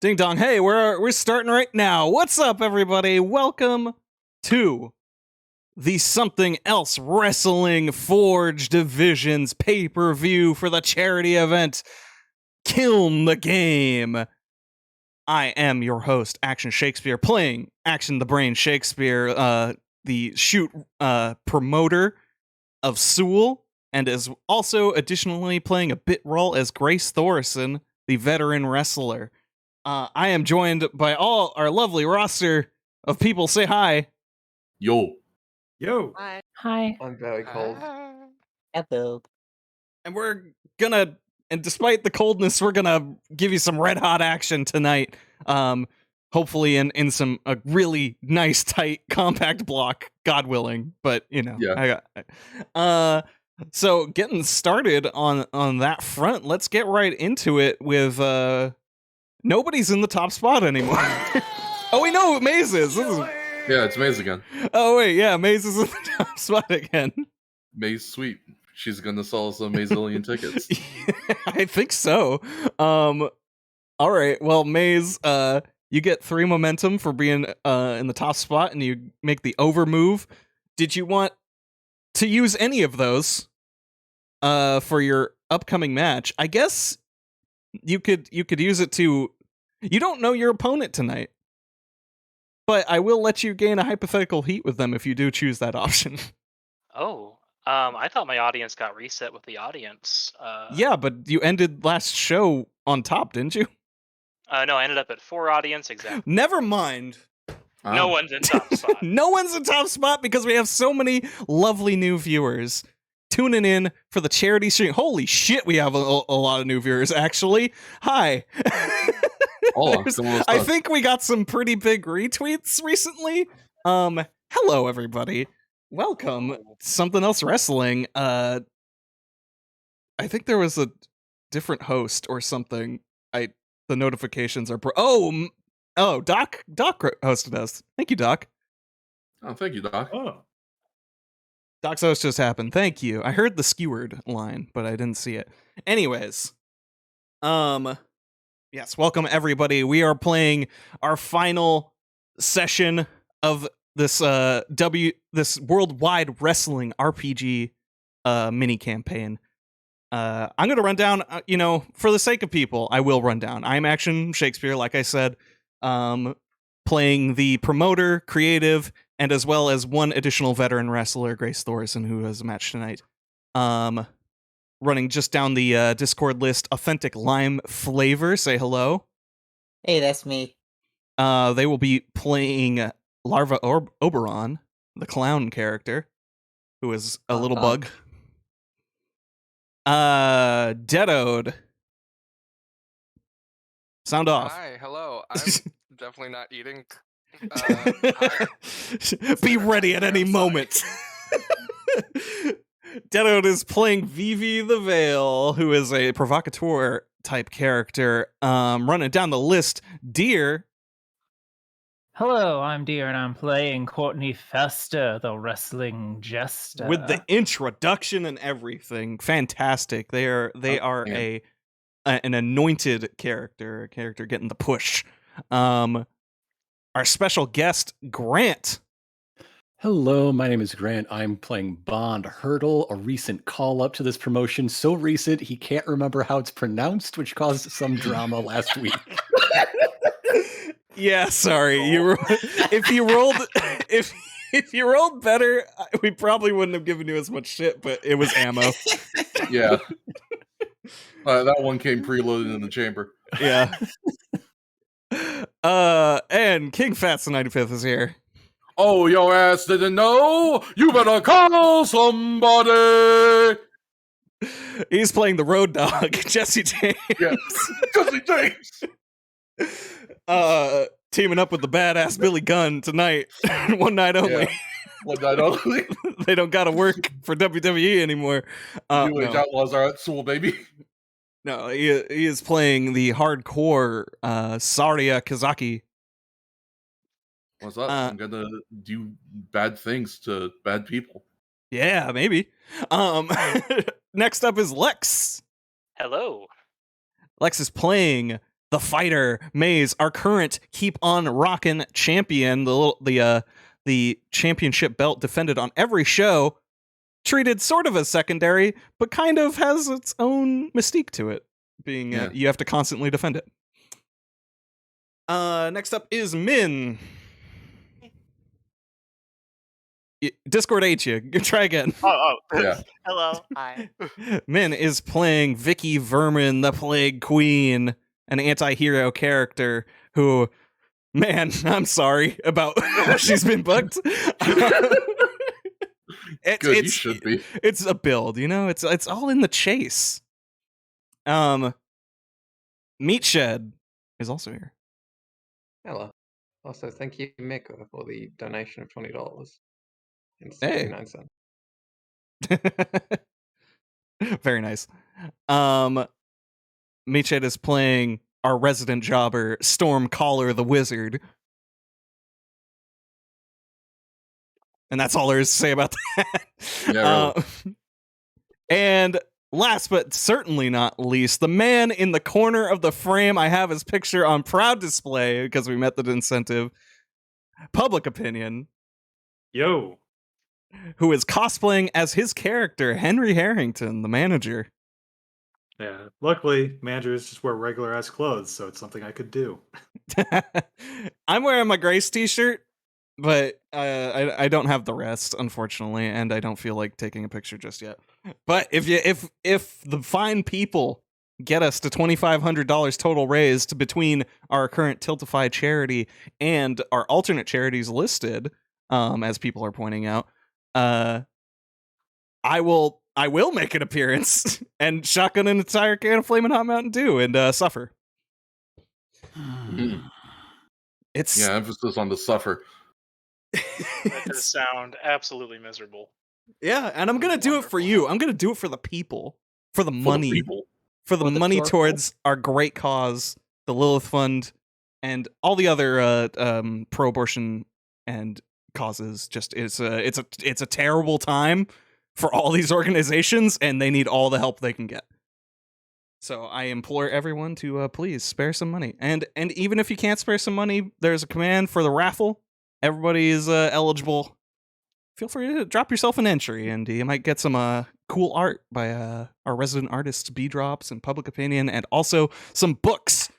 Ding dong. Hey, we're starting right now. What's up, everybody? Welcome to the Something Else Wrestling Forge Divisions pay-per-view for the charity event KILN the Game. I am your host, Action Shakespeare, playing Action the Brain Shakespeare, the shoot promoter of SEWL, and is also additionally playing a bit role as Grace Thorson, the veteran wrestler. I am joined by all our lovely roster of people. Say hi. Yo. Hi. Hi. I'm very cold. Hello. And despite the coldness, we're gonna give you some red hot action tonight. Hopefully in some a really nice, tight, compact block, God willing. But you know, Yeah. So getting started on that front, let's get right into it with nobody's in the top spot anymore. Oh, we know who Maze is. Yeah, it's Maze again. Oh, wait, yeah, Maze is in the top spot again. Maze sweet. She's gonna sell some Mazillion tickets. I think so. All right, well, Maze, you get 3 momentum for being in the top spot, and you make the over move. Did you want to use any of those for your upcoming match? I guess you could use it to... You don't know your opponent tonight, but I will let you gain a hypothetical heat with them if you do choose that option. Oh, I thought my audience got reset with the audience. Yeah, but you ended last show on top, didn't you? No, I ended up at 4 audience exactly. Never mind. No one's in top spot. No one's in top spot because we have so many lovely new viewers tuning in for the charity stream. Holy shit, we have a lot of new viewers, actually. Hi. I think we got some pretty big retweets recently. Hello, everybody. Welcome. Something Else Wrestling. I think there was a different host or something. The notifications are... Doc hosted us. Thank you, Doc. Oh, thank you, Doc. Oh. Doc's host just happened. Thank you. I heard the skewered line, but I didn't see it. Anyways. Yes, welcome everybody. We are playing our final session of this this worldwide wrestling RPG mini campaign. I'm going to run down, for the sake of people, I will run down. I'm Action Shakespeare, like I said, playing the promoter, creative, and as well as one additional veteran wrestler, Grace Thorson, who has a match tonight. Running just down the Discord list, Authentic Lime Flavor, say hello. Hey, that's me. They will be playing Larva Oberon, the clown character, who is a little bug. Deadoed. Sound off. Hi, hello. I'm definitely not eating. Be ready at any moment. Deadoed is playing Vivi the Veil, who is a provocateur type character. Running down the list, Deer. Hello, I'm Deer, and I'm playing Courtney Fester, the wrestling jester. With the introduction and everything, fantastic. They are an anointed character, a character getting the push. Our special guest, Grant. Hello, my name is Grant. I'm playing Bond Hurdle, a recent call-up to this promotion. So recent, he can't remember how it's pronounced, which caused some drama last week. Yeah, sorry. If you rolled better, we probably wouldn't have given you as much shit, but it was ammo. Yeah. That one came preloaded in the chamber. Yeah. And King Fats the 95th is here. Oh, your ass didn't know? You better call somebody! He's playing the road dog, Jesse James. Yes, Jesse James! Teaming up with the badass Billy Gunn tonight. One night only. Yeah. One night only. They don't gotta work for WWE anymore. New Age Outlaws are at SEWL, baby. No, he is playing the hardcore Saria Kazaki. What's up? I'm gonna do bad things to bad people. Yeah, maybe. Next up is Lex. Hello. Lex is playing the fighter, Maze, our current Keep On Rockin' champion, the championship belt defended on every show, treated sort of as secondary, but kind of has its own mystique to it, being you have to constantly defend it. Next up is Min. Discord ate you. Try again. Yeah. Hello. Hi. Min is playing Vicky Vermin, the Plague Queen, an anti-hero character who, man, I'm sorry about how she's been booked. You should be. It's a build, you know? It's all in the chase. Meatshed is also here. Hello. Also, thank you, Miko, for the donation of $20 and Hey. 69 cents. Very nice. Meatshed is playing our resident jobber, Stormcaller the Wizard. And that's all there is to say about that. Yeah, really. And last but certainly not least, the man in the corner of the frame. I have his picture on proud display because we met the incentive. Public Opinion. Yo. Who is cosplaying as his character, Henry Harrington, the manager. Yeah. Luckily, managers just wear regular ass clothes, so it's something I could do. I'm wearing my Grace t-shirt, but I don't have the rest, unfortunately, and I don't feel like taking a picture just yet. But if the fine people get us to $2,500 total raised between our current Tiltify charity and our alternate charities listed, as people are pointing out, I will make an appearance and shotgun an entire can of Flamin' Hot Mountain Dew and suffer. It's emphasis on the suffer. That does sound absolutely miserable. Yeah, and I'm gonna do it for you. I'm gonna do it for the people, for the money, for the money towards our great cause, the Lilith Fund, and all the other pro-abortion and causes. Just it's a terrible time for all these organizations, and they need all the help they can get. So I implore everyone to please spare some money, and even if you can't spare some money, there's a command for the raffle. Everybody is eligible. Feel free to drop yourself an entry, and you might get some cool art by our resident artists, B-Drops and Public Opinion, and also some books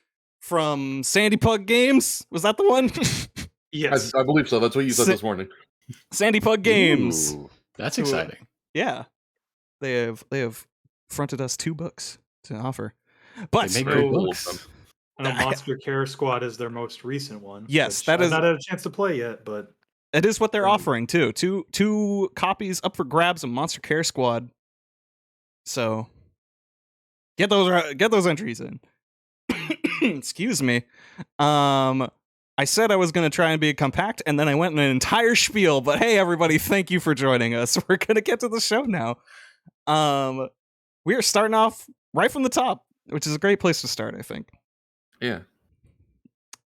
from Sandy Pug Games. Was that the one? Yes. I believe so. That's what you said this morning. Sandy Pug Games. Ooh, that's exciting. Yeah. They have fronted us 2 books to offer. But they make great books. And a Monster Care Squad is their most recent one. Yes, that that is. I've not had a chance to play yet, but that is what they're offering too. Two copies up for grabs of Monster Care Squad. So get those entries in. Excuse me. I said I was going to try and be compact, and then I went in an entire spiel. But hey, everybody, thank you for joining us. We're going to get to the show now. We are starting off right from the top, which is a great place to start, I think. Yeah.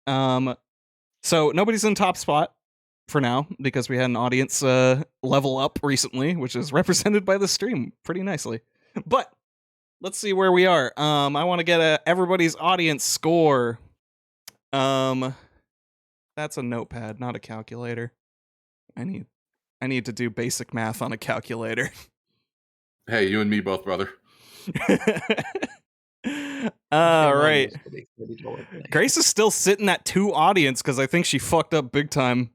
So nobody's in top spot for now because we had an audience level up recently, which is represented by the stream pretty nicely. But let's see where we are. I want to get everybody's audience score. That's a notepad, not a calculator. I need to do basic math on a calculator. Hey, you and me both, brother. All right. Grace is still sitting at 2 audience because I think she fucked up big time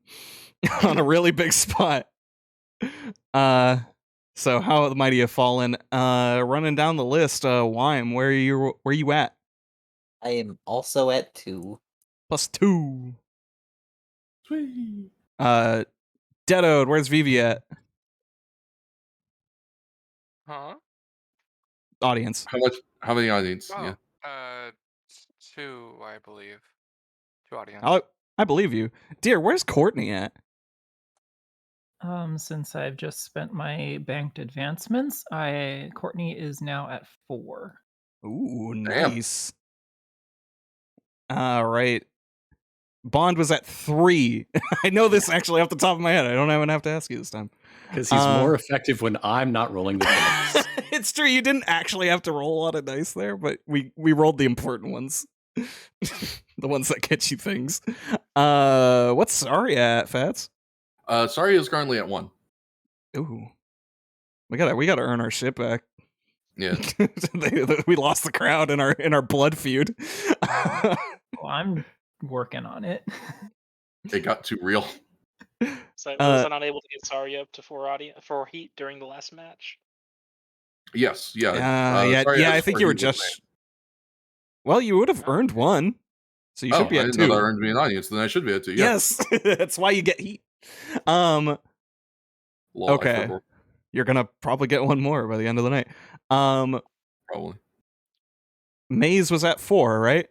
on a really big spot. So how might he have fallen? Running down the list, Wime, where you at? I am also at 2. +2. Sweet. Deadode, where's Vivi at? Huh? Audience. How many audience? Oh, Yeah. 2, I believe. 2 audience. I believe you. Dear, where's Courtney at? Since I've just spent my banked advancements, Courtney is now at 4. Ooh, Damn. nice. All right. Bond was at 3. I know this actually off the top of my head. I don't even have to ask you this time. Because he's more effective when I'm not rolling the dice. It's true. You didn't actually have to roll a lot of dice there, but we rolled the important ones. The ones that get you things. What's Sorry at, Fats? Sorry is currently at 1. Ooh. We gotta earn our shit back. Yeah. We lost the crowd in our blood feud. Well, I'm working on it. It got too real. So was I not able to get Sorry up to 4 heat during the last match? Yes, yeah. Yeah, I think you were just... Well, you would have earned 1. So you should be I at didn't 2. know that earned me an audience, then I should be at 2. Yeah. Yes, that's why you get heat. Lol, Okay. You're gonna probably get 1 more by the end of the night. Probably. Maze was at 4, right?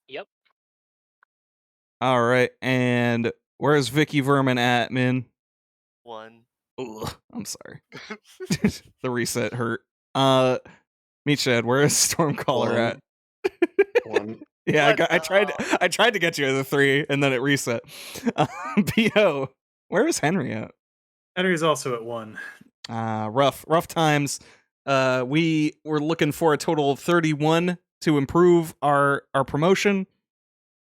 Yep. All right, and where's Vicky Vermin at, Min? 1. Ugh, I'm sorry. The reset hurt. Meatshed, where is Stormcaller at? 1. Yeah, I tried to get you at the 3, and then it reset. P.O., where is Henry at? Henry's also at 1. Rough times. We were looking for a total of 31 to improve our promotion.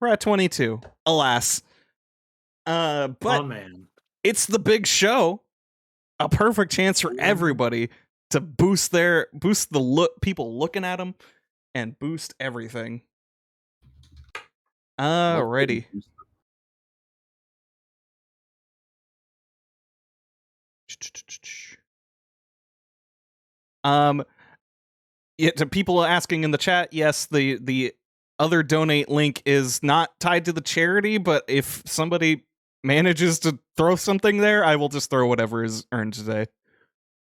We're at 22. Alas. But Oh man, it's the big show. A perfect chance for everybody to boost the people looking at them and boost everything. Alrighty. Yeah, to people asking in the chat, yes, the other donate link is not tied to the charity, but if somebody manages to throw something there, I will just throw whatever is earned today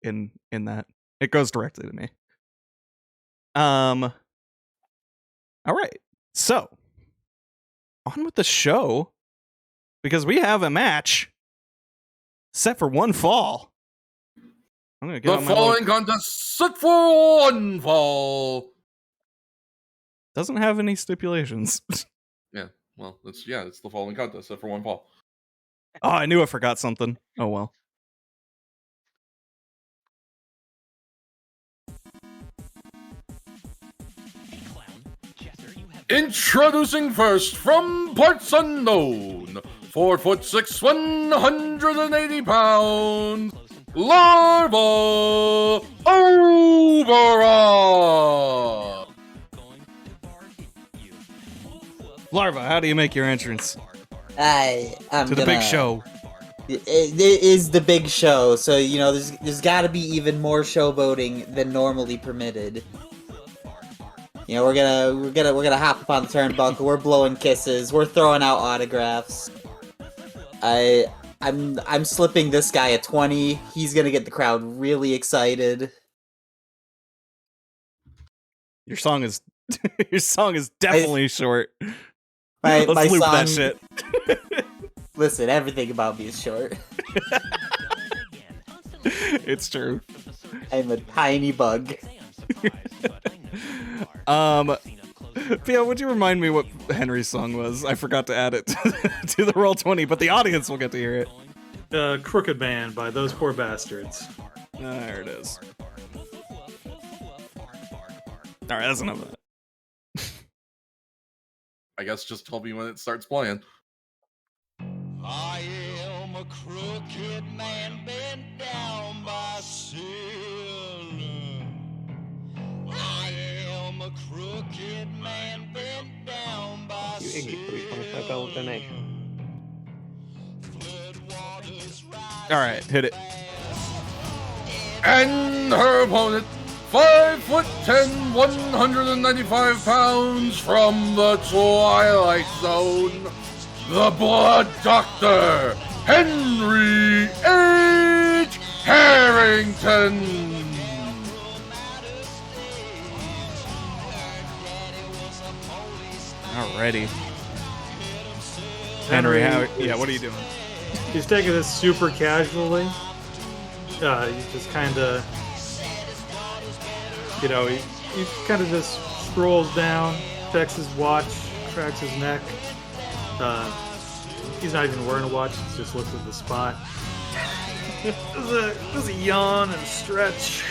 in that. It goes directly to me. All right. So, on with the show, because we have a match set for 1 fall. I'm gonna get The following contest set for 1 fall. Doesn't have any stipulations. Yeah, well, it's the following contest set for 1 fall. Oh, I knew I forgot something. Oh well. Introducing first from parts unknown, 4'6", 180 pounds, Larva Obara. Larva, how do you make your entrance I'm to the big show? It is the big show, so you know there's got to be even more showboating than normally permitted. You know, we're gonna hop up on the turnbuckle. We're blowing kisses. We're throwing out autographs. I'm slipping this guy a 20. He's gonna get the crowd really excited. Your song is definitely short. My Let's loop that song- shit. Listen, everything about me is short. It's true. I'm a tiny bug. Pia, would you remind me what Henry's song was? I forgot to add it to the Roll20, but the audience will get to hear it. Crooked Man by Those Poor Bastards. There it is. Alright, that's enough of that. I guess just tell me when it starts playing. I am a crooked man bent down by sin. I am a crooked man bent down by You Iggy for your $25 donation. Alright, hit it. And her opponent, 5'10", 195 pounds from the Twilight Zone, the Blood Doctor, Henry H. Harrington. Alrighty. Henry, what are you doing? He's taking this super casually. He just kind of, he kind of just scrolls down, checks his watch, cracks his neck. He's not even wearing a watch, he just looks at the spot. Does a yawn and stretch.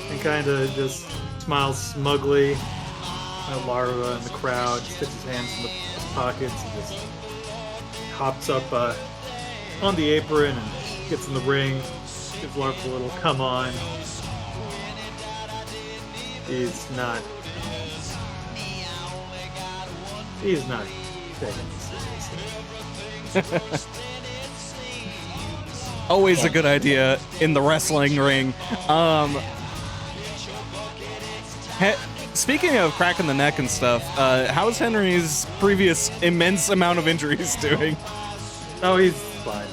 And kind of just smiles smugly. Larva in the crowd, sticks his hands in his pockets, and just hops up on the apron and gets in the ring. Gives Larva a little come on. He's not taking it seriously. Always a good idea in the wrestling ring. Speaking of cracking the neck and stuff, how's Henry's previous immense amount of injuries doing? Oh, he's fine.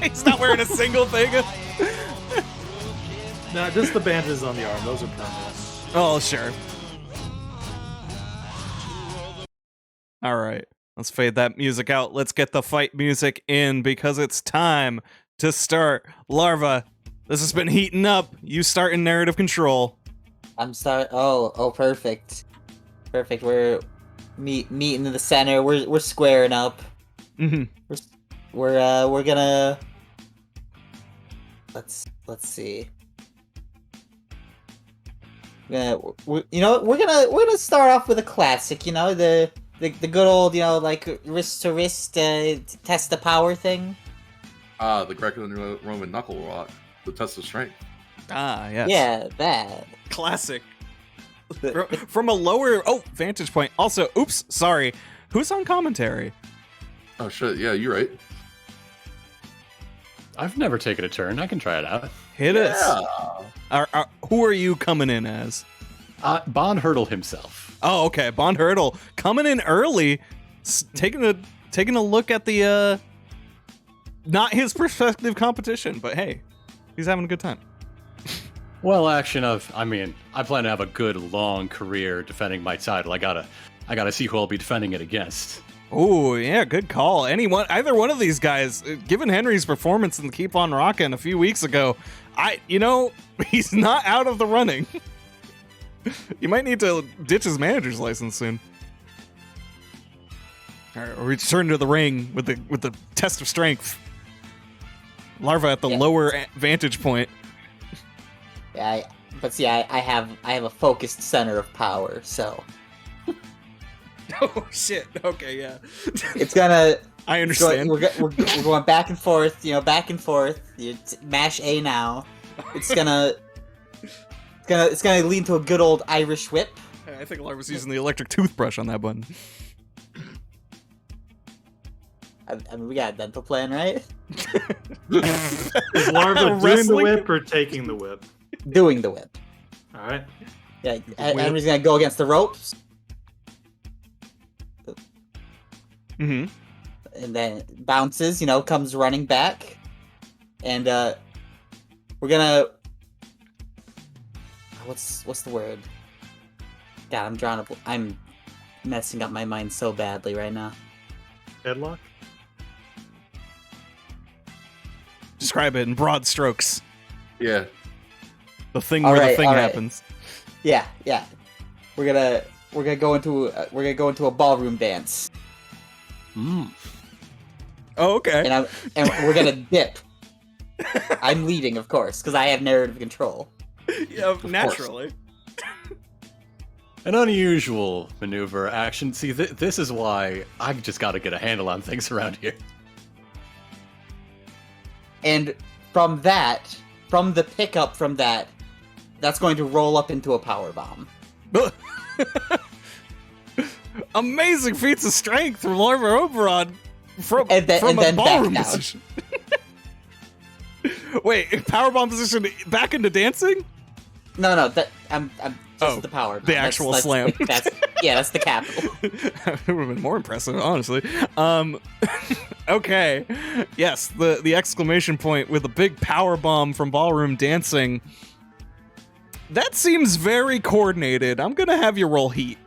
He's not wearing a single thing. No, just the bandages on the arm. Those are permanent. Oh, sure. All right. Let's fade that music out. Let's get the fight music in because it's time to start. Larva, this has been heating up. You start in narrative control. I'm sorry. Oh, perfect. Perfect. We're meeting in the center. We're squaring up. Mm-hmm. We're gonna let's see. We're gonna start off with a classic. You know, the good old, you know, like wrist to wrist test the power thing. The Greco-Roman knuckle rock, the test of strength. Ah, yes. Yeah, that classic. From a lower vantage point. Also, oops, sorry. Who's on commentary? Oh shit, yeah, you're right. I've never taken a turn. I can try it out. Hit us. Who are you coming in as? Bond Hurdle himself. Oh, okay. Bond Hurdle coming in early, taking a look at the not his prospective competition, but hey, he's having a good time. Well, I plan to have a good long career defending my title. I gotta see who I'll be defending it against. Oh, yeah, good call. Either one of these guys, given Henry's performance in the Keep On Rockin' a few weeks ago, he's not out of the running. You might need to ditch his manager's license soon. All right, we return to the ring with the test of strength. Larva at the lower vantage point. Yeah, I have a focused center of power, so. Oh shit! Okay, yeah. It's gonna. I understand. We're going back and forth. You know, back and forth. You mash A now. It's gonna lead to a good old Irish whip. I think Larva's using the electric toothbrush on that button. I mean, we got a dental plan, right? Is Larva doing the whip or taking the whip? Doing the whip. All right. Yeah, Henry's gonna go against the ropes. Mm-hmm. And then bounces, you know, comes running back. And we're gonna what's the word? God, I'm messing up my mind so badly right now. Headlock? Describe it in broad strokes. Yeah. The thing where the thing happens. Yeah. We're gonna go into a ballroom dance. Oh, okay. And we're gonna dip. I'm leading, of course, because I have narrative control. Yeah, naturally. An unusual maneuver action. See, this is why I just got to get a handle on things around here. And from the pickup from that, that's going to roll up into a power bomb. Amazing feats of strength from Larva Oberon from a ballroom position. Wait, powerbomb position back into dancing? No, I'm just the power bomb. The actual slam. That's the capital. It would have been more impressive, honestly. Okay. Yes, the exclamation point with a big power bomb from ballroom dancing. That seems very coordinated. I'm gonna have you roll heat.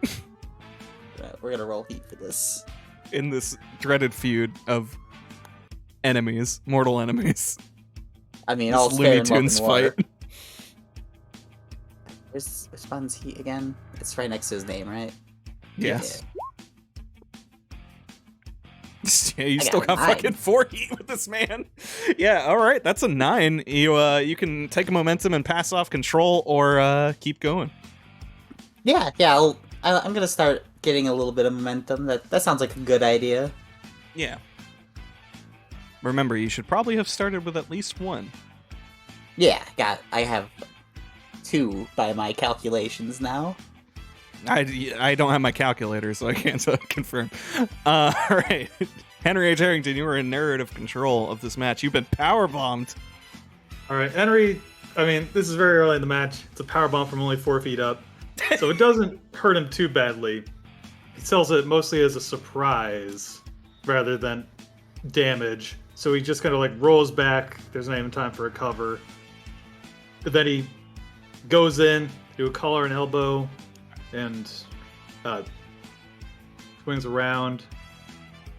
We're gonna roll heat for this. In this dreaded feud of enemies, mortal enemies. I mean, this all Looney Tunes fight. Where's Spawn's heat again? It's right next to his name, right? Yes. Yeah, you still got fucking 4 heat with this man. Yeah, all right, that's a 9. You can take a momentum and pass off control, or keep going. Yeah. I'm gonna start getting a little bit of momentum. That sounds like a good idea. Yeah. Remember, you should probably have started with at least one. Yeah, I have 2 by my calculations now. I don't have my calculator, so I can't confirm. All right. Henry H. Harrington, you are in narrative control of this match. You've been powerbombed. All right, Henry. I mean, this is very early in the match. It's a power bomb from only 4 feet up, so it doesn't hurt him too badly. He sells it mostly as a surprise rather than damage. So he just kind of like rolls back. There's not even time for a cover. But then he goes in, do a collar and elbow, and swings around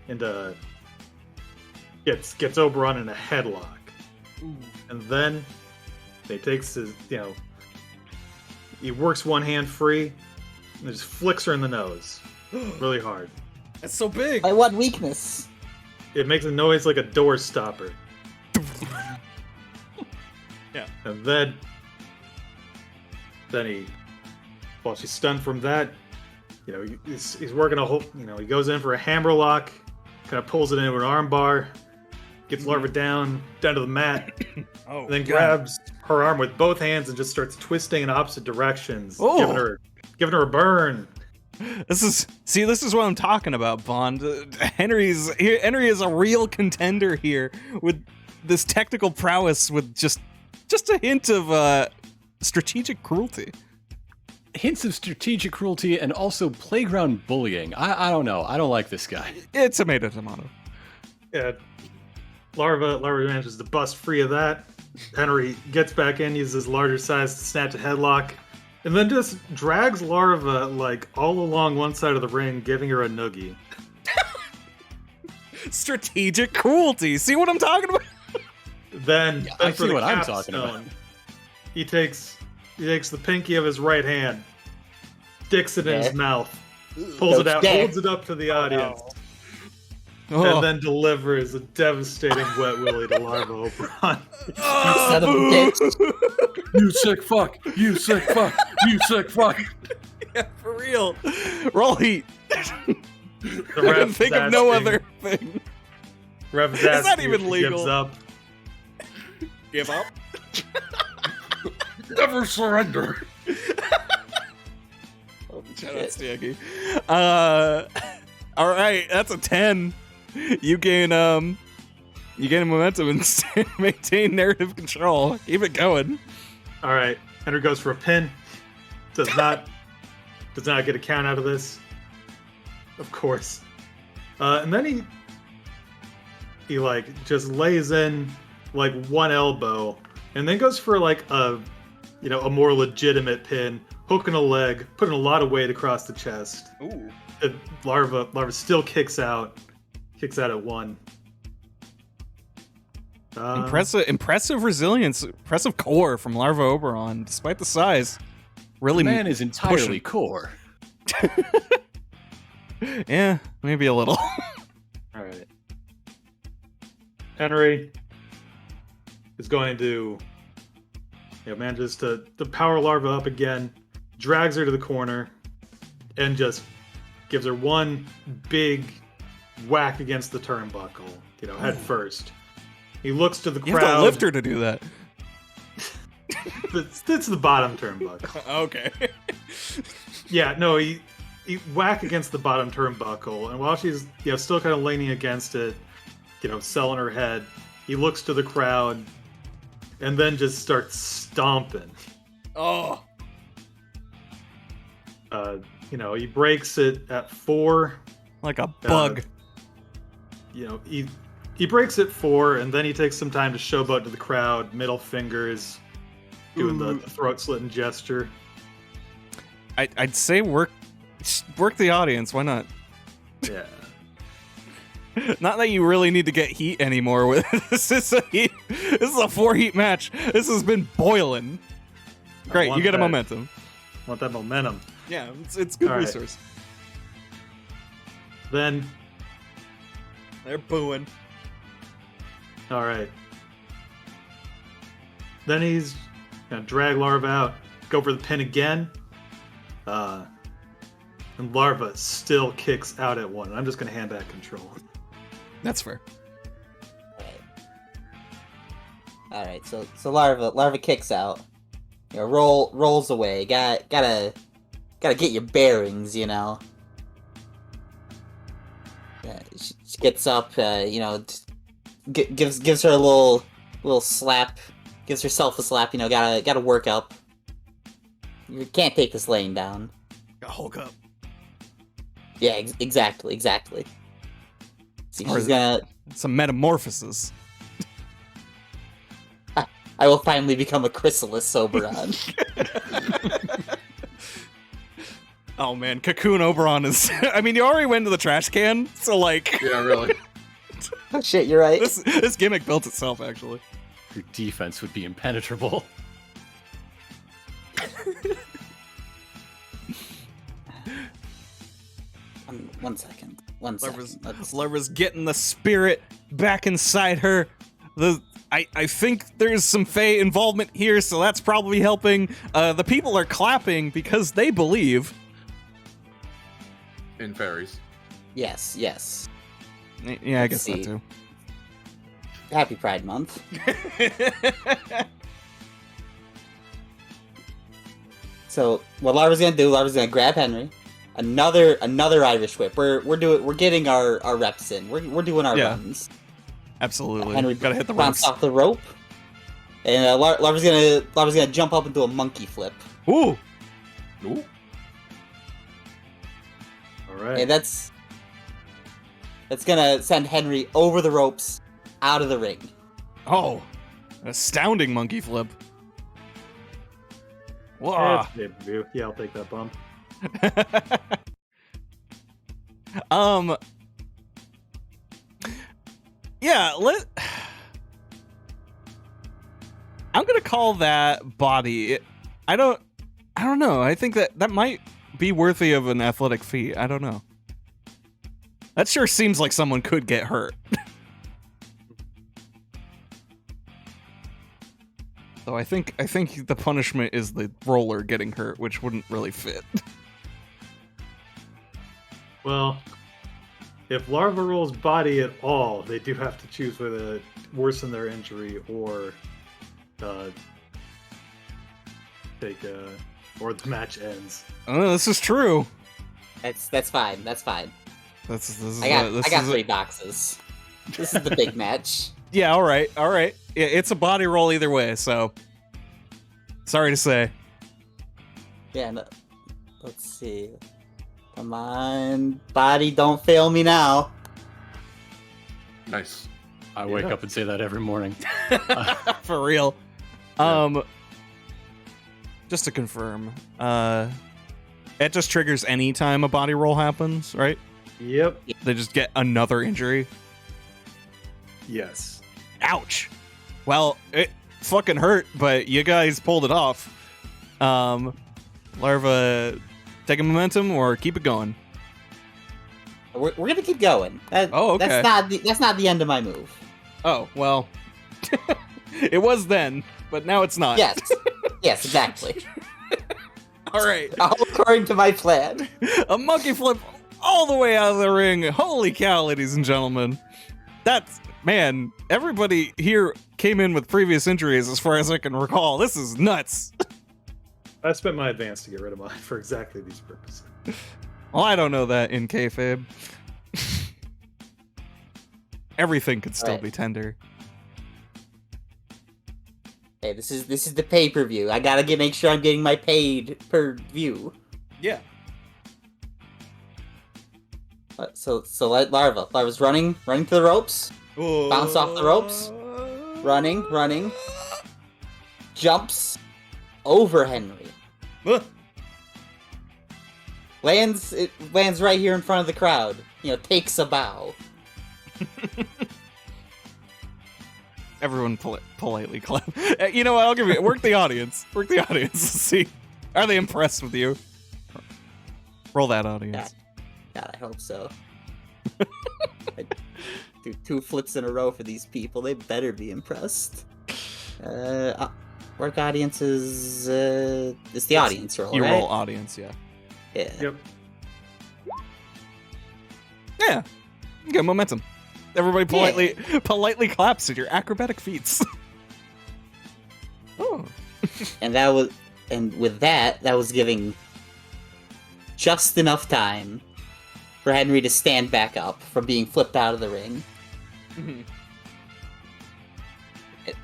and gets Oberon in a headlock. Ooh. And then he takes his, he works one hand free and just flicks her in the nose really hard. That's so big. By what weakness? It makes a noise like a door stopper. Yeah. And then he, while she's stunned from that, he's working a whole, he goes in for a hammer lock, kind of pulls it into an arm bar, gets Larva down to the mat, and then grabs her arm with both hands and just starts twisting in opposite directions, giving her a burn. This is what I'm talking about, Bond. Henry is a real contender here with this technical prowess with just a hint of strategic cruelty. Hints of strategic cruelty and also playground bullying. I don't know. I don't like this guy. It's tomato. Yeah. Larva manages to bust free of that. Henry gets back in, uses his larger size to snatch a headlock, and then just drags Larva like all along one side of the ring, giving her a noogie. Strategic cruelty. See what I'm talking about? Then I see what I'm talking about. He takes the pinky of his right hand, sticks it in his mouth, pulls it out, holds it up to the audience, and then delivers a devastating wet willy to Larva Oberon. You son of a bitch. You sick fuck. You sick fuck. You sick fuck. Yeah, for real. Roll heat. The I can think of no other thing. It's not even legal. Gives up. Give up? Never surrender. Shout out Sticky. All right, that's a 10. You gain momentum and maintain narrative control. Keep it going. All right, Henry goes for a pin. Does not get a count out of this. Of course. And then he like just lays in like one elbow, and then goes for like a more legitimate pin, hooking a leg, putting a lot of weight across the chest. Ooh. Larva still kicks out at 1. Impressive resilience, impressive core from Larva Oberon, despite the size. Really, the man is entirely core. Yeah, maybe a little. All right. Henry is going to manages to power Larva up again, drags her to the corner, and just gives her one big whack against the turnbuckle, head first. He looks to the crowd. You have to lift her to do that. It's the bottom turnbuckle. Okay. Yeah, no, he whack against the bottom turnbuckle, and while she's still kind of leaning against it, selling her head, he looks to the crowd, and then just starts stomping. Oh. He breaks it at 4. Like a bug. He breaks it 4, and then he takes some time to showboat to the crowd, middle fingers, doing the throat slitting gesture. I'd say work the audience. Why not? Yeah. Not that you really need to get heat anymore with this. This is a 4 heat match. This has been boiling. Great, you get a momentum. Want that momentum? Yeah, it's good resource. Then they're booing. All right. Then he's gonna drag Larva out, go for the pin again. and Larva still kicks out at 1. I'm just going to hand back control. That's fair. All right. So Larva kicks out. You know, rolls away. Gotta get your bearings. You know. She gets up. You know, gives her a little slap. Gives herself a slap. You know, gotta work up. You can't take this laying down. Gotta Hulk up. Yeah, exactly. See, she's gonna. Some metamorphosis. I will finally become a chrysalis, Oberon. Oh man, Cocoon Oberon is. I mean, you already went to the trash can, so like. Yeah, really. Oh shit, you're right. This gimmick built itself, actually. Your defense would be impenetrable. One second. Larva's getting the spirit back inside her. I think there's some Fae involvement here, so that's probably helping. The people are clapping because they believe. In fairies. Yes. Yeah, I guess that too. Happy Pride Month. So what Larva's gonna grab Henry. Another Irish whip. We're getting our reps in. We're doing our runs. Absolutely. Henry gotta hit the bounce ropes. off the rope. And Larva's gonna jump up into a monkey flip. Ooh. Ooh. All right. And that's gonna send Henry over the ropes, out of the ring. Oh, astounding monkey flip. Wow. Yeah, I'll take that bump. Yeah, I'm gonna call that body. I don't know. I think that might be worthy of an athletic feat. I don't know. That sure seems like someone could get hurt. So I think the punishment is the roller getting hurt, which wouldn't really fit. Well, if Larva rolls body at all, they do have to choose whether to worsen their injury or or the match ends. Oh, this is true. That's fine. I got 3 boxes. This is the big match. Yeah, all right. It's a body roll either way, so sorry to say. Yeah, no, let's see. Come on, body, don't fail me now. Nice. I wake up and say that every morning. For real. Yeah. Just to confirm, it just triggers any time a body roll happens, right? Yep. They just get another injury. Yes. Ouch. Well, it fucking hurt, but you guys pulled it off. Larva, take a momentum or keep it going. We're gonna keep going. Okay. That's not the end of my move. Oh well, it was then, but now it's not. Yes, exactly. All right. All according to my plan. A monkey flip all the way out of the ring. Holy cow, ladies and gentlemen. That's, man, everybody here came in with previous injuries as far as I can recall. This is nuts. I spent my advance to get rid of mine for exactly these purposes. Well, I don't know that in kayfabe. Everything could still be tender. Hey, this is the pay-per-view. I gotta make sure I'm getting my paid per view. Yeah. So Larva's running to the ropes. Bounce off the ropes. Running. Jumps over Henry. Lands right here in front of the crowd. You know, takes a bow. Everyone politely clap. You know what? I'll give you work the audience. Work the audience. See, are they impressed with you? Roll that audience. God, I hope so. I do 2 flips in a row for these people. They better be impressed. Work audience is it's the audience roll, You right? roll audience, yeah. Yeah. Yep. Yeah. You get momentum. Everybody politely claps at your acrobatic feats. Oh. And with that was giving just enough time for Henry to stand back up from being flipped out of the ring. Mm-hmm.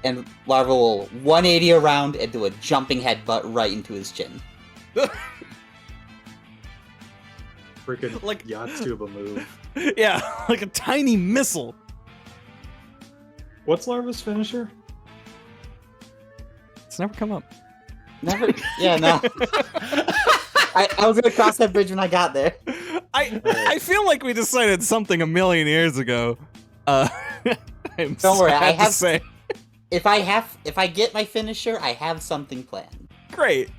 And Larva will 180 around and do a jumping headbutt right into his chin. Freaking Like- Yatsuba move. Yeah, like a tiny missile. What's Larva's finisher? It's never come up. Never. Yeah, no. I was gonna cross that bridge when I got there. I feel like we decided something a million years ago. I'm Don't worry, sad I to have. say. If I get my finisher, I have something planned. Great.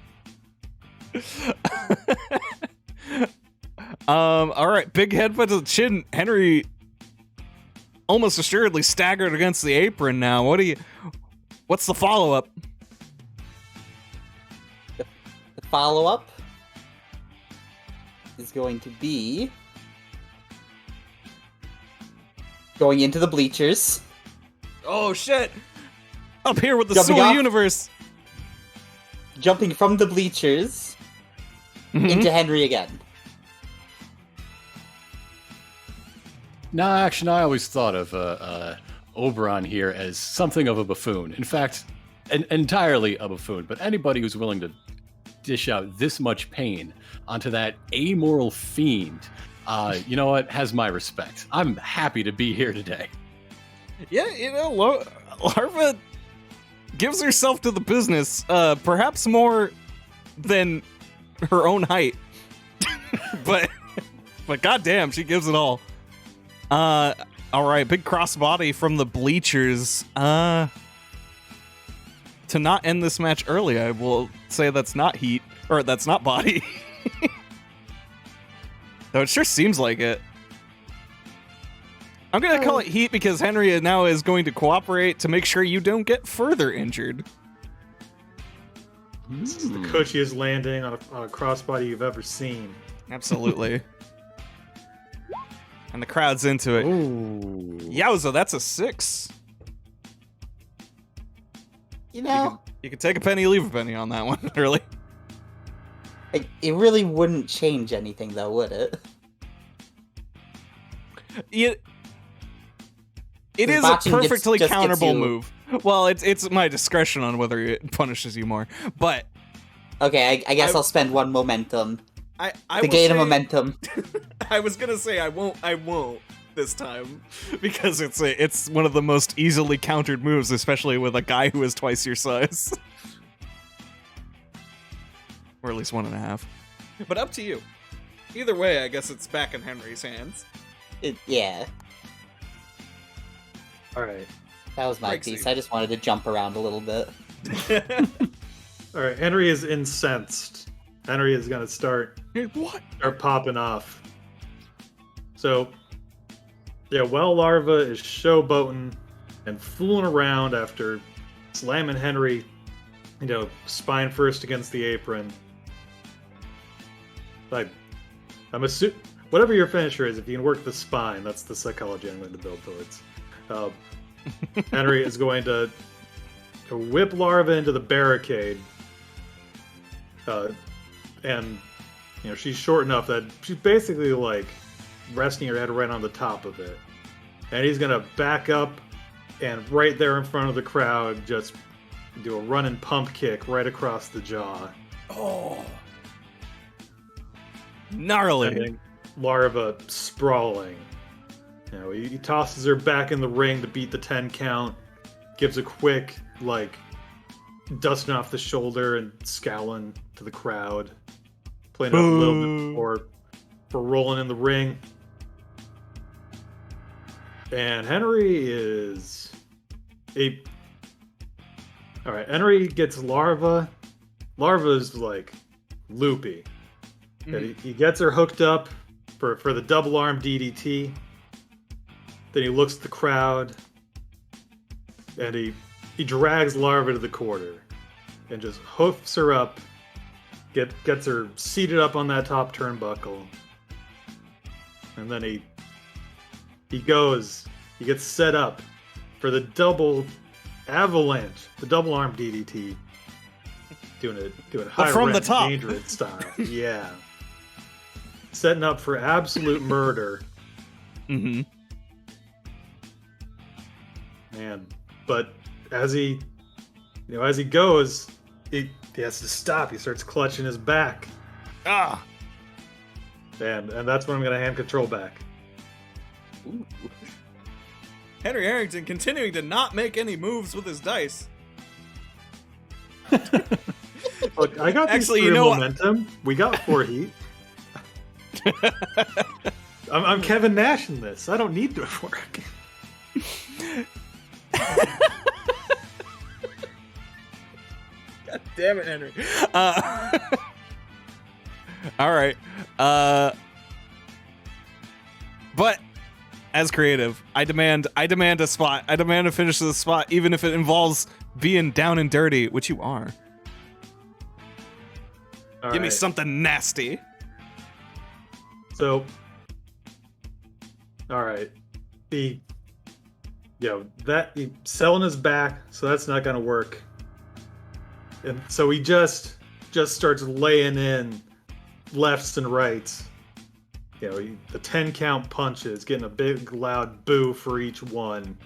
All right, big headbutt to the chin. Henry almost assuredly staggered against the apron now. What's the follow-up? The follow-up is going to be going into the bleachers. Oh shit! Up here with the Jumping SEWL off. universe. Jumping from the bleachers into Henry again. No, actually, I always thought of Oberon here as something of a buffoon. In fact, entirely a buffoon. But anybody who's willing to dish out this much pain onto that amoral fiend, you know what, has my respect. I'm happy to be here today. Yeah, you know, Larva gives herself to the business, perhaps more than her own height. but goddamn, she gives it all. All right, big crossbody from the bleachers. To not end this match early, I will say that's not heat, or that's not body. Though it sure seems like it. I'm gonna call it heat because Henry now is going to cooperate to make sure you don't get further injured. This is the cushiest landing on a crossbody you've ever seen. Absolutely. And the crowd's into it. Ooh. Yowza, that's a 6. You know, You can take a penny, leave a penny on that one, really. it really wouldn't change anything, though, would it? It is a Botching just perfectly gets counterable you- move. Well, it's my discretion on whether it punishes you more. But Okay, I guess I'll spend one momentum I to will gain a say- momentum. I was gonna say I won't this time because it's one of the most easily countered moves, especially with a guy who is twice your size, or at least 1.5. But up to you. Either way, I guess it's back in Henry's hands. Yeah, Alright. that was my Break piece. scene. I just wanted to jump around a little bit. Alright, Henry is incensed. Henry is gonna start What? popping off. So, yeah, while Larva is showboating and fooling around after slamming Henry, spine first against the apron. I'm assuming, whatever your finisher is, if you can work the spine, that's the psychology I'm going to build towards. Henry is going to whip Larva into the barricade. And she's short enough that she's basically like resting her head right on the top of it. And he's gonna back up and right there in front of the crowd just do a running pump kick right across the jaw. Oh, gnarly! Sending Larva sprawling. He tosses her back in the ring to beat the 10 count. Gives a quick dusting off the shoulder and scowling to the crowd. Playing up a little bit for rolling in the ring. And Henry is Alright, Henry gets Larva. Larva's loopy. And he gets her hooked up for the double arm DDT. Then he looks at the crowd and he drags Larva to the corner and just hoofs her up, gets her seated up on that top turnbuckle, and then he He gets set up for the double avalanche, the double arm DDT. Doing high from the rent, top. dangerous style. Yeah. Setting up for absolute murder. Mm-hmm. Man. But as he goes, he has to stop. He starts clutching his back. Ah. And that's when I'm gonna hand control back. Ooh. Henry Harrington continuing to not make any moves with his dice. Look, I got Actually, these you three know momentum. We got 4 heat. I'm Kevin Nash in this. I don't need to work. God damn it, Henry. All right. But as creative, I demand a spot. I demand to finish the spot, even if it involves being down and dirty, which you are. Give me something nasty. So, all right, he's selling his back, so that's not gonna work. And so he just starts laying in lefts and rights. The 10 count punches, getting a big loud boo for each one.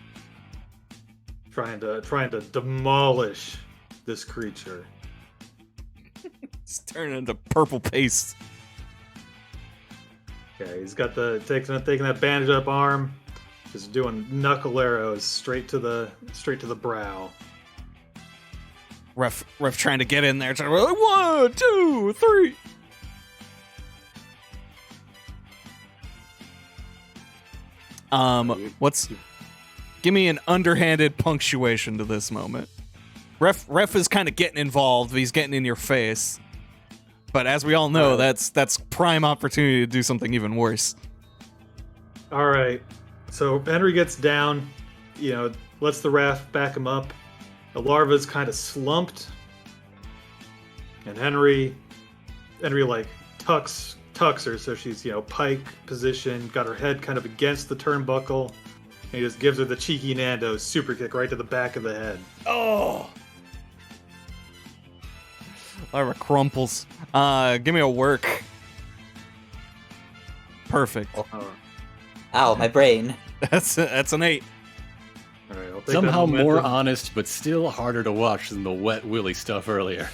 Trying to demolish this creature. It's turning into purple paste. Okay, he's got taking that bandaged up arm, just doing knuckle arrows straight to the brow. Ref trying to get in there, trying to be like 1, 2, 3. Give me an underhanded punctuation to this moment. Ref is kind of getting involved. He's getting in your face. But as we all know, that's prime opportunity to do something even worse. All right. So Henry gets down, lets the ref back him up. The larva's kind of slumped. And Henry like tucks her so she's, pike position, got her head kind of against the turnbuckle. And he just gives her the cheeky Nando's super kick right to the back of the head. Oh! Larva crumples. Give me a work. Perfect. Ow, my brain. That's an 8. All right, I'll take Somehow that more momentum. honest, but still harder to watch than the wet willy stuff earlier.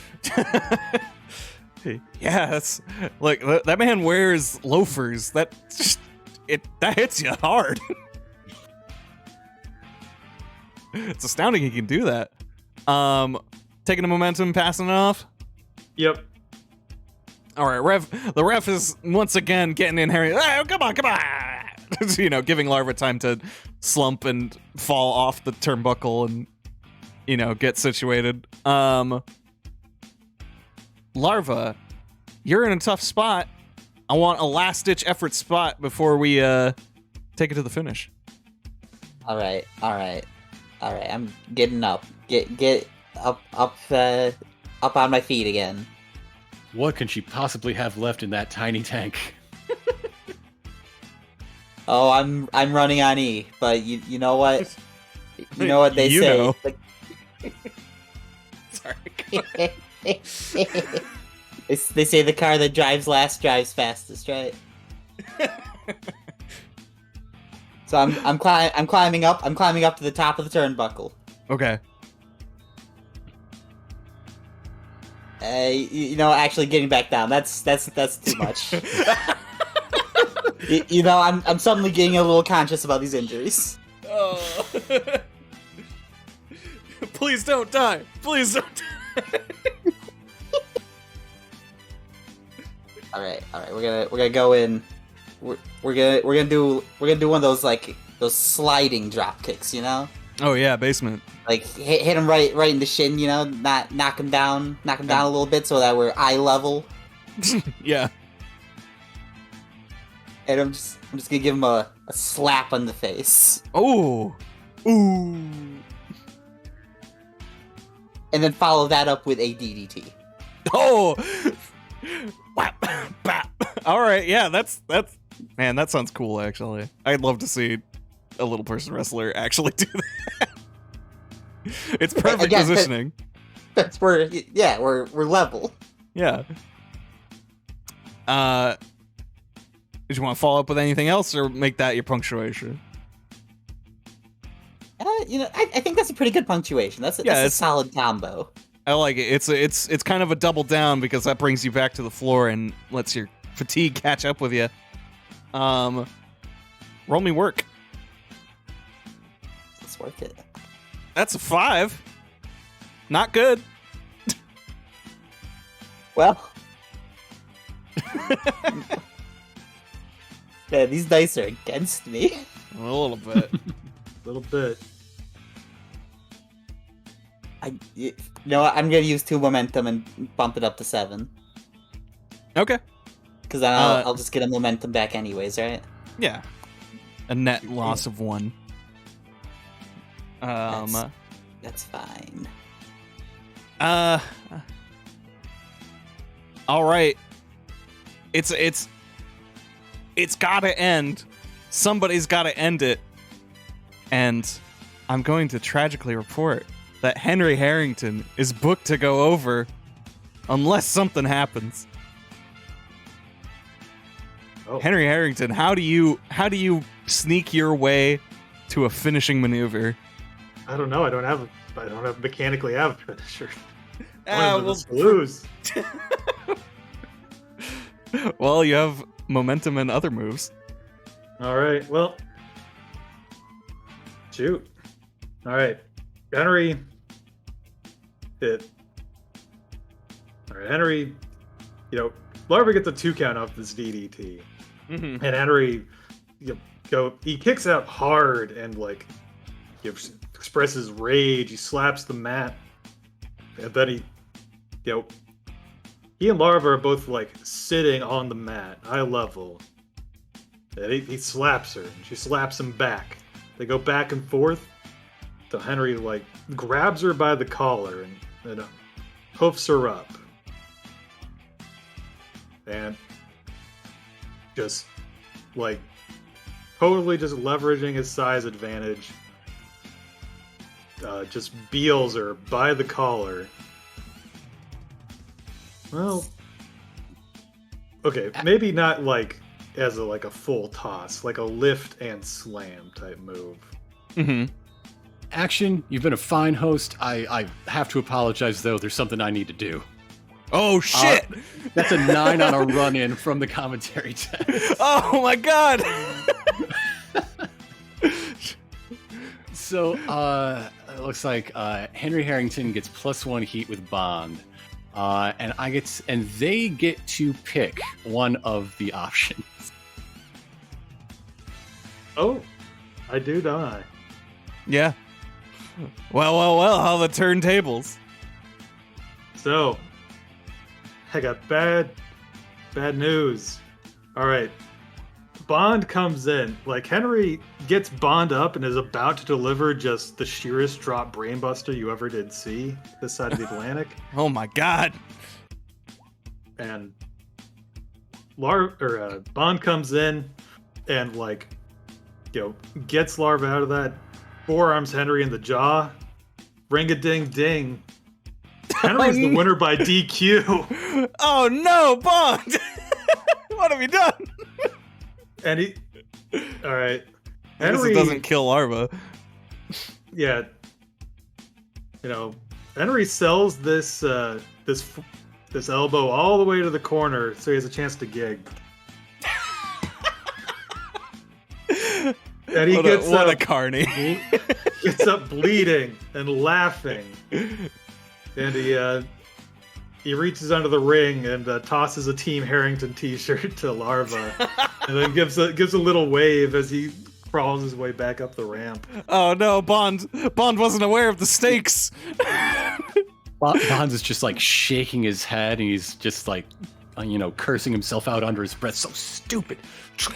Yeah, that's like that man wears loafers. That hits you hard. It's astounding he can do that. Taking a momentum, passing it off. Yep. All right, the ref is once again getting in Harry. Oh, come on. Giving Larva time to slump and fall off the turnbuckle and, get situated. Larva, you're in a tough spot. I want a last-ditch effort spot before we take it to the finish. All right. I'm getting up. Get up on my feet again. What can she possibly have left in that tiny tank? Oh, I'm running on E, but you know what? You know what they say. know. Like, Sorry. they say the car that drives last drives fastest, right? So I'm climbing up. I'm climbing up to the top of the turnbuckle. Okay. Actually getting back down. That's too much. I'm suddenly getting a little conscious about these injuries. Oh. Please don't die. Please don't die. All right. We're gonna go in. We're gonna do one of those those sliding drop kicks, Oh yeah, basement. Like hit him right in the shin, not knock him down a little bit so that we're eye level. Yeah. And I'm just gonna give him a slap on the face. Oh. Ooh. And then follow that up with a DDT. Oh. Whap, bap. All right, yeah, that's man, that sounds cool actually. I'd love to see a little person wrestler actually do that. It's perfect Again, positioning. That's where, yeah, we're level. Yeah. Did you want to follow up with anything else, or make that your punctuation? I think that's a pretty good punctuation. That's a solid combo. I like it. It's kind of a double down because that brings you back to the floor and lets your fatigue catch up with you. Roll me work. Let's work it. That's a 5. Not good. Well. Yeah, these dice are against me. A little bit. A little bit. You know what? I'm gonna use 2 momentum and bump it up to 7. Okay. Because I'll just get a momentum back anyways, right? Yeah. A net loss of 1. That's fine. All right. It's gotta end. Somebody's gotta end it. And I'm going to tragically report that Henry Harrington is booked to go over unless something happens. Oh. Henry Harrington, how do you sneak your way to a finishing maneuver? I don't know. I don't have mechanically have a finisher. We'll lose. Well, you have momentum and other moves. All right. Well, shoot. All right, Henry. Hit. All right, Henry. Larva gets a 2 count off this DDT, and Henry, he kicks out hard and expresses rage. He slaps the mat, and then he and Larva are both sitting on the mat, eye level. And he slaps her, and she slaps him back. They go back and forth. So Henry grabs her by the collar and hoofs her up, and just totally just leveraging his size advantage, just beals her by the collar. Well, okay, maybe not as a full toss, like a lift and slam type move. Mm-hmm. Action, you've been a fine host. I have to apologize, though. There's something I need to do. Oh, shit! That's a 9 on a run-in from the commentary test. Oh, my God! So, it looks like Henry Harrington gets +1 heat with Bond. And they get to pick one of the options. Oh, I do, don't I? Yeah. Well, how the turntables. So, I got bad news. All right. Bond comes in. Henry gets Bond up and is about to deliver just the sheerest drop brainbuster you ever did see this side of the Atlantic. Oh my God. And Bond comes in and gets Larva out of that, forearms Henry in the jaw. Ring-a-ding-ding. Henry's the winner by DQ. Oh no, Bond! What have you done? And he... Alright. Henry doesn't kill Larva. Yeah. Henry sells this elbow all the way to the corner so he has a chance to gig. And he gets what up, a carny. He gets up bleeding and laughing. And he reaches under the ring and tosses a Team Harrington t-shirt to Larva. And then gives a little wave as he crawls his way back up the ramp. Oh no, Bond wasn't aware of the stakes. Bond is just shaking his head, and he's just cursing himself out under his breath. So stupid.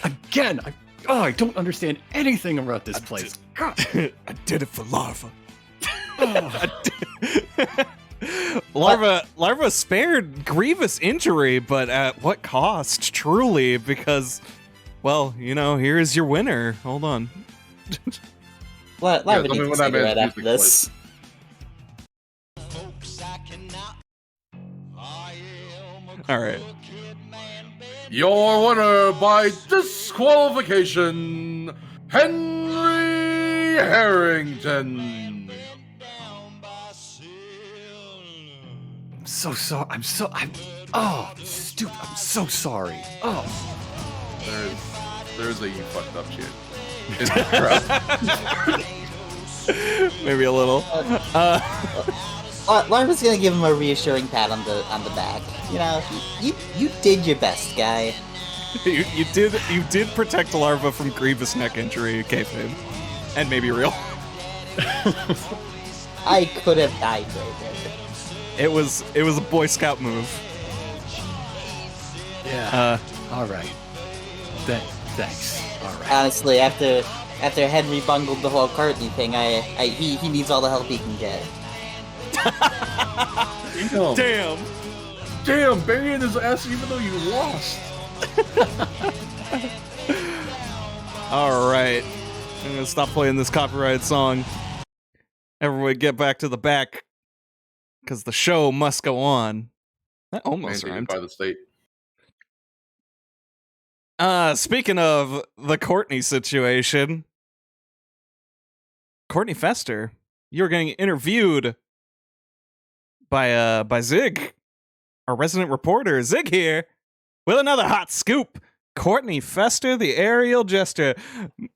Again, I don't understand anything about this place. I did it for Larva. Larva spared grievous injury, but at what cost, truly? Because, well, here is your winner. Hold on. Larva tell me needs a when that man's cigarette after music this. Folks, I cannot. I am a All right. crooked man bent Your winner by disqualification, Henry Harrington. down by SEWL. I'm so sorry. I'm stupid. I'm so sorry. Oh. There's a you fucked up shit in the crowd. Maybe a little. Larva's gonna give him a reassuring pat on the back. You know, you did your best, guy. You did protect Larva from grievous neck injury, kayfabe, and maybe real. I could have died right there. It was a Boy Scout move. Yeah. All right. Thanks. All right. Honestly, after Henry bungled the whole Courtney thing, he needs all the help he can get. Damn, burying his ass even though you lost. All right, I'm gonna stop playing this copyrighted song. Everyone, get back to the back, because the show must go on. That almost Mandated rhymed. by the state. Speaking of the Courtney situation, Courtney Fester, you're getting interviewed by Zig, our resident reporter. Zig here with another hot scoop. Courtney Fester, the aerial jester.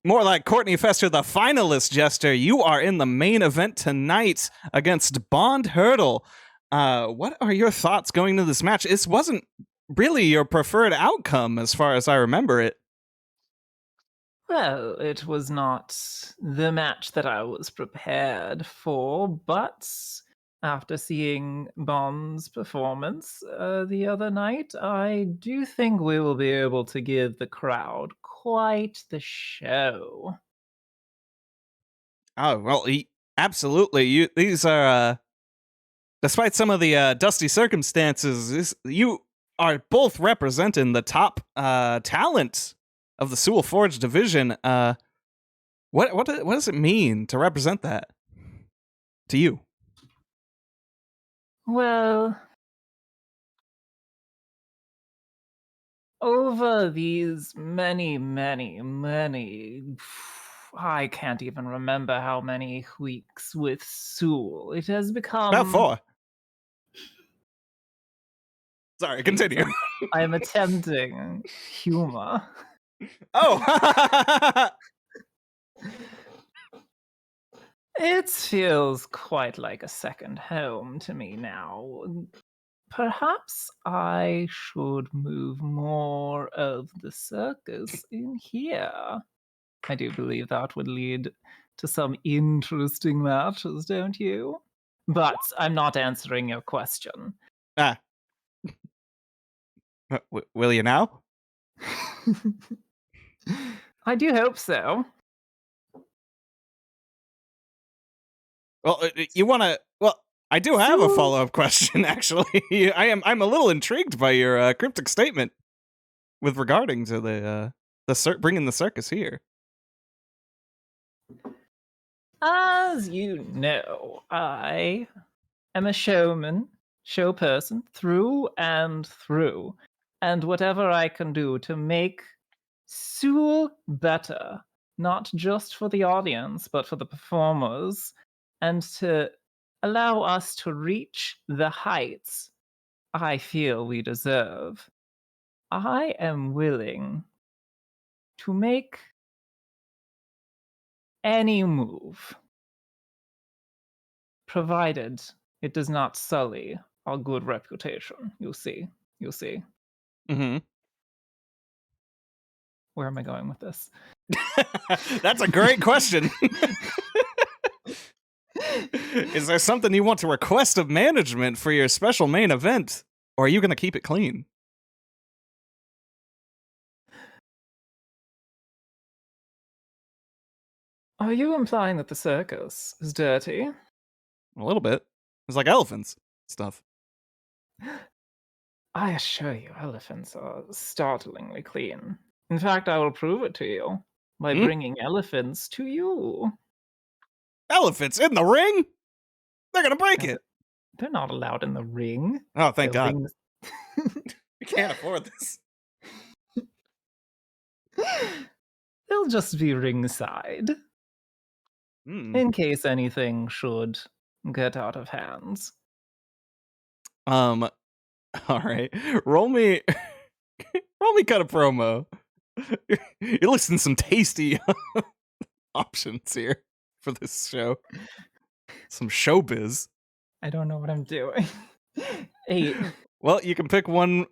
More like Courtney Fester, the finalist jester. You are in the main event tonight against Bond Hurdle. What are your thoughts going into this match? This wasn't really your preferred outcome as far as I remember it. Well, it was not the match that I was prepared for, but after seeing Bond's performance the other night, I do think we will be able to give the crowd quite the show. Oh, well, absolutely. These are, despite some of the dusty circumstances, you are both representing the top talent of the SEWL Forge division. What does it mean to represent that to you? Well, over these many, I can't even remember how many weeks with SEWL, it has become... About 4. Sorry, continue. I'm attempting humor. Oh! It feels quite like a second home to me now. Perhaps I should move more of the circus in here. I do believe that would lead to some interesting matches, don't you? But I'm not answering your question. Will you now? I do hope so. Well, you want to? Well, I do have a follow-up question. Actually, I'm a little intrigued by your cryptic statement with regarding to the bringing the circus here. As you know, I am a showman, show person through and through, and whatever I can do to make SEWL better, not just for the audience, but for the performers, and to allow us to reach the heights I feel we deserve, I am willing to make any move, provided it does not sully our good reputation. You'll see. Mm-hmm. Where am I going with this? That's a great question. Is there something you want to request of management for your special main event, or are you going to keep it clean? Are you implying that the circus is dirty? A little bit. It's like elephants stuff. I assure you, elephants are startlingly clean. In fact, I will prove it to you. by Hmm? bringing elephants to you. Elephants in the ring? They're gonna break it. They're not allowed in the ring. Oh, thank They're God. rings- We can't afford this. They'll just be ringside in case anything should get out of hands. All right. Roll me cut a promo. You're listing some tasty options here for this show. Some showbiz. I don't know what I'm doing. 8. Well, you can pick one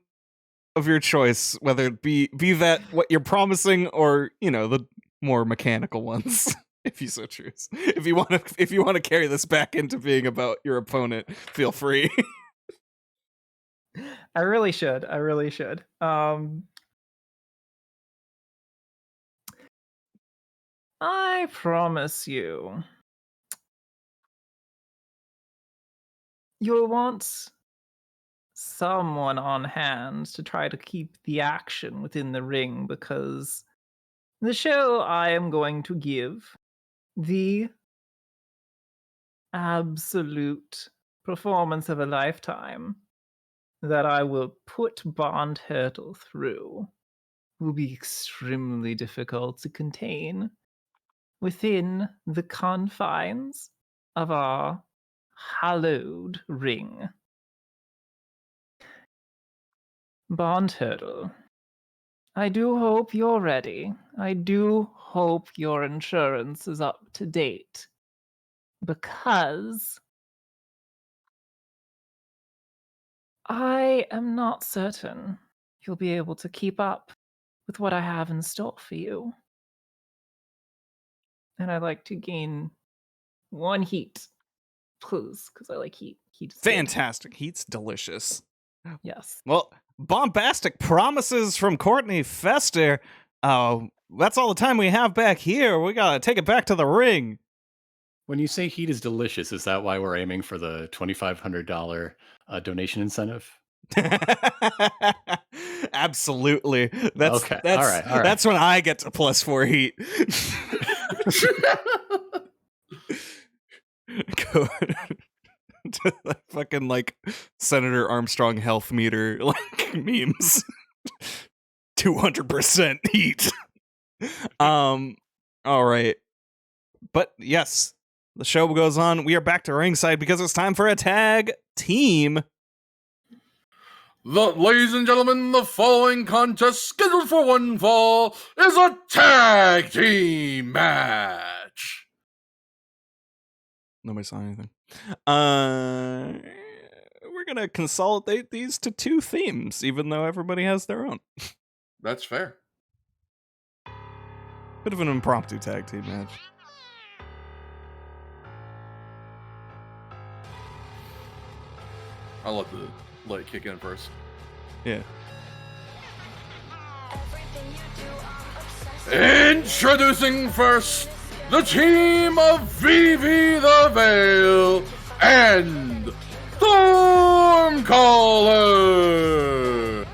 of your choice, whether it be that what you're promising or, the more mechanical ones, if you so choose. If you want to carry this back into being about your opponent, feel free. I really should. I promise you'll want someone on hand to try to keep the action within the ring, because the show I am going to give the absolute performance of a lifetime that I will put Bond Hurdle through will be extremely difficult to contain within the confines of our hallowed ring. Bond Hurdle, I do hope you're ready. I do hope your insurance is up to date, because I am not certain you'll be able to keep up with what I have in store for you. And I'd like to gain 1 heat, please, because I like heat. Heat is good. Fantastic. Heat's delicious. Yes. Well, bombastic promises from Courtney Fester. That's all the time we have back here. We gotta take it back to the ring. When you say heat is delicious, is that why we're aiming for the $2,500 donation incentive? Absolutely. That's Okay. That's, All right. That's when I get to +4 heat. Go to the fucking Senator Armstrong health meter memes. 200% heat. All right. But yes, the show goes on. We are back to ringside because it's time for a tag team. Ladies and gentlemen, the following contest, scheduled for one fall, is a tag team match. Nobody saw anything. We're gonna consolidate these to 2 themes, even though everybody has their own. That's fair. Bit of an impromptu tag team match. I'll let it kick in first. Yeah. Introducing first, the team of Vivi the Veil and Stormcaller.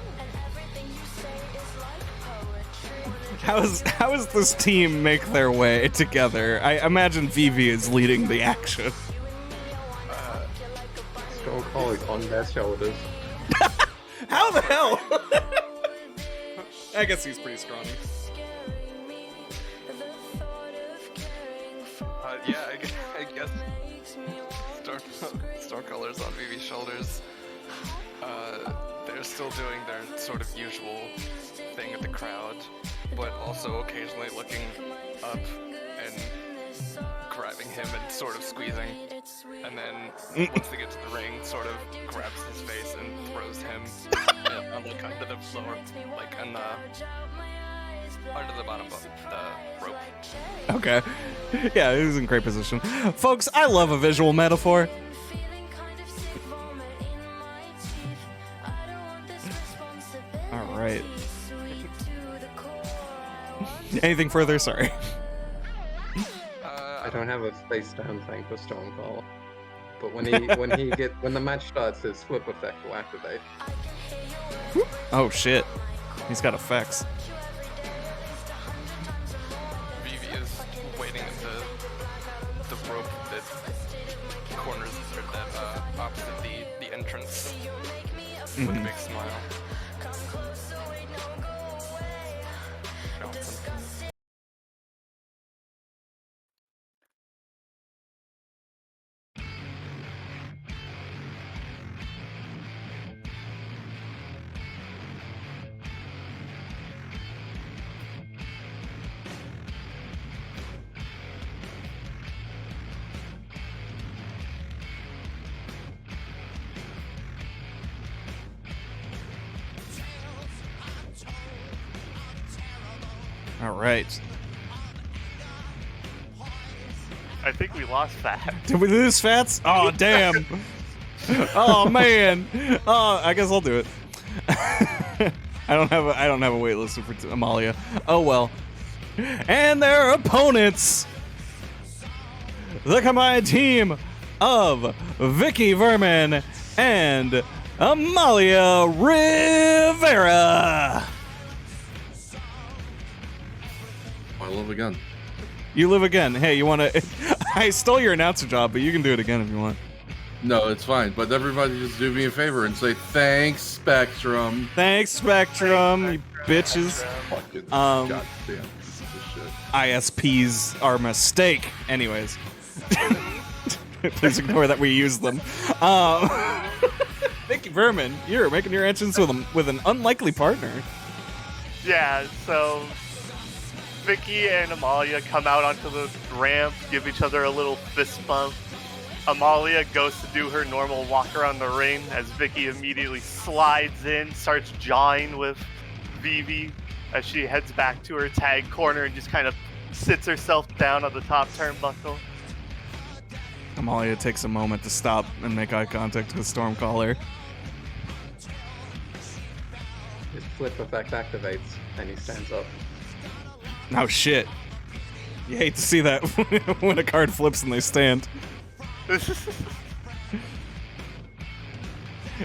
How does this team make their way together? I imagine Vivi is leading the action. Stormcaller's on their shoulders. How the hell? I guess he's pretty scrawny. I guess Stormcaller's on Vivi's shoulders. They're still doing their sort of usual thing at the crowd, but also occasionally looking up and grabbing him and sort of squeezing. And then once they get to the ring, sort of grabs his face and throws him under the floor, under the bottom of the rope. Okay. Yeah, he was in great position. Folks, I love a visual metaphor. All right. Anything further? Sorry. I don't have a face down thing for Stormcaller, but when the match starts, his flip effect will activate. Oh shit. He's got effects. entrance with a Mhm. big smile. Johnson. All right. I think we lost that. Did we lose Fats? Oh damn. Oh man. Oh, I guess I'll do it. I don't have a wait list for Amalia. Oh well. And their opponents, the combined team of Vicky Vermin and Amalia Rivera. I love again. You live again. Hey, you want to? I stole your announcer job, but you can do it again if you want. No, it's fine. But everybody just do me a favor and say thanks, Spectrum. Thanks, Spectrum, you bitches. Fucking goddamn piece of shit. ISPs are a mistake. Anyways. Please ignore that we use them. Vicky Vermin, you're making your entrance with an unlikely partner. Yeah, so Vicky and Amalia come out onto the ramp, give each other a little fist bump. Amalia goes to do her normal walk around the ring as Vicky immediately slides in, starts jawing with Vivi as she heads back to her tag corner and just kind of sits herself down on the top turnbuckle. Amalia takes a moment to stop and make eye contact with Stormcaller. His flip effect activates, and he stands up. Oh shit. You hate to see that when a card flips and they stand.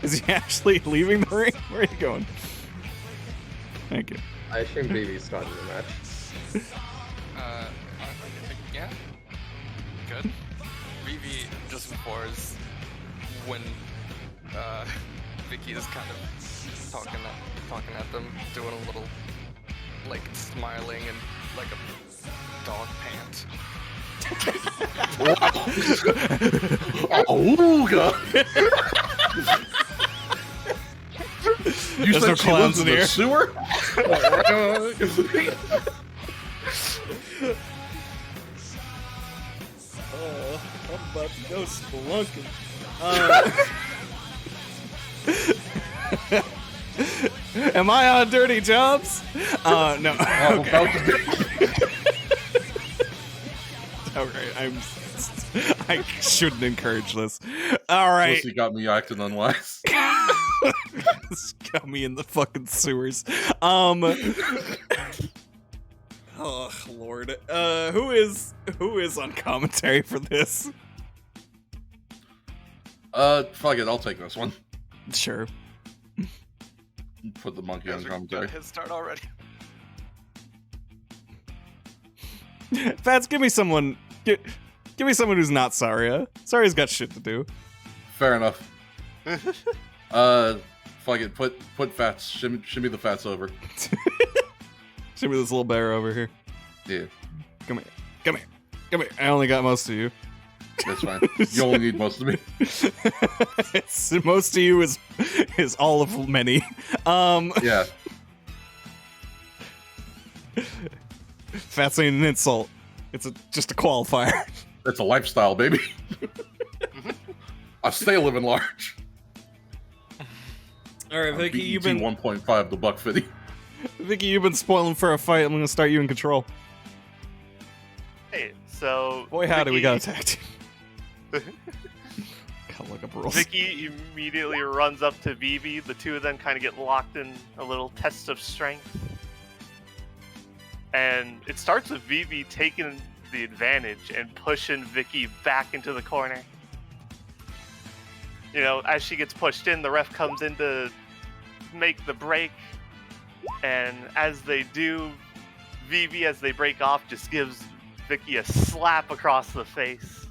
Is he actually leaving the ring? Where are you going? Thank you. I assume BB started the match. Yeah. Good. Vivi just before is when Vicky is kind of talking at them, doing a little like smiling and like a dog pant. Oh god! You There's said no she clowns lives in in the here. sewer? I'm about to go spelunking. Am I on Dirty Jobs? No. Okay. Okay, I shouldn't encourage this. All right. Pussy got me acting unwise. This got me in the fucking sewers. Oh Lord. Who is on commentary for this? Fuck it, I'll take this one. Sure. Put the monkey You on guys are got a commentary. head start already. Fats, give me someone. Give me someone who's not Saria. Saria's got shit to do. Fair enough. Fuck it, put Fats, shimmy the Fats over. Shimmy this little bear over here. Yeah, Come here. I only got most of you. that's fine. You only need most of me. Most of you is all of many. Yeah. Fats ain't an insult. It's just a qualifier. It's a lifestyle, baby. I stay living large. All right, Vicky, you've BET been 1.5 the buck 50. Vicky, you've been spoiling for a fight. I'm gonna start you in control. Hey, so Boy, howdy, we Vicky- got attacked. Gotta look up rules. Vicky immediately runs up to Vivi. The two of them kind of get locked in a little test of strength. And it starts with Vivi taking the advantage and pushing Vicky back into the corner. You know, as she gets pushed in, the ref comes in to make the break. And as they do, Vivi, as they break off, just gives Vicky a slap across the face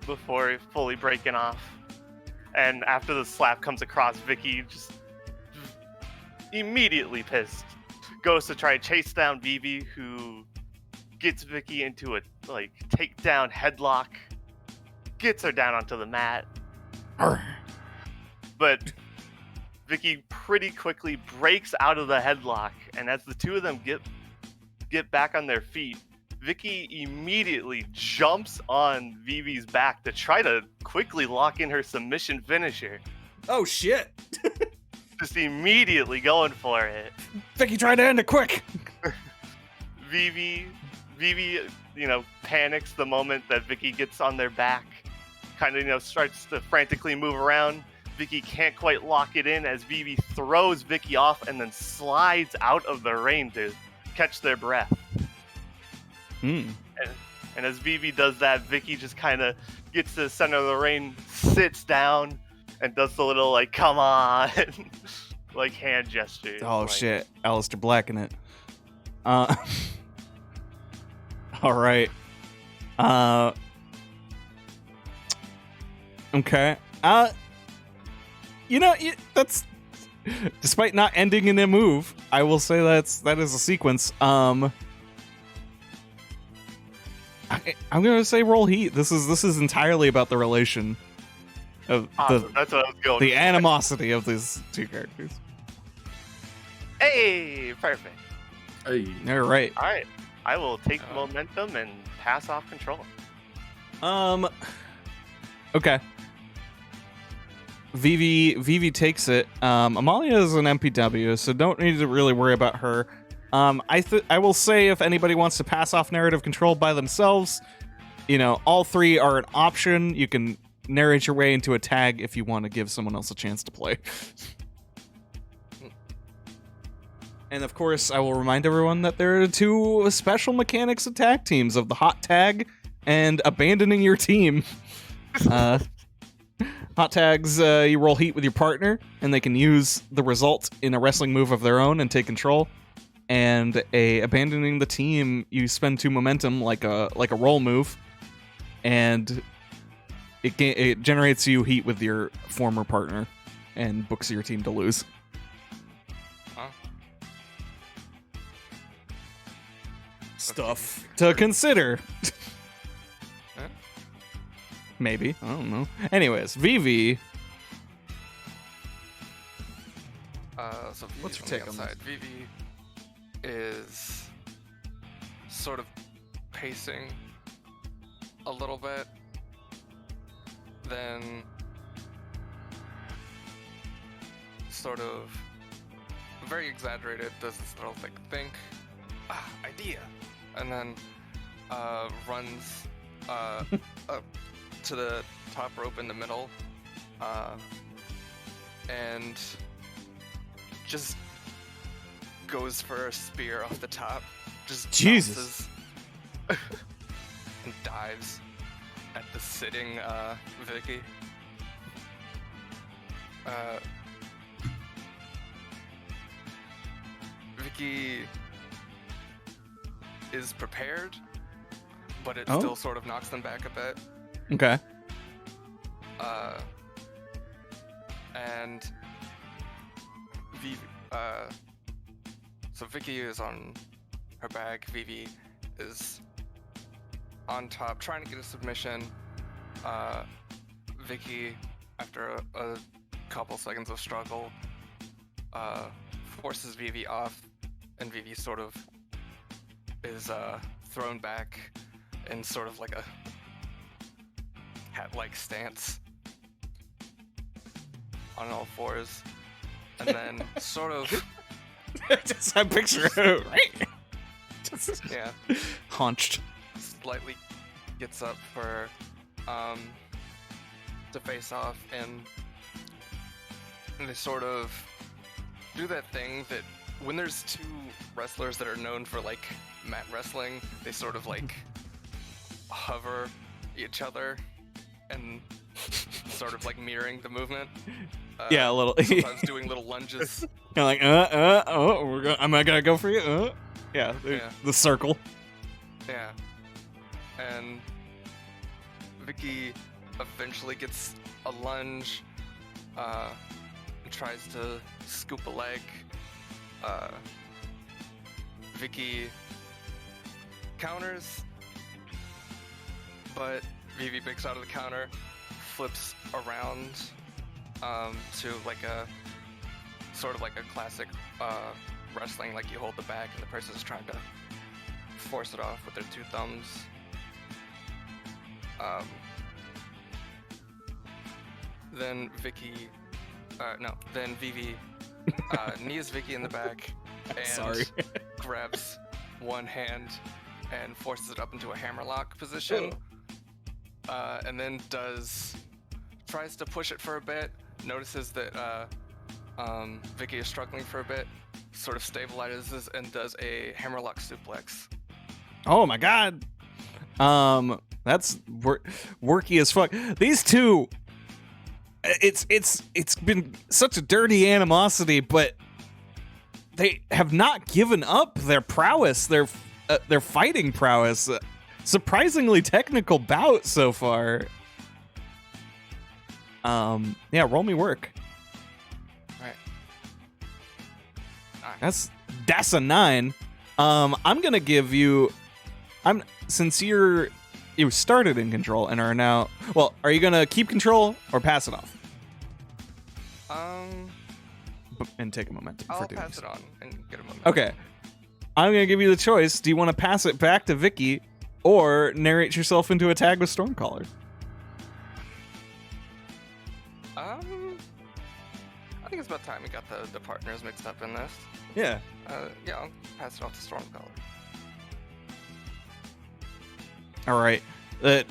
before fully breaking off. And after the slap comes across, Vicky just immediately pissed goes to try and chase down Vivi, who gets Vicky into a takedown headlock, gets her down onto the mat. But Vicky pretty quickly breaks out of the headlock, and as the two of them get back on their feet, Vicky immediately jumps on Vivi's back to try to quickly lock in her submission finisher. Oh shit! Just immediately going for it. Vicky tried to end it quick. Vivi, panics the moment that Vicky gets on their back. Kind of, starts to frantically move around. Vicky can't quite lock it in as Vivi throws Vicky off and then slides out of the ring to catch their breath. And as Vivi does that, Vicky just kind of gets to the center of the ring, sits down, and does the little, come on, hand gesture. Oh, shit. Aleister Black in it. All right. Okay. That's... Despite not ending in a move, I will say that is a sequence. I'm gonna say roll heat. This is entirely about the relation of awesome. That's what I was going. The animosity of these two characters. Hey, perfect. Hey. All right. All right. I will take momentum and pass off control. Okay. Vivi takes it. Amalia is an MPW, so don't need to really worry about her. I will say if anybody wants to pass off narrative control by themselves, all three are an option. You can narrate your way into a tag if you want to give someone else a chance to play. And of course, I will remind everyone that there are two special mechanics of tag teams, of the hot tag and abandoning your team. Hot tags, you roll heat with your partner, and they can use the result in a wrestling move of their own and take control. And abandoning the team, you spend 2 momentum like a roll move, and it generates you heat with your former partner and books your team to lose. Huh? Stuff to consider. Huh? Maybe. I don't know. Anyways, Vivi. So Vivi's What's your on the take on outside. Vivi is sort of pacing a little bit, then sort of very exaggerated, does this little think, idea, and then runs up to the top rope in the middle, and just goes for a spear off the top, just Jesus, and dives at the sitting Vicky. Vicky is prepared, but it still sort of knocks them back a bit. Okay. And Vivi, so Vicky is on her back. Vivi is on top, trying to get a submission. Vicky, after a couple seconds of struggle, forces Vivi off, and Vivi sort of is thrown back in sort of like a cat-like stance on all fours, and then sort of just I picture it, right? Just, yeah, hunched. Slightly gets up for to face off, and they sort of do that thing that when there's two wrestlers that are known for like mat wrestling, they sort of like hover each other and sort of like mirroring the movement. Yeah, a little. Sometimes doing little lunges. You're like, am I gonna go for you? Yeah, the circle. Yeah, and Vicky eventually gets a lunge tries to scoop a leg. Vicky counters, but Vivi breaks out of the counter, flips around to like a sort of like a classic wrestling, like you hold the bag and the person is trying to force it off with their two thumbs. Then Vivi knees Vicky in the back and grabs one hand and forces it up into a hammerlock position. And then tries to push it for a bit, notices that Vicky is struggling for a bit, sort of stabilizes and does a hammerlock suplex. Oh my god. That's worky as fuck. These two, it's been such a dirty animosity, but they have not given up their prowess, their fighting prowess. Surprisingly technical bout so far. Yeah, roll me work. Alright. That's a 9. I'm gonna give you. Since you started in control and are now. Well, are you gonna keep control or pass it off? And take a momentum for doing I'll pass it on and get a momentum. Okay. I'm gonna give you the choice. Do you want to pass it back to Vicky or narrate yourself into a tag with Stormcaller? I think it's about time we got the partners mixed up in this. Yeah. Yeah, I'll pass it off to Stormcaller. All right. That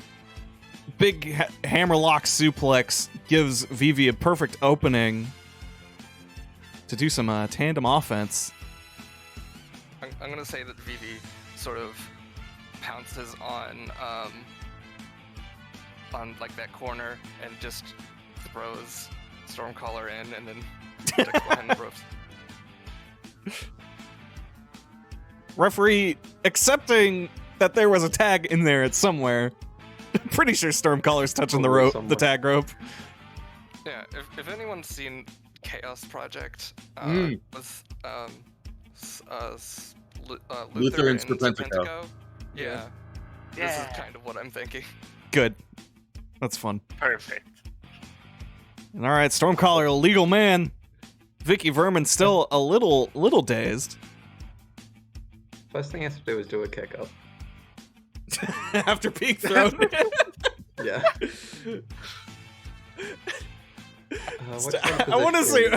big hammerlock suplex gives Vivi a perfect opening to do some tandem offense. I'm gonna say that Vivi sort of pounces on like that corner and just throws Stormcaller in and then sticks behind the ropes. Referee accepting that there was a tag in there at somewhere. Pretty sure Stormcaller's touching the rope, the tag rope. Yeah, if anyone's seen Chaos Project, with Luther and Serpentico, yeah, this is kind of what I'm thinking. Good. That's fun. Perfect. All right, Stormcaller, a legal man. Vicky Vermin still a little dazed. First thing I have to do is do a kick up. After being thrown. Yeah. I want to say,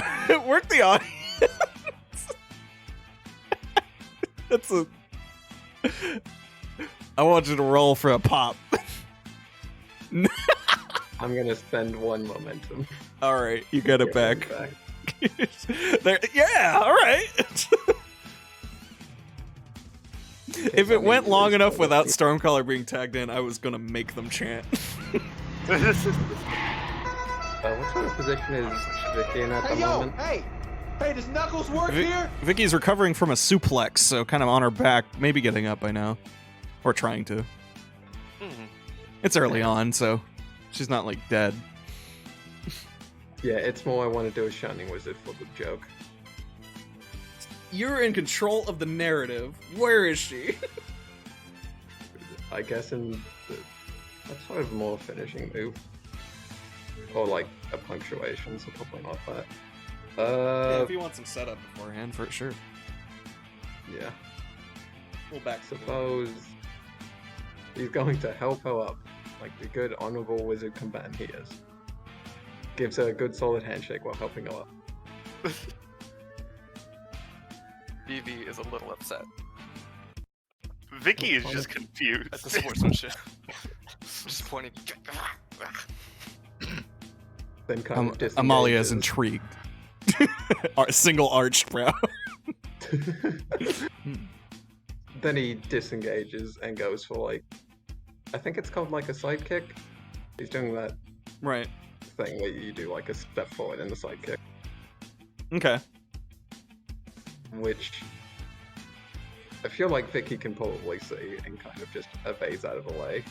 work the audience. That's a. I want you to roll for a pop. I'm gonna spend one momentum. All right, you got it back. There, yeah, all right. If it went long enough without Stormcaller being tagged in, I was gonna make them chant. What sort of position is Vicky in at the moment? Hey, does Knuckles work here? Vicky's recovering from a suplex, so kind of on her back, maybe getting up by now, or trying to. It's early on, so she's not like dead. Yeah, it's more I want to do a Shining Wizard for the joke. You're in control of the narrative. Where is she? I guess that's sort of more finishing move. Or like a punctuation, so probably not that. Yeah, if you want some setup beforehand, for sure. Yeah. We'll back. Suppose he's going to help her up, like the good honorable wizard combatant he is. Gives her a good solid handshake while helping her up. Vivi is a little upset. Vicky is just confused. At the sportsmanship. Just pointing. Then kind of disengages. Amalia is intrigued. Single arched brow. Then he disengages and goes for like, I think it's called like a sidekick. He's doing that right thing where you do like a step forward in the sidekick. Okay. Which I feel like Vicky can probably see and kind of just evades out of the way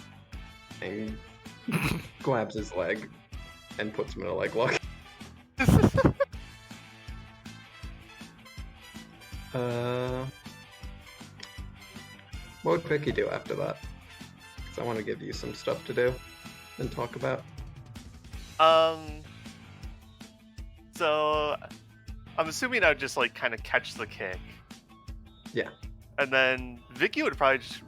and grabs his leg and puts him in a leg lock. What would Vicky do after that? Because I want to give you some stuff to do and talk about. So I'm assuming I would just like kind of catch the kick. Yeah. And then Vicky would probably just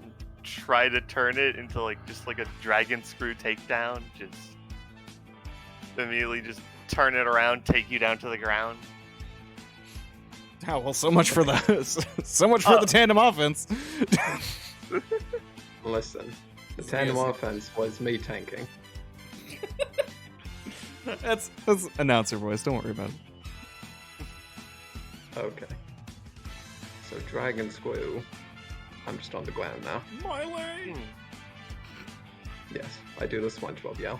try to turn it into like just like a dragon screw takedown. Just immediately just turn it around, take you down to the ground. Oh, well, so much for the so much for the tandem offense. Listen, the tandem offense was me tanking. That's announcer voice. Don't worry about it. Okay. So Dragon Squew. I'm just on the ground now. My way. Yes, I do the SpongeBob yell.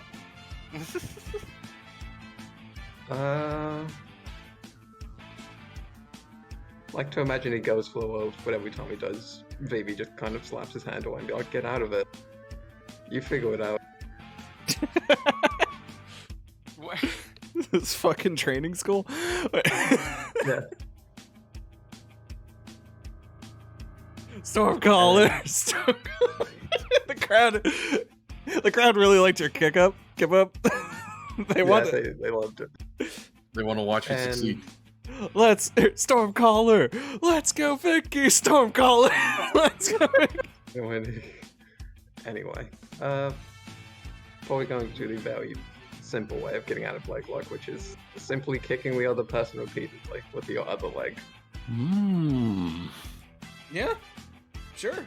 Like to imagine he goes for the world, but every time he does, Vivi just kind of slaps his hand away and be like, "Get out of it. You figure it out." This fucking training school. Yeah. Stormcaller. The crowd really liked your kick up. Give up. They loved it. They want to watch you And- succeed. Let's Stormcaller. Let's go, Vicky. Stormcaller. Let's go, Vicky. Anyway, probably going to the very simple way of getting out of leg lock, which is simply kicking the other person repeatedly with your other leg. Yeah, sure.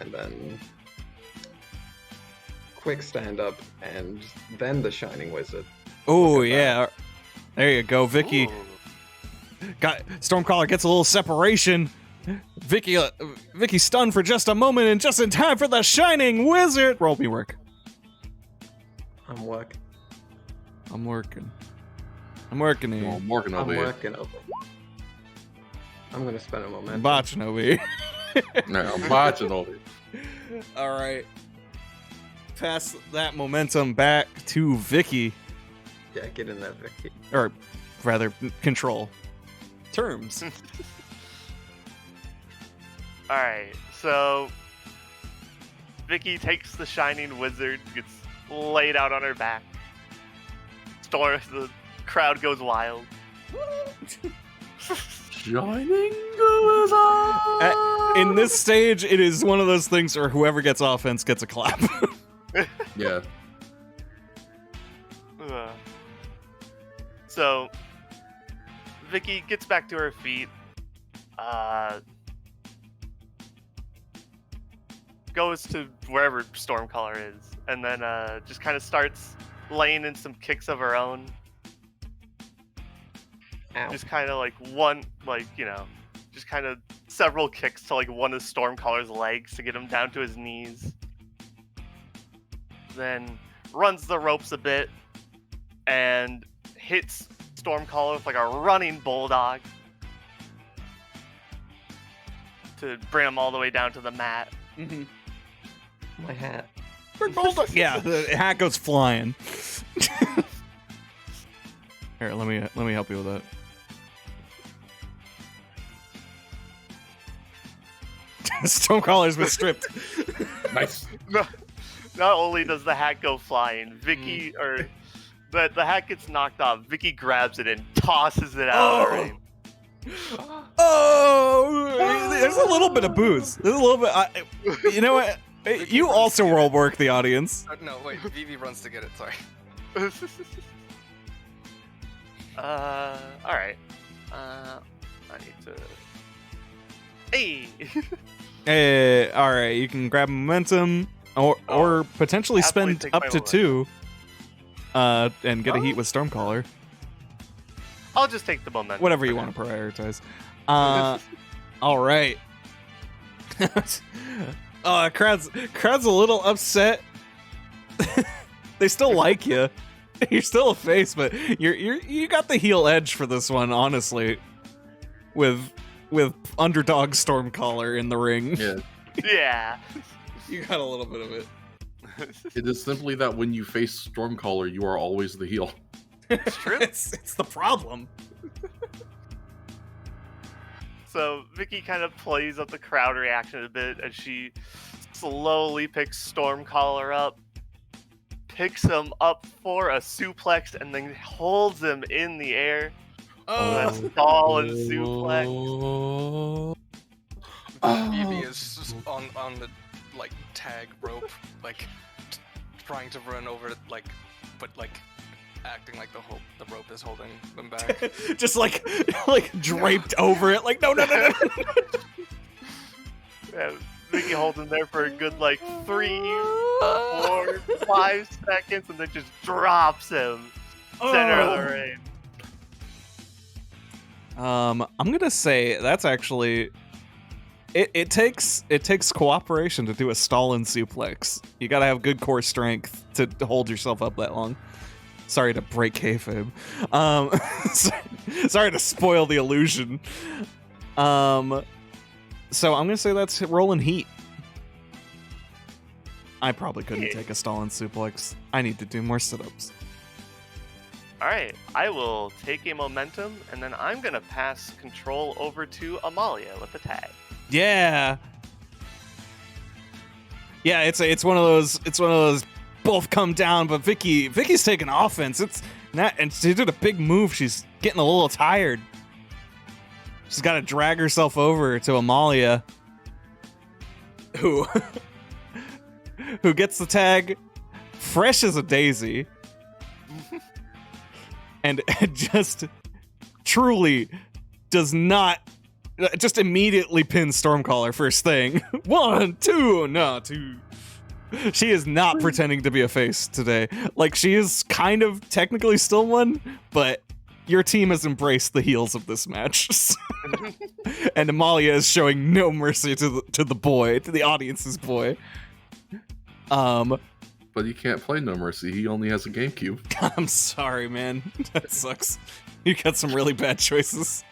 And then quick stand up, and then the Shining Wizard. Oh yeah, there you go, Vicky. Ooh. Got Stormcaller gets a little separation. Vicky stunned for just a moment, and just in time for the Shining Wizard. Roll me work. I'm working. I'm working. I'm working here. Well, I'm working I'm over here. working over. I'm gonna spend a moment. Botching over here. No, I'm watching over here. All right. Pass that momentum back to Vicky, Yeah, get in there, Vicky. or rather, control. Terms. Alright, so Vicky takes the Shining Wizard, gets laid out on her back. The crowd goes wild. Shining Wizard! In this stage, it is one of those things where whoever gets offense gets a clap. Yeah. So Vicky gets back to her feet. Goes to wherever Stormcaller is, and then just kind of starts laying in some kicks of her own. Ow. Just kind of like one, like, you know, just kind of several kicks to like one of Stormcaller's legs to get him down to his knees. Then runs the ropes a bit and hits Stormcaller with like a running bulldog to bring him all the way down to the mat. Mm-hmm. My hat. Yeah, the hat goes flying. Here, let me help you with that. Stonecaller's been stripped. Nice. Not only does the hat go flying, Vicky or the hat gets knocked off. Vicky grabs it and tosses it out of the ring. Oh, there's a little bit of booze. There's a little bit. You know what? You also roll work the audience. No, wait. Vivi runs to get it. Sorry. All right. I need to. Hey. Hey, all right. You can grab momentum, or potentially Absolutely spend take up my to momentum. 2, and get a heat with Stormcaller. I'll just take the momentum. Whatever you want to prioritize. All right. Crowd's a little upset. They still like you. You're still a face, but you got the heel edge for this one, honestly. With underdog Stormcaller in the ring. Yeah. Yeah. You got a little bit of it. It is simply that when you face Stormcaller, you are always the heel. It's true. It's the problem. So Vicky kind of plays up the crowd reaction a bit as she slowly picks Stormcaller up, picks him up for a suplex, and then holds him in the air. That solid suplex. Vivi is just on the like tag rope, like trying to run over it, like, but like acting like the rope is holding them back. Just like draped over it, like no. Yeah, Vicky holds him there for a good like 3, 4, 5 seconds, and then just drops him center of the ring. I'm gonna say that's actually it takes cooperation to do a Stalin suplex. You gotta have good core strength to hold yourself up that long. Sorry to break kayfabe. Sorry to spoil the illusion. So I'm gonna say that's rolling heat. I probably couldn't take a Stalin suplex. I need to do more sit-ups. Alright, I will take a momentum, and then I'm gonna pass control over to Amalia with the tag. Yeah. Yeah, it's one of those both come down, but Vicky's taking offense. It's not, and she did a big move. She's getting a little tired. She's got to drag herself over to Amalia, who gets the tag fresh as a daisy. And just truly does not, just immediately pins Stormcaller first thing. 1, 2, no, 2. She is not pretending to be a face today. Like, she is kind of technically still one, but your team has embraced the heels of this match. And Amalia is showing no mercy to the boy, to the audience's boy. But he can't play No Mercy. He only has a GameCube. I'm sorry, man. That sucks. You got some really bad choices.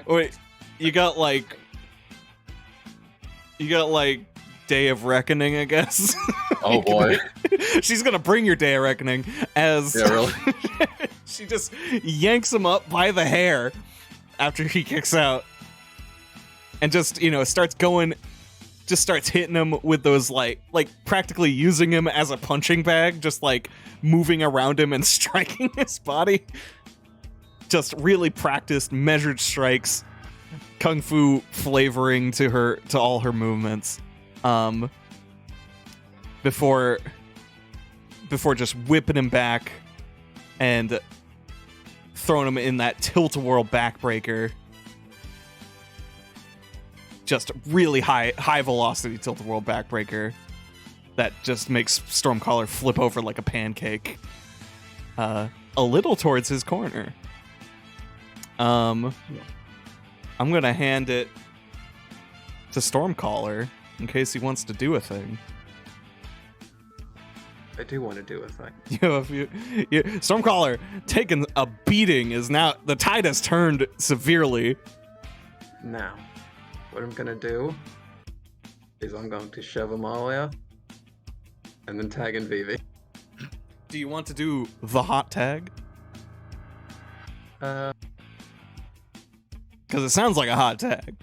Wait, you got like Day of Reckoning, I guess. Oh boy. She's gonna bring your Day of Reckoning as really? She just yanks him up by the hair after he kicks out. And just, starts hitting him with those like practically using him as a punching bag, just like moving around him and striking his body. Just really practiced, measured strikes, kung fu flavoring to all her movements. Before just whipping him back and throwing him in that tilt-a-whirl backbreaker. Just really high velocity tilt-a-whirl backbreaker that just makes Stormcaller flip over like a pancake. A little towards his corner. I'm gonna hand it to Stormcaller in case he wants to do a thing. I do want to do a thing. Stormcaller taking a beating is now, the tide has turned severely. Now, what I'm gonna do is I'm going to shove Amalia and then tag in Vivi. Do you want to do the hot tag? Because it sounds like a hot tag.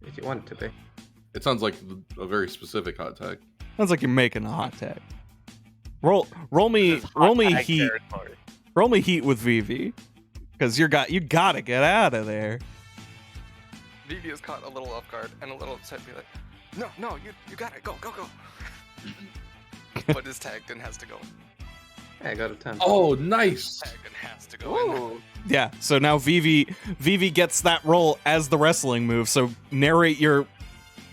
If you want it to be. It sounds like a very specific hot tag. Sounds like you're making a hot tag. Roll me heat. Territory. Roll me heat with Vivi, because you gotta get out of there. Vivi is caught a little off guard and a little upset, be like, no, you got it, go. But is tagged and has to go. Hey, I got a 10. Oh, nice. Tagged and has to go in. Yeah, so now Vivi gets that roll as the wrestling move, so narrate your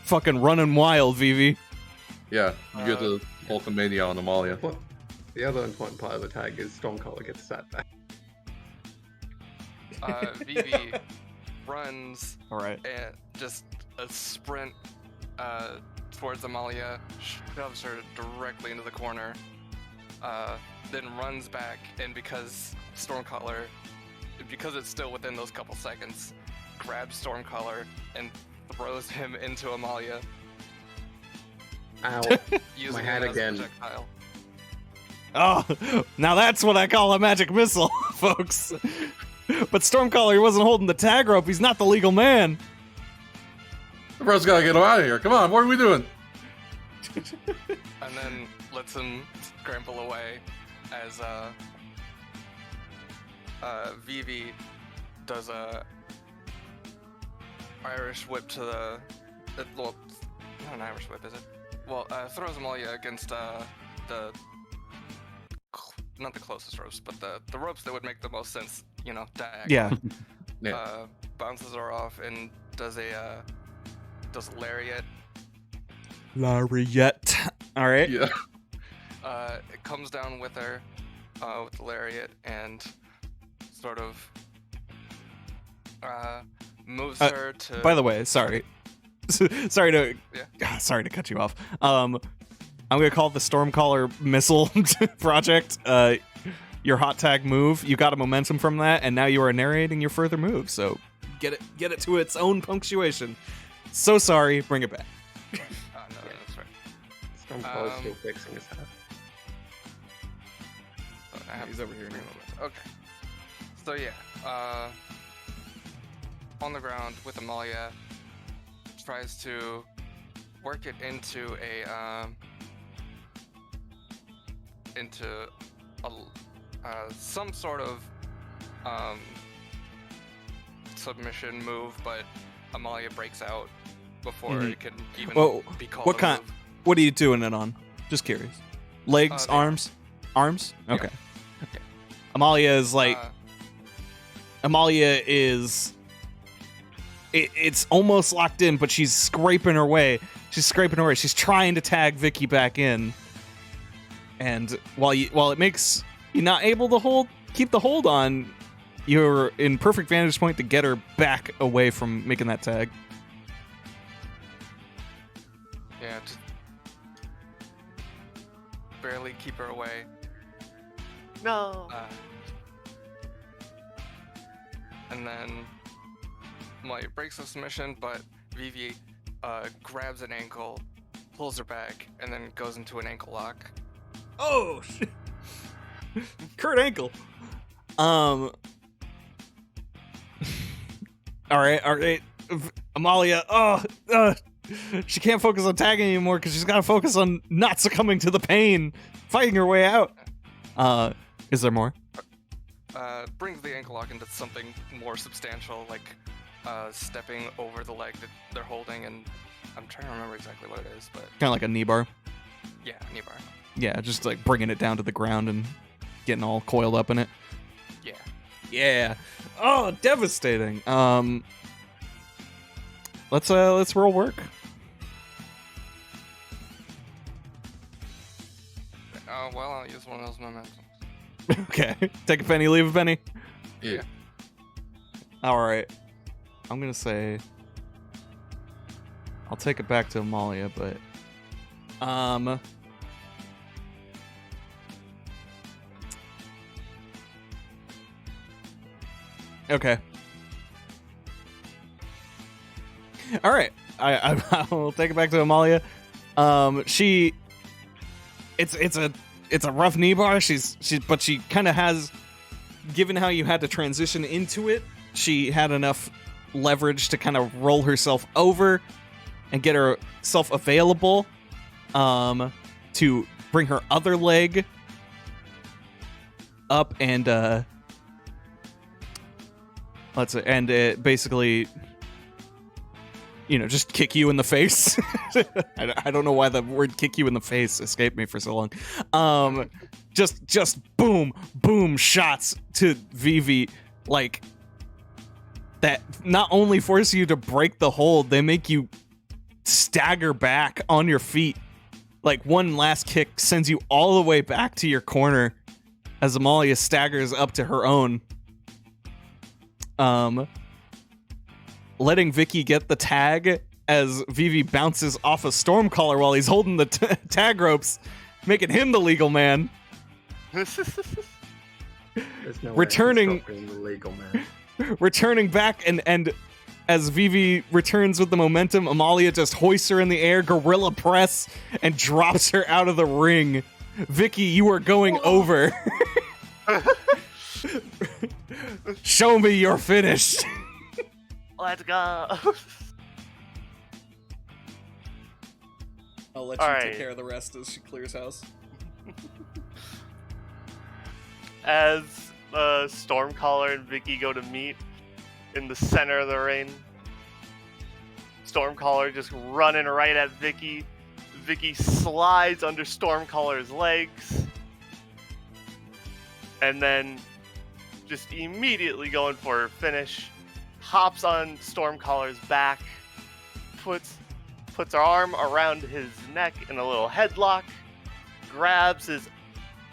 fucking running wild, Vivi. Yeah, you get the Hulkamania on Amalia. What? The other important part of the tag is Stormcaller gets sat back. Vivi runs Alright. and just a sprint towards Amalia, shoves her directly into the corner, then runs back, and because it's still within those couple seconds, grabs Stormcaller and throws him into Amalia. Ow. Using My head him as a again. projectile. Oh, now that's what I call a magic missile, folks. But Stormcaller wasn't holding the tag rope. He's not the legal man. Bro's gotta get him out of here. Come on, what are we doing? And then lets him scramble away as Vivi does a Irish whip to the well, not an Irish whip, is it? Well, throws Amalia against not the closest ropes, but the ropes that would make the most sense, diagonal. Yeah. Bounces her off and does a lariat. Lariat. All right. Yeah. It comes down with her, with the lariat, and sort of moves her to. By the way, sorry to cut you off. I'm gonna call it the Stormcaller missile project. Your hot tag move. You got a momentum from that, and now you are narrating your further move. So get it to its own punctuation. So sorry. Bring it back. No, that's right. Stormcaller's still fixing his hat. He's over here. Okay. So yeah, on the ground with Amalia, tries to work it into some sort of submission move, but Amalia breaks out before it can even be called. What are you doing it on? Just curious. Legs, arms? Okay. Yeah. Amalia is like. It's almost locked in, but she's scraping her way. She's trying to tag Vicky back in. And while it makes you not able to keep the hold on, you're in perfect vantage point to get her back away from making that tag. Yeah, just barely keep her away. No. And then Amalia breaks the submission, but Vivi grabs an ankle, pulls her back, and then goes into an ankle lock. Oh shit. Kurt Ankle. All right. Amalia. She can't focus on tagging anymore because she's got to focus on not succumbing to the pain, fighting her way out. Is there more? Brings the ankle lock into something more substantial, like stepping over the leg that they're holding, and I'm trying to remember exactly what it is, but Kind of like a knee bar. Yeah, knee bar. Yeah, just like bringing it down to the ground and getting all coiled up in it. Yeah. Yeah. Oh, devastating. Let's roll work. Well, I'll use one of those momentum. Okay. Take a penny, leave a penny. Yeah. All right. I'm gonna say I'll take it back to Amalia, but okay. All right. I will take it back to Amalia. It's a rough knee bar. But she kind of has, given how you had to transition into it, she had enough leverage to kind of roll herself over and get herself available to bring her other leg up and basically, just kick you in the face. I don't know why the word "kick you in the face" escaped me for so long. Just boom shots to Vivi, like that. Not only force you to break the hold, they make you stagger back on your feet. Like one last kick sends you all the way back to your corner as Amalia staggers up to her own. Letting Vicky get the tag as Vivi bounces off a Stormcaller while he's holding the tag ropes, making him the legal man. There's no Returning- way I can stop being the legal man. Returning back and as Vivi returns with the momentum, Amalia just hoists her in the air, gorilla press, and drops her out of the ring. Vicky, you are going over. Show me your finish. Let's go. I'll let All you right. take care of the rest as she clears house. As Stormcaller and Vicky go to meet in the center of the ring, Stormcaller just running right at Vicky. Vicky slides under Stormcaller's legs, and then just immediately going for her finish, hops on Stormcaller's back, puts her arm around his neck in a little headlock, grabs his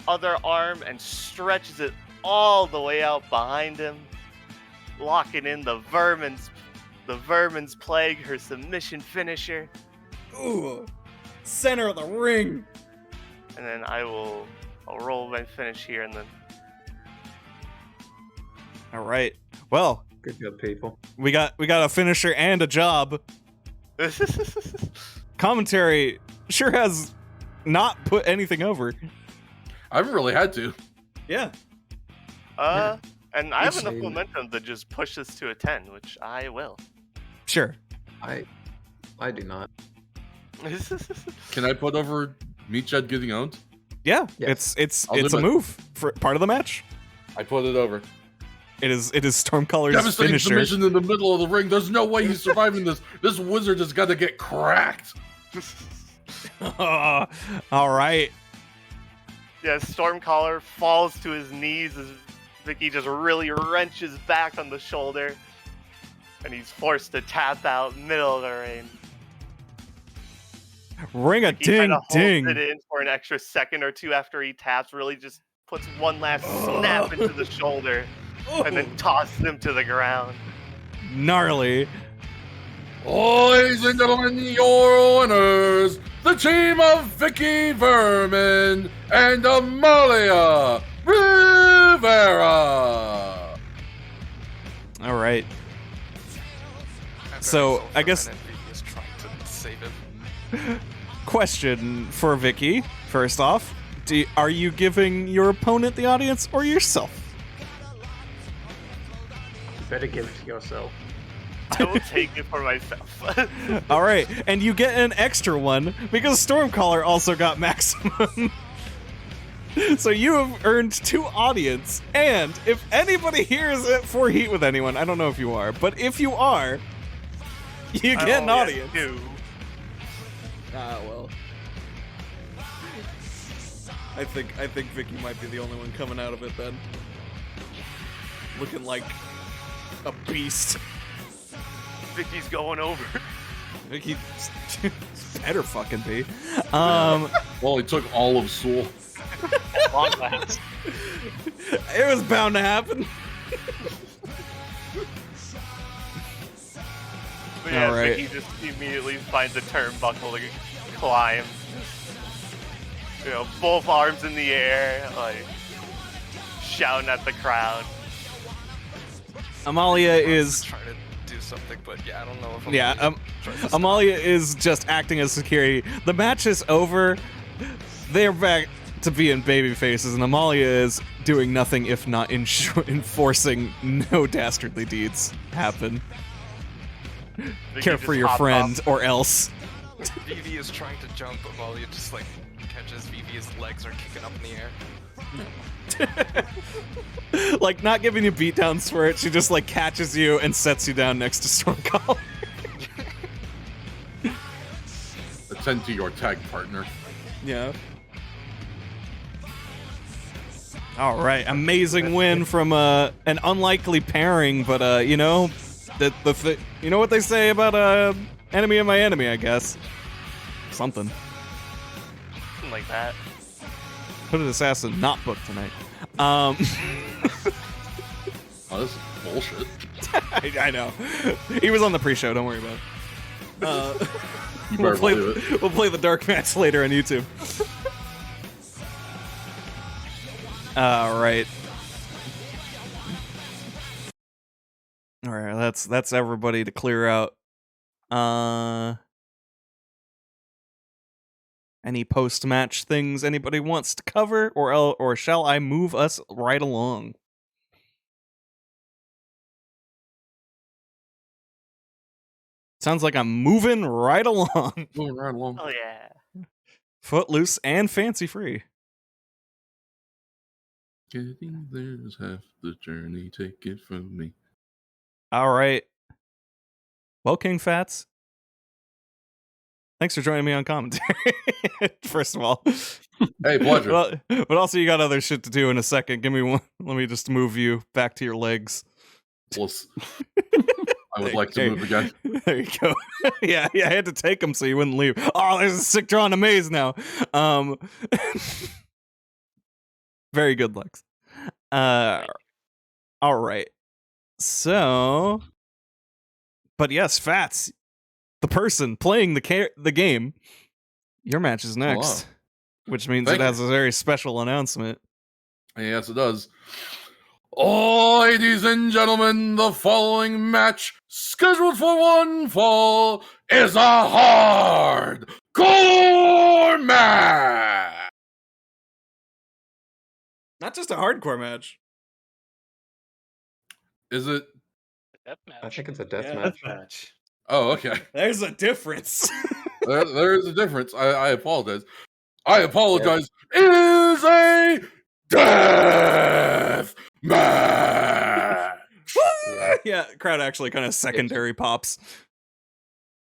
other arm and stretches it all the way out behind him, locking in the Vermin's Plague, her submission finisher. Ooh, center of the ring. And then I'll roll my finish here, and then All right. Well, Good job, people. we got a finisher and a job. Commentary sure has not put anything over. I haven't really had to. Yeah. and I have It's enough a- momentum to just push this to a 10, which I will. Sure. I do not. Can I put over Meatshed getting owned? Yeah. Yes. It's I'll do a it. move for part of the match. I put it over. It is Stormcaller's Devastating finisher. submission in the middle of the ring. There's no way he's surviving this. This wizard has got to get cracked. All right. Yeah, Stormcaller falls to his knees as Vicky just really wrenches back on the shoulder, and he's forced to tap out middle of the ring. Ring a Vicky ding kinda holds ding. it in for an extra second or two after he taps, really just puts one last snap into the shoulder, and then tosses him to the ground. Gnarly. Ladies and gentlemen, your winners, the team of Vicky Vermin and Amalia Rivera. All right. After So, it's over I guess- and Vicky is trying to save him. Question for Vicky. First off, are you giving your opponent the audience or yourself? You better give it to yourself. I will take it for myself. All right, and you get an extra one because Stormcaller also got maximum. So you have earned 2 audience, and if anybody here is at 4 heat with anyone, I don't know if you are, but if you are, you I get an only had audience. 2. Ah, well. I think Vicky might be the only one coming out of it then. Looking like a beast. Vicky's going over. Vicky better fucking be. Um, Well, he took all of Soul. Long last. it was bound to happen. But yeah, All right. Vicky just immediately finds a turnbuckle to climb. You know, both arms in the air, like shouting at the crowd. Amalia is Trying to do something, but yeah, I don't know if I'm yeah. tries to stop. Amalia is just acting as security. The match is over. They're back to being baby faces, and Amalia is doing nothing if not enforcing no dastardly deeds happen. Vicky Care just for your hops friend, off. or else. Vivi is trying to jump, Amalia just like catches Vivi's legs are kicking up in the air. Like, not giving you beatdowns for it, she just like catches you and sets you down next to Stormcaller. Attend to your tag partner. Yeah. All right, amazing win from an unlikely pairing, but you know, you know what they say about enemy of my enemy, I guess. Something. Something like that. Hooded Assassin not booked tonight. Oh, this is bullshit. I know. He was on the pre-show. Don't worry about it. You better believe it. We'll play the dark match later on YouTube. All right. All right. That's everybody to clear out. Any post-match things anybody wants to cover, or shall I move us right along? Sounds like I'm moving right along. Moving right along. Oh yeah. Footloose and fancy free. Getting there's half the journey. Take it from me. All right. Well, King Fats, thanks for joining me on commentary. First of all. Hey, pleasure. But also, you got other shit to do in a second. Give me one. Let me just move you back to your legs. Well, I would like to move again. There you go. yeah, I had to take him so you wouldn't leave. Oh, there's a sick draw on a maze now. Very good, Lex. All right. So, but yes, Fats, the person playing the game, your match is next, which means Thank it has a very special announcement. Yes, it does. Ladies and gentlemen, the following match, scheduled for one fall, is a hardcore match. Not just a hardcore match. Is it? I think it's a death Death match. match. Oh, okay. There's a difference. there is a difference. I apologize. It is a death match. Yeah, crowd actually kind of secondary pops.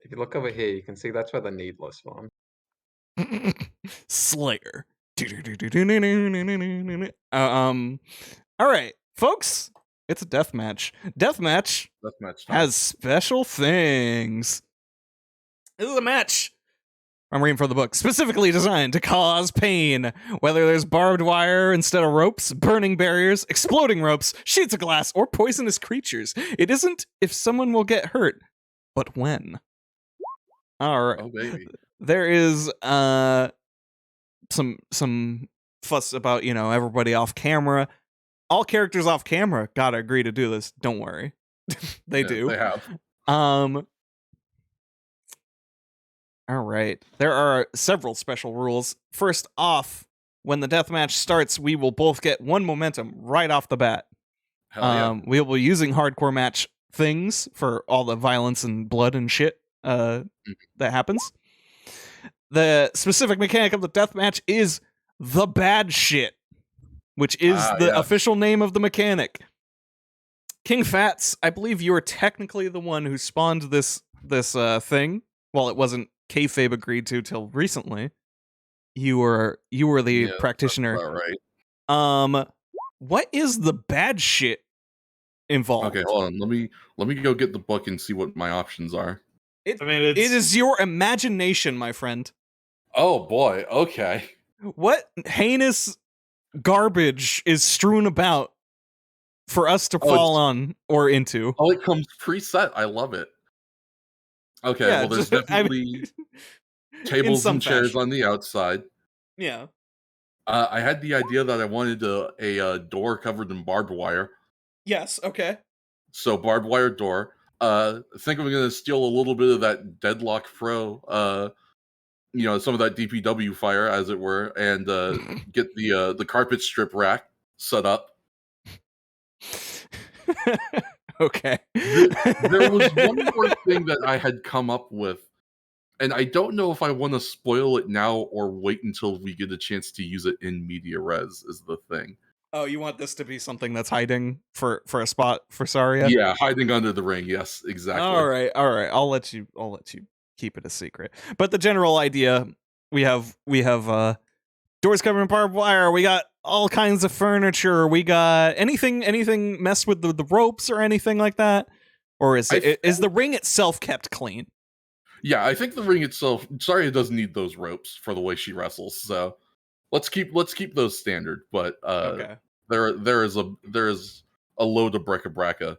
If you look over here, you can see that's where the needless one. Slayer. All right, folks, it's a death match. Deathmatch time. has special things. This is a match, I'm reading from the book, specifically designed to cause pain. Whether there's barbed wire instead of ropes, burning barriers, exploding ropes, sheets of glass, or poisonous creatures. It isn't if someone will get hurt, but when. All right. Oh, baby. There is some fuss about, everybody off camera. All characters off camera gotta agree to do this. Don't worry. They do. They have. All right. There are several special rules. First off, when the deathmatch starts, we will both get one momentum right off the bat. Hell yeah. We will be using hardcore match things for all the violence and blood and shit that happens. The specific mechanic of the deathmatch is the bad shit, which is the official name of the mechanic. King Fats, I believe you are technically the one who spawned this thing. Well, it wasn't kayfabe agreed to till recently. You were the practitioner. That's about right. What is the bad shit involved? Okay, hold on. Let me go get the book and see what my options are. It is your imagination, my friend. Oh boy. Okay. What heinous garbage is strewn about for us to fall on or into? Oh, it comes preset. I love it. Okay, Yeah, well, there's definitely tables and chairs on the outside. Yeah. I had the idea that I wanted a door covered in barbed wire. Yes, okay. So barbed wire door. I think I'm gonna steal a little bit of that Deadlock Pro, some of that DPW fire, as it were, and get the carpet strip rack set up. Okay. There was one more thing that I had come up with, and I don't know if I want to spoil it now or wait until we get a chance to use it in media res, is the thing. Oh, you want this to be something that's hiding for a spot for Saria? Yeah, hiding under the ring. Yes, exactly. All right. I'll let you keep it a secret. But the general idea, we have doors covered in barbed wire. We got all kinds of furniture. We got anything messed with the ropes or anything like that, or is the ring itself kept clean? Yeah, I think the ring itself. Sorry, it doesn't need those ropes for the way she wrestles. So let's keep those standard. But okay. There is a load of bric-a-braca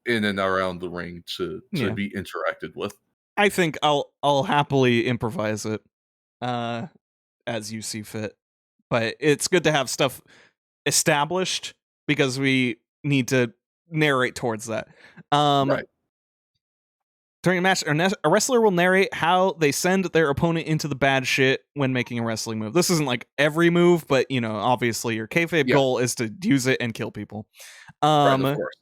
in and around the ring to be interacted with. I think I'll happily improvise it as you see fit. But it's good to have stuff established because we need to narrate towards that. Right. During a match, a wrestler will narrate how they send their opponent into the bad shit when making a wrestling move. This isn't like every move, but obviously your kayfabe goal is to use it and kill people. Right, of course.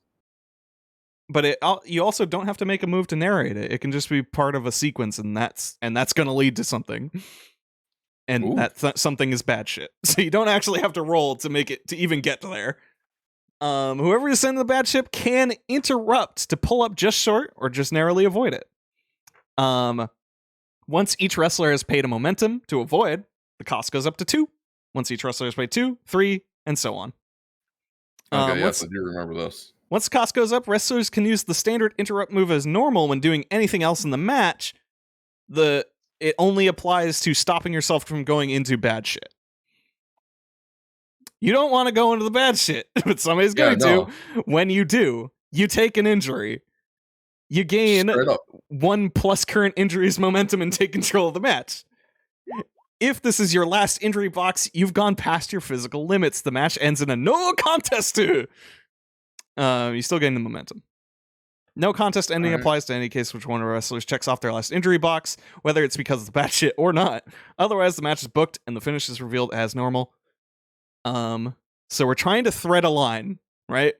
but you also don't have to make a move to narrate it. It can just be part of a sequence, and that's going to lead to something. And that something is bad shit. So you don't actually have to roll to make it to even get to there. Whoever is sending the bad ship can interrupt to pull up just short or just narrowly avoid it. Once each wrestler has paid a momentum to avoid, the cost goes up to 2. Once each wrestler has paid 2, 3, and so on. Okay, yes, I do remember this. Once the cost goes up, wrestlers can use the standard interrupt move as normal when doing anything else in the match. It only applies to stopping yourself from going into bad shit. You don't want to go into the bad shit, but somebody's going to. When you do, you take an injury. You gain 1 plus current injuries momentum and take control of the match. If this is your last injury box, you've gone past your physical limits. The match ends in a no contest. You still gain the momentum. No contest ending applies to any case which one of the wrestlers checks off their last injury box, whether it's because of the bad shit or not. Otherwise, the match is booked and the finish is revealed as normal. So we're trying to thread a line, right?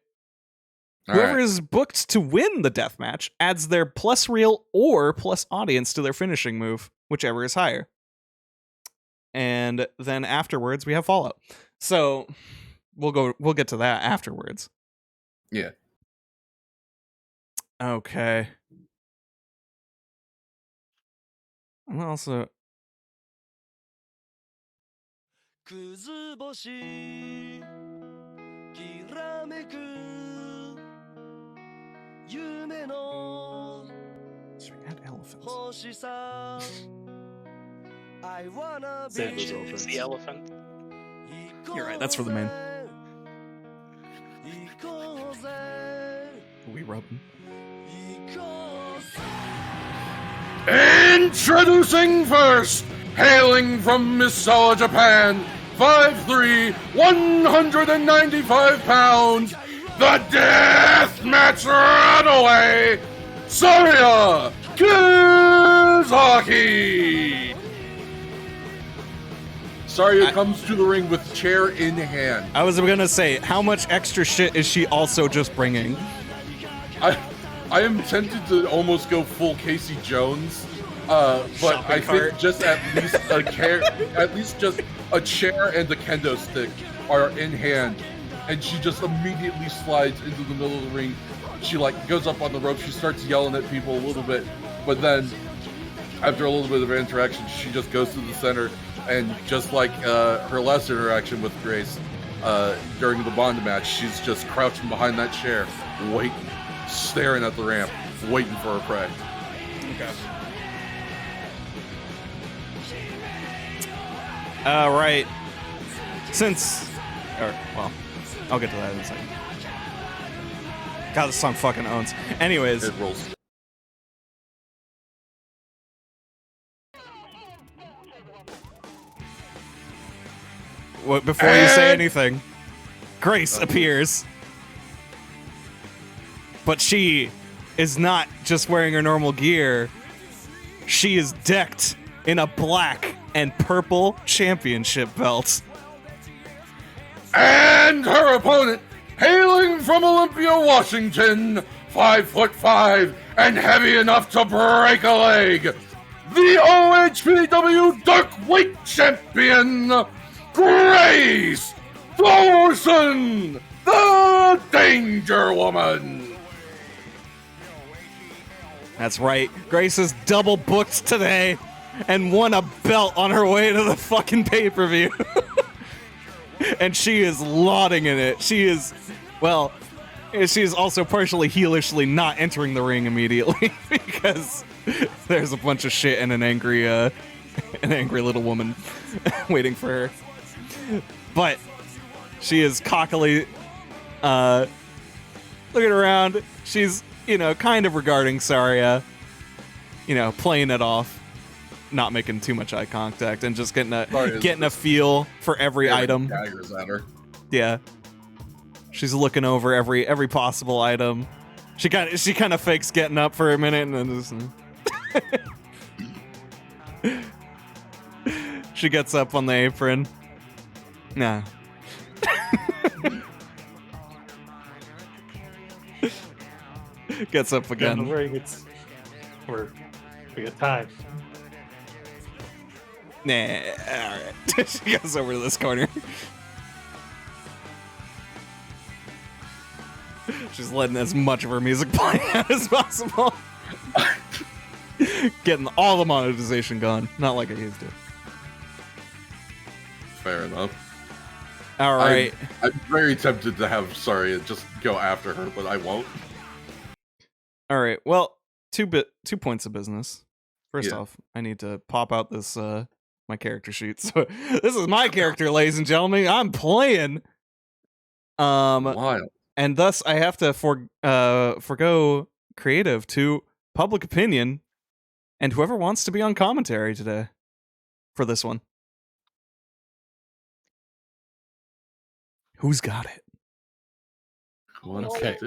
Whoever is booked to win the death match adds their plus real or plus audience to their finishing move, whichever is higher. And then afterwards we have Fallout. So we'll get to that afterwards. Yeah. Okay. And also くず星きらめく夢の星さ I wanna be It's the elephant. You're right, that's for the main. We rub him. Introducing first, hailing from Misawa, Japan, 5'3", 195 pounds, the Deathmatch Runaway, Saria Kizaki! Saria comes to the ring with chair in hand. I was gonna say, how much extra shit is she also just bringing? I am tempted to almost go full Casey Jones, but I think just at least just a chair and a kendo stick are in hand, and she just immediately slides into the middle of the ring. She goes up on the rope, she starts yelling at people a little bit, but then after a little bit of interaction, she just goes to the center, and just like her last interaction with Grace during the Bond match, she's just crouching behind that chair, waiting, staring at the ramp, waiting for her prey. Okay. Right. I'll get to that in a second. God, this song fucking owns. Anyways. It rolls. Before you say anything, Grace appears. But she is not just wearing her normal gear. She is decked in a black and purple championship belt. And her opponent, hailing from Olympia, Washington, 5'5" and heavy enough to break a leg, the OHPW Darkweight Champion, Grace Thorson, the Danger Woman. That's right. Grace is double booked today and won a belt on her way to the fucking pay-per-view. And she is lauding in it. She is also partially heelishly not entering the ring immediately because there's a bunch of shit and an angry little woman waiting for her. But she is cockily looking around. She's, kind of regarding Saria, playing it off, not making too much eye contact, and just getting a feel for every item. Daggers at her. Yeah, she's looking over every possible item. She kind of fakes getting up for a minute, and then just she gets up on the apron. Nah. Gets up Yeah, again. where he gets, we got time. Nah, alright. She goes over to this corner. She's letting as much of her music play out as possible. Getting all the monetization gone. Not like I used to. Fair enough. Alright. I'm very tempted to have Saria just go after her, but I won't. Alright, well, two points of business. First Yeah. off, I need to pop out this my character sheet. So this is my character, ladies and gentlemen. I'm playing. Wild. And thus I have to forgo creative to public opinion and whoever wants to be on commentary today for this one. Who's got it? Okay.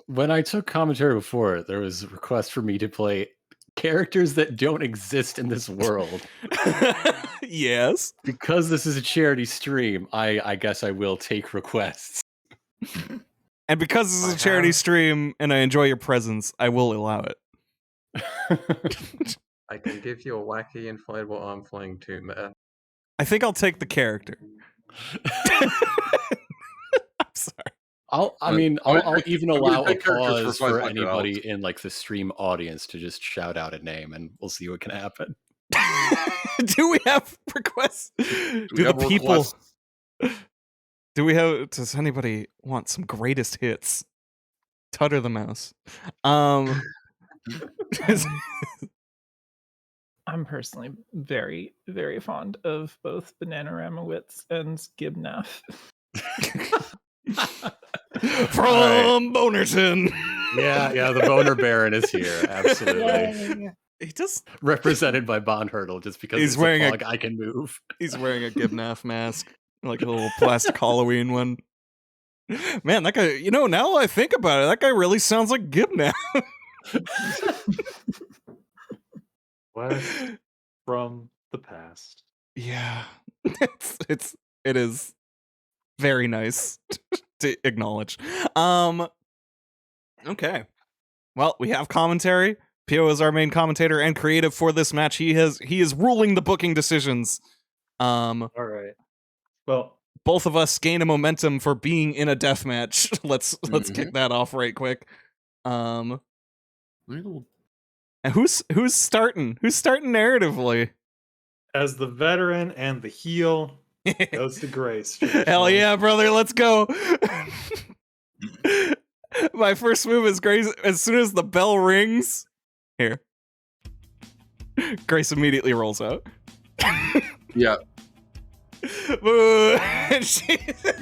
When I took commentary before, there was a request for me to play characters that don't exist in this world. Yes. Because this is a charity stream, I guess I will take requests. And because this is a charity stream and I enjoy your presence, I will allow it. I can give you a wacky inflatable arm flying too, man. I think I'll take the character. I'm sorry. I'll even allow a pause for anybody in like the stream audience to just shout out a name, and we'll see what can happen. Do we have requests? Does anybody want some greatest hits? Tutter the mouse. I'm personally very, very fond of both Bananaramowitz and Gibnaf. From Bonerton. Yeah, the Boner Baron is here. Absolutely. He just represented by Bond Hurdle just because he's wearing a fog I can move. He's wearing a Gibnaf mask, like a little plastic Halloween one. Man, that guy, now I think about it, that guy really sounds like Gibnaf. West from the past. Yeah. It is very nice to acknowledge. Okay. Well, we have commentary. Pio is our main commentator and creative for this match. He is ruling the booking decisions. All right. Well, both of us gain a momentum for being in a death match. Let's kick that off right quick. And who's starting? Who's starting narratively? As the veteran and the heel goes to Grace. Hell yeah, brother, let's go. My first move is Grace. As soon as the bell rings, here, Grace immediately rolls out. Yeah.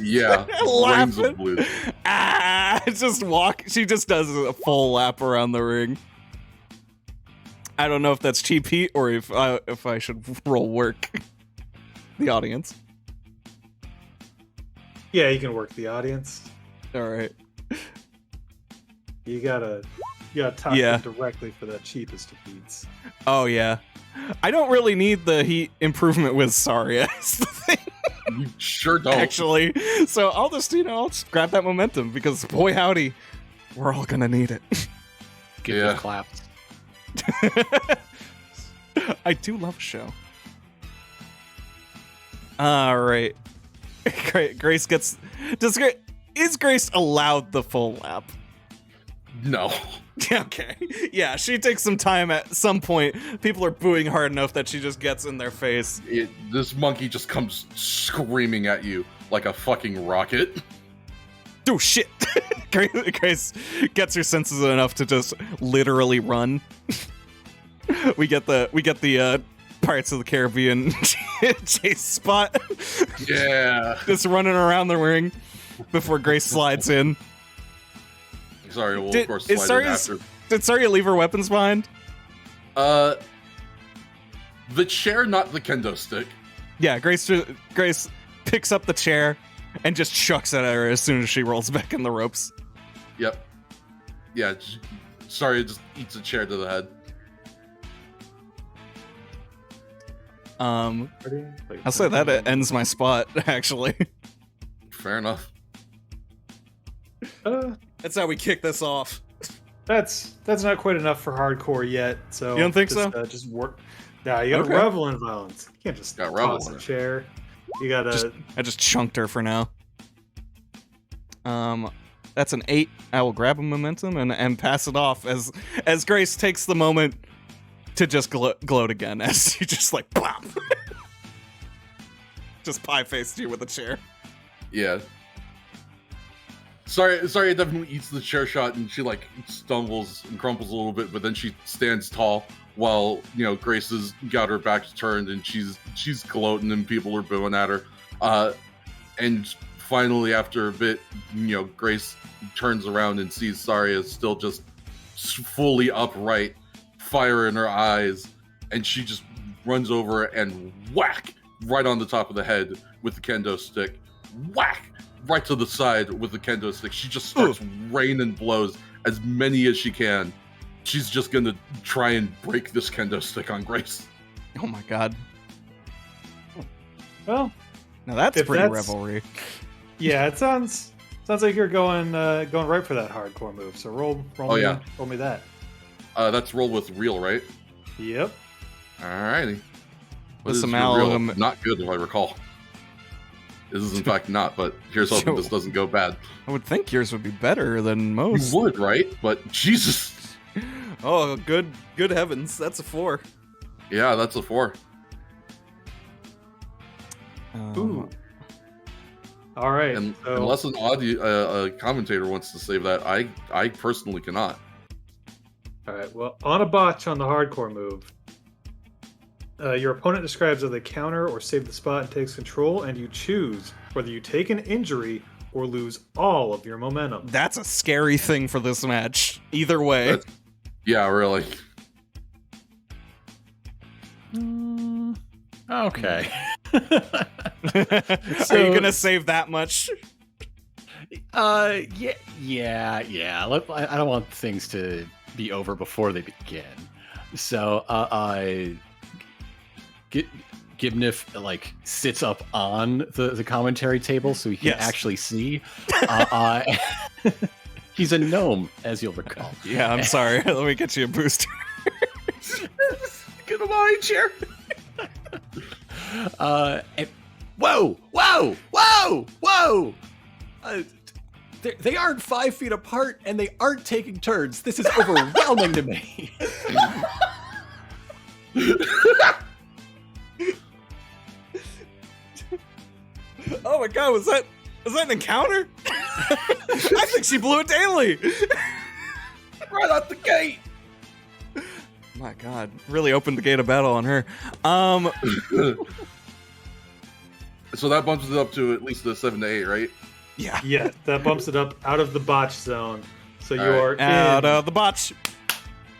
Yeah. Laughing. She just does a full lap around the ring. I don't know if that's cheap heat or if I should roll work the audience. Yeah, you can work the audience. All right. You gotta talk them directly for that cheapest of heats. Oh yeah. I don't really need the heat improvement with Saria. Is the thing. You sure don't. Actually. So I'll just grab that momentum because boy howdy, we're all gonna need it. Give it a clap. I do love a show. All right. Grace gets. Is Grace allowed the full lap? No. Okay. Yeah, she takes some time at some point. People are booing hard enough that she just gets in their face. This monkey just comes screaming at you like a fucking rocket. Oh shit! Grace gets her senses enough to just literally run. we get the Pirates of the Caribbean chase spot. Yeah. Just running around the ring before Grace slides in. Sorry, we'll of course slide in after. Did Saria leave her weapons behind? The chair, not the kendo stick. Yeah, Grace picks up the chair and just chucks it at her as soon as she rolls back in the ropes. Yep. Yeah, Saria just eats a chair to the head. I'll say that it ends my spot, actually. Fair enough. That's how we kick this off. That's not quite enough for hardcore yet. So You don't think just, so? Just work. Nah, you gotta Okay. revel in violence. You can't just Got revel toss in a it. chair. You gotta. I just chunked her for now. That's an 8. I will grab a momentum and pass it off as Grace takes the moment to just gloat again as she just like plop. Just pie-faced you with a chair. Yeah. Sorry, it definitely eats the chair shot, and she like stumbles and crumples a little bit, but then she stands tall while Grace has got her back turned and she's gloating and people are booing at her. And finally, after a bit, Grace turns around and sees Saria still just fully upright, fire in her eyes, and she just runs over and whack right on the top of the head with the kendo stick. Whack right to the side with the kendo stick. She just starts raining blows, as many as she can. She's just gonna try and break this kendo stick on Grace. Oh my god. Well, now that's pretty revelry. Yeah, it sounds like you're going right for that hardcore move. So roll me that. That's roll with real, right? Yep. Alrighty. What With is some your real? amalgam. Not good, if I recall. This is in fact not, but here's hoping this doesn't go bad. I would think yours would be better than most. You would, right? But Jesus. Oh, good heavens. That's a 4. Yeah, that's a 4. Ooh. All right. And so... unless an audio commentator wants to save that, I personally cannot. All right. Well, on a botch on the hardcore move, your opponent describes how they counter or save the spot and takes control, and you choose whether you take an injury or lose all of your momentum. That's a scary thing for this match. Either way. Yeah, really. Okay. Are you gonna save that much? Yeah. I don't want things to be over before they begin. So, Gibnif like sits up on the commentary table so he can actually see. He's a gnome, as you'll recall. Yeah, I'm sorry. Let me get you a booster. Get him out of chair. Whoa! They aren't 5 feet apart, and they aren't taking turns. This is overwhelming to me. Oh my god, was that an encounter? I think she blew it daily. Right out the gate. My god, really opened the gate of battle on her. So that bumps it up to at least a 7 to 8, right? Yeah. Yeah, that bumps it up out of the botch zone. So you All right. are out in... of the botch.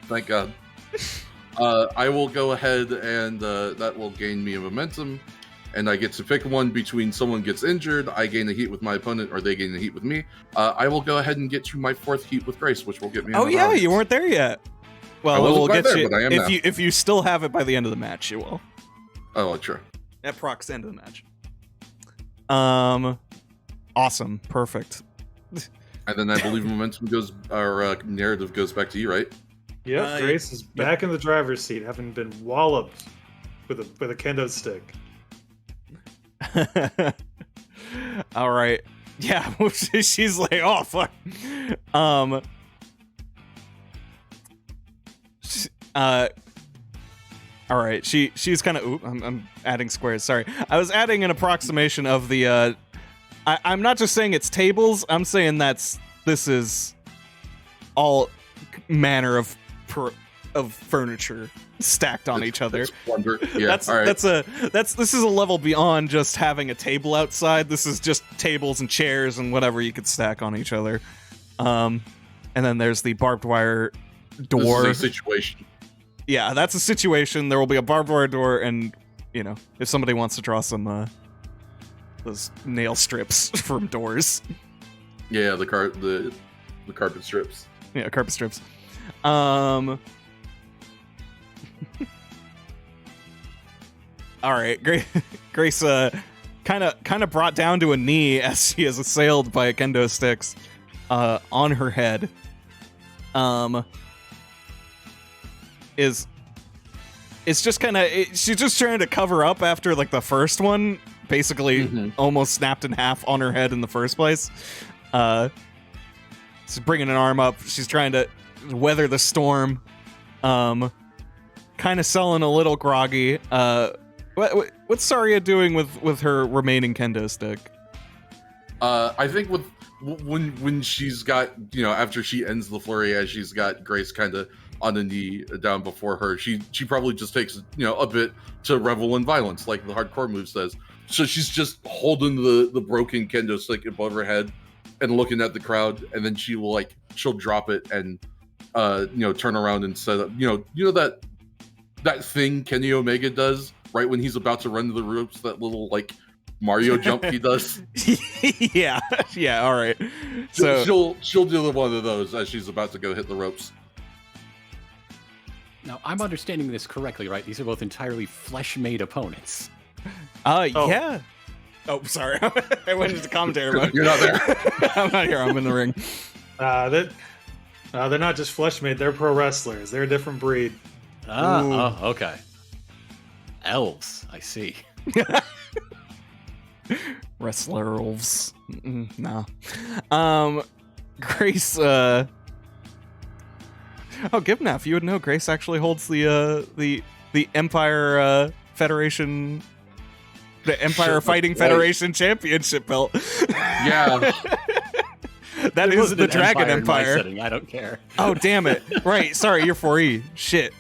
Thank God. I will go ahead and that will gain me a momentum, and I get to pick one between someone gets injured, I gain a heat with my opponent, or they gain a heat with me. I will go ahead and get to my 4th heat with Grace, which will get me. Oh yeah, audience. you weren't there yet. I Well, wasn't we'll quite get there, you but I am if now. if you still have it by the end of the match. You will. Oh, sure. At Proc's end of the match. Awesome, perfect. And then I believe momentum goes, or narrative goes back to you, right? Yep, Grace is back in the driver's seat, having been walloped with a kendo stick. All right. Yeah, she's like, oh fuck. All right. She's kind of. I'm adding squares. Sorry, I was adding an approximation of the. I'm not just saying it's tables. I'm saying this is all manner of furniture stacked on each other. Wonder. Yeah, This is a level beyond just having a table outside. This is just tables and chairs and whatever you could stack on each other. And then there's the barbed wire door. This is a situation. Yeah, that's a situation. There will be a barbed wire door, and if somebody wants to draw some those nail strips from doors. Yeah, the carpet strips. Yeah, carpet strips. All right, Grace kind of brought down to a knee as she is assailed by a kendo sticks on her head. is just kind of she's just trying to cover up after like the first one basically almost snapped in half on her head in the first place. She's bringing an arm up. She's trying to weather the storm. Kind of selling a little groggy. What's Saria doing with her remaining kendo stick? I think when she's got, after she ends the flurry, as she's got Grace kind of on the knee down before her, she probably just takes a bit to revel in violence, like the hardcore move says. So she's just holding the broken kendo stick above her head and looking at the crowd, and then she'll drop it and turn around and set up that thing Kenny Omega does right when he's about to run to the ropes, that little Mario jump he does. yeah, all right. So she'll do one of those as she's about to go hit the ropes. Now, I'm understanding this correctly, right? These are both entirely flesh-made opponents. Yeah. Oh, sorry. I went into commentary mode. You're not there. I'm not here. I'm in the ring. They're not just flesh-made. They're pro wrestlers. They're a different breed. Oh, okay. Elves, I see. Wrestler elves. No. Grace, Oh, Gibnaf, you would know Grace actually holds the Empire Federation, the Empire Fighting Federation Championship belt. Yeah. That is the Dragon Empire. Setting. I don't care. Oh, damn it. Right. Sorry, you're 4E. Shit.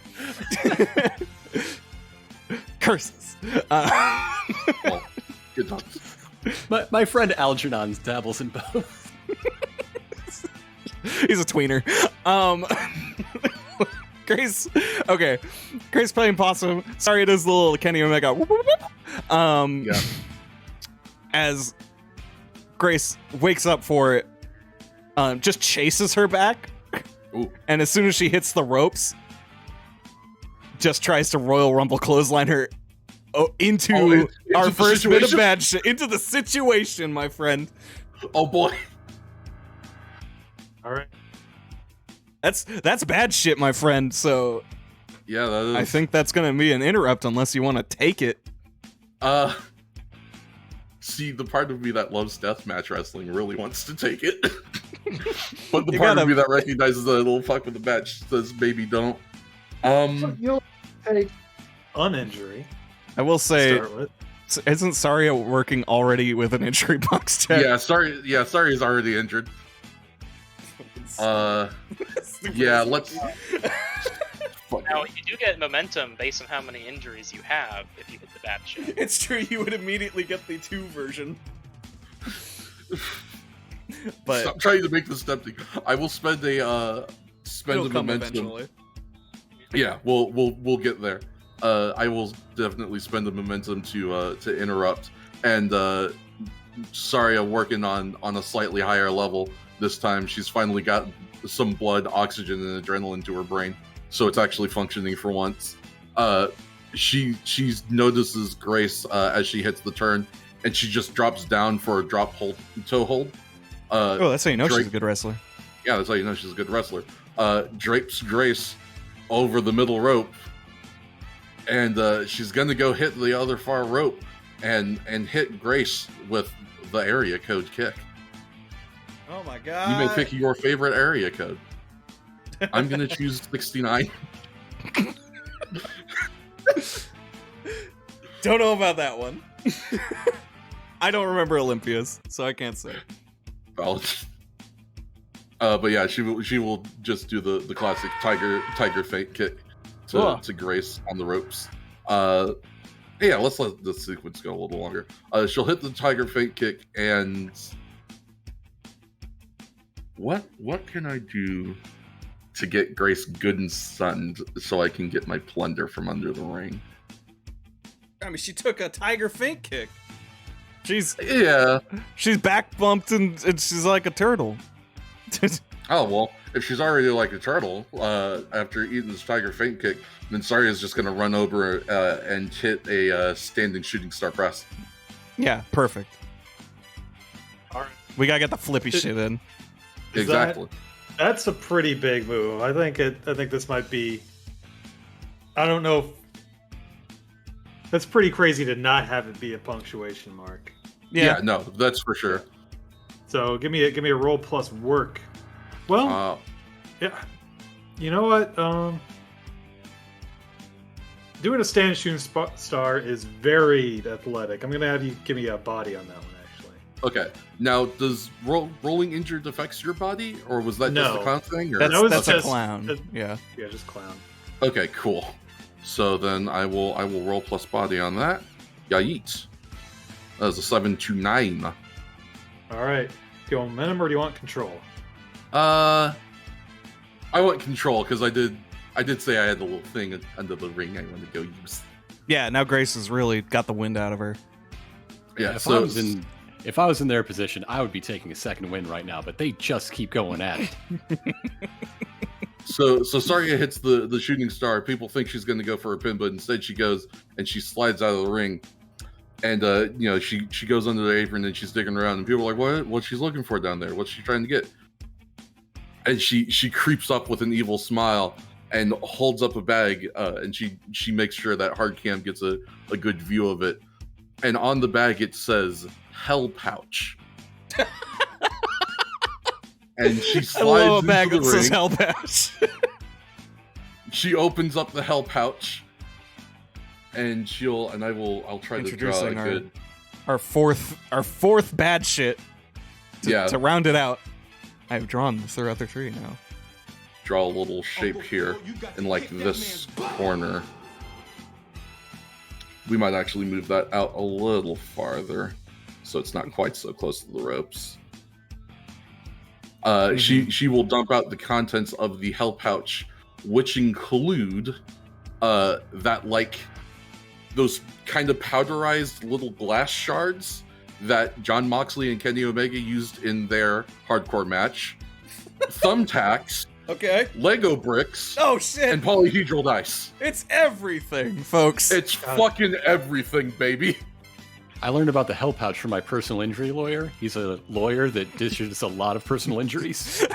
Curses. Well, good talk. My friend Algernon dabbles in both. He's a tweener. Grace. Okay. Grace playing possum. Sorry, it is the little Kenny Omega. Yeah. As Grace wakes up for it, just chases her back. Ooh. And as soon as she hits the ropes, just tries to Royal Rumble clothesline her into our first bit of bad shit. Into the situation, my friend. Oh boy. All right. That's bad shit, my friend. So yeah, that is. I think that's gonna be an interrupt unless you want to take it. See, the part of me that loves deathmatch wrestling really wants to take it. But the part of me that recognizes that little fuck with the match says maybe don't. You'll take an injury. I will say, isn't Saria working already with an injury box check? Yeah, Saria's already injured. Yeah, let's. Now, you do get momentum based on how many injuries you have if you hit the bad shit. It's true, you would immediately get the 2 version. But stop trying to make this tempting. I will spend a momentum. Eventually. Yeah, we'll get there. I will definitely spend the momentum to interrupt, and Saria working on a slightly higher level this time. She's finally got some blood, oxygen, and adrenaline to her brain, so it's actually functioning for once. She notices Grace as she hits the turn, and she just drops down for a toe hold. That's how you know she's a good wrestler. Yeah, that's how you know she's a good wrestler. Drapes Grace over the middle rope, and she's gonna go hit the other far rope and hit Grace with the area code kick. Oh my god! You may pick your favorite area code. I'm gonna choose 69. Don't know about that one. I don't remember Olympia's, so I can't say. Well, but yeah, she will just do the classic tiger feint kick to Grace on the ropes. Yeah, let's let the sequence go a little longer. She'll hit the tiger feint kick, and what can I do to get Grace good and stunned so I can get my plunder from under the ring? I mean, she took a tiger feint kick. She's back bumped and she's like a turtle. Oh, well, if she's already like a turtle after eating this tiger feint kick, then Saria's just going to run over and hit a standing shooting star press. Yeah, perfect. All right. We got to get the flippy shit in. Exactly. That's a pretty big move. I think this might be. I don't know. That's pretty crazy to not have it be a punctuation mark. Yeah, no, that's for sure. So give me a roll plus work. Well, yeah. You know what? Doing a stand shooting star is very athletic. I'm gonna have you give me a body on that one, actually. Okay. Now, does rolling injured affects your body, or was that just a clown thing? Or? That's a clown. Yeah, just clown. Okay, cool. So then I will roll plus body on that. Yeet. That was a 7 to 9. All right. Do you want momentum or do you want control? I want control because I did say I had the little thing under the ring I want to go use. Yeah, now Grace has really got the wind out of her. Yeah, if I was in their position, I would be taking a second win right now, but they just keep going at it. So Saria hits the shooting star. People think she's going to go for a pin, but instead she goes and she slides out of the ring. And she goes under the apron and she's digging around, and people are like, "What she's looking for down there? What's she trying to get?" And she creeps up with an evil smile and holds up a bag, and she makes sure that hard cam gets a good view of it. And on the bag it says Hell Pouch. And she slides a bag into the that says ring. Hell Pouch. She opens up the Hell Pouch, and I'll try to draw a good our fourth bad shit. To round it out, I've drawn throughout the tree now. Draw a little shape here in like this corner. We might actually move that out a little farther, so it's not quite so close to the ropes. She will dump out the contents of the Hell Pouch, which include that like those kind of powderized little glass shards that Jon Moxley and Kenny Omega used in their hardcore match, thumbtacks, okay, Lego bricks, oh shit, and polyhedral dice. It's everything, folks. It's fucking everything, baby. I learned about the Hell Pouch from my personal injury lawyer. He's a lawyer that dishes a lot of personal injuries.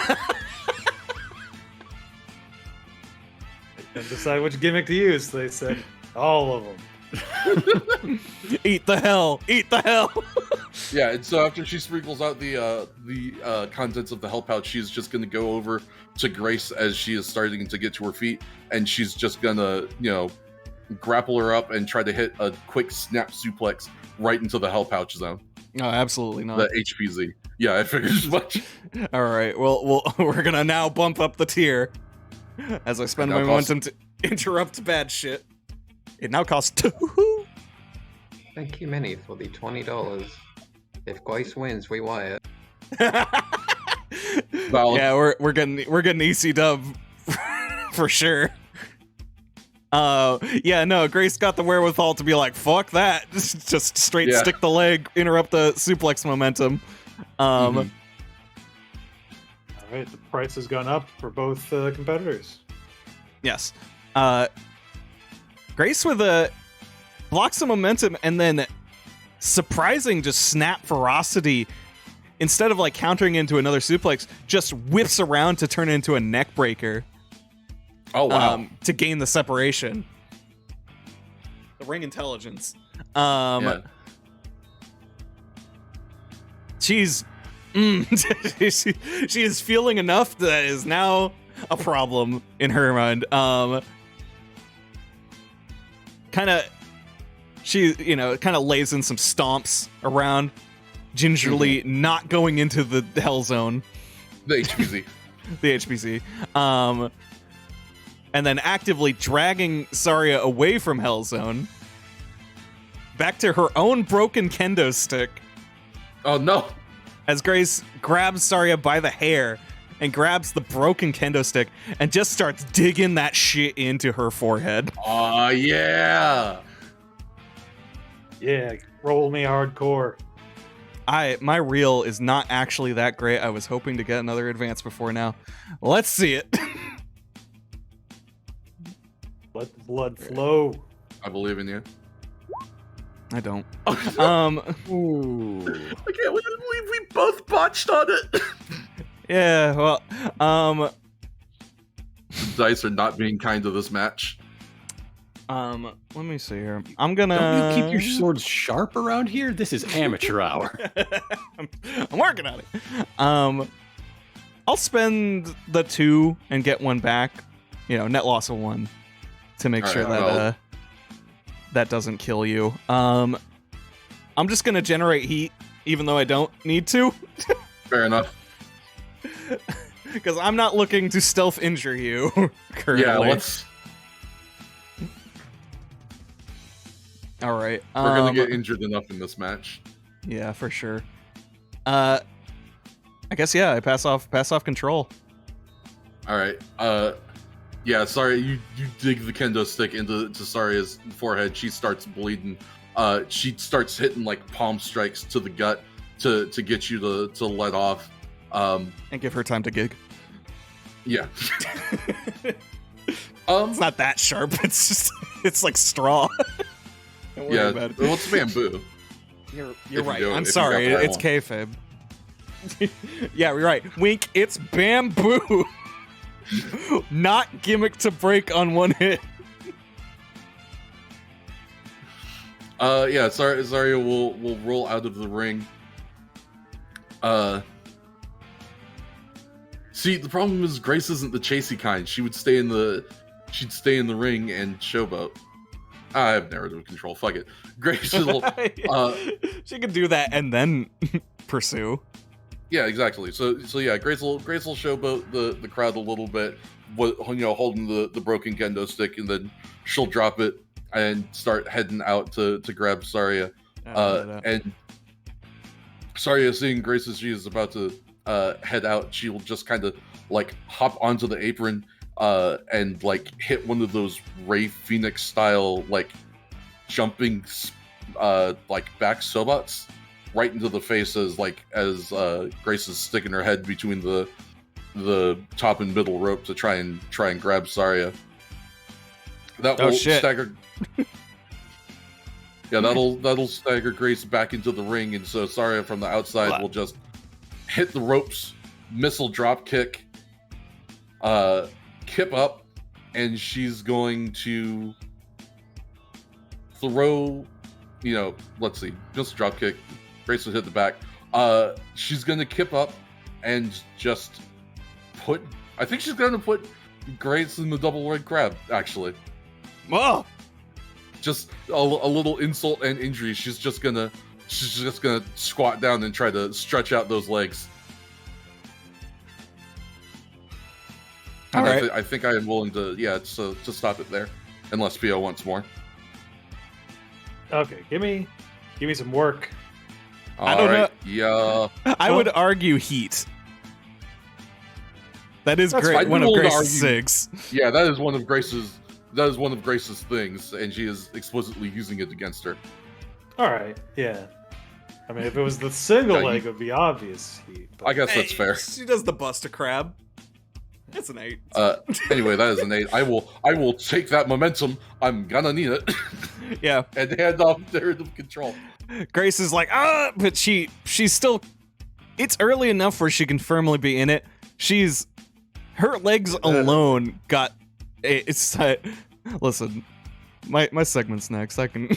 And decide which gimmick to use. They said all of them. Eat the hell! Eat the hell! Yeah, and so after she sprinkles out the contents of the Hell Pouch, she's just gonna go over to Grace as she is starting to get to her feet, and she's just gonna, grapple her up and try to hit a quick snap suplex right into the Hell Pouch zone. No, absolutely not. The HPZ. Yeah, I figured as much. All right, well, we're gonna now bump up the tier as I spend my momentum to interrupt bad shit. It now costs 2. Thank you, Minnie, for the $20. If Grace wins, we wire. Yeah, we're getting EC dub for sure. Yeah, no, Grace got the wherewithal to be like, fuck that. Just straight stick the leg, interrupt the suplex momentum. All right, the price has gone up for both competitors. Yes. Grace with a blocks of momentum and then surprising just snap ferocity. Instead of like countering into another suplex, just whips around to turn it into a neck breaker. Oh wow! To gain the separation. The ring intelligence. She's she is feeling enough that is now a problem in her mind. She lays in some stomps around, gingerly not going into the hell zone. The HPZ. The HPZ. And then actively dragging Saria away from Hell Zone, back to her own broken kendo stick. Oh no! As Grace grabs Saria by the hair and grabs the broken kendo stick and just starts digging that shit into her forehead. Oh yeah! Yeah, roll me hardcore. My reel is not actually that great. I was hoping to get another advance before now. Let's see it. Let the blood flow. I believe in you. I don't. Ooh. I can't believe we both botched on it. Yeah, well, The dice are not being kind to this match. let me see here. I'm gonna. Don't you keep your swords sharp around here? This is amateur hour. I'm working on it. I'll spend the 2 and get 1 back. Net loss of 1 to make sure that that doesn't kill you. I'm just gonna generate heat, even though I don't need to. Fair enough. Because I'm not looking to stealth injure you currently. Yeah, let's. All right. We're gonna get injured enough in this match. Yeah, for sure. I guess I pass off control. All right. Yeah. Sorry, you dig the kendo stick into Saria's forehead. She starts bleeding. She starts hitting like palm strikes to the gut to get you to let off. And give her time to gig. Yeah. It's not that sharp. It's like straw. Don't worry about it. Well, it's bamboo. You're right. I'm sorry. It's kayfabe. Yeah, you're right. Wink, it's bamboo. Not gimmick to break on 1 hit. Yeah, Zaria will roll out of the ring. See, the problem is Grace isn't the chasey kind. She'd stay in the ring and showboat. I have narrative control. Fuck it. Grace will. She can do that and then pursue. Yeah, exactly. So yeah, Grace will showboat the crowd a little bit, holding the broken kendo stick, and then she'll drop it and start heading out to grab Saria. And Saria, seeing Grace as she is about to head out, she will just kind of like hop onto the apron and like hit one of those Ray Phoenix style like jumping like back sobots right into the face as Grace is sticking her head between the top and middle rope to try and grab Saria. That will stagger. Yeah, that'll stagger Grace back into the ring, and so Saria from the outside will just hit the ropes, missile drop kick, kip up, and she's going to throw. Let's see, just drop kick. Grace will hit the back. She's gonna kip up and just put. I think she's gonna put Grace in the double leg grab. Actually, whoa. Just a little insult and injury. She's just gonna squat down and try to stretch out those legs. All right. I think I am willing to to stop it there, unless Pio wants more. Okay, give me some work. I don't know. Yeah. I would argue heat. That is That's great. fine. One of We'll Grace's argue. SIGs. Yeah, that is one of Grace's things, and she is explicitly using it against her. All right, yeah. I mean, if it was the single leg, it would be obvious. I guess that's fair. She does the bust a crab. That's an 8. Anyway, that is an 8. I will take that momentum. I'm gonna need it. Yeah. And hand off narrative control. Grace is like, but she's still. It's early enough where she can firmly be in it. Her legs alone got. It's listen, my segment's next. I can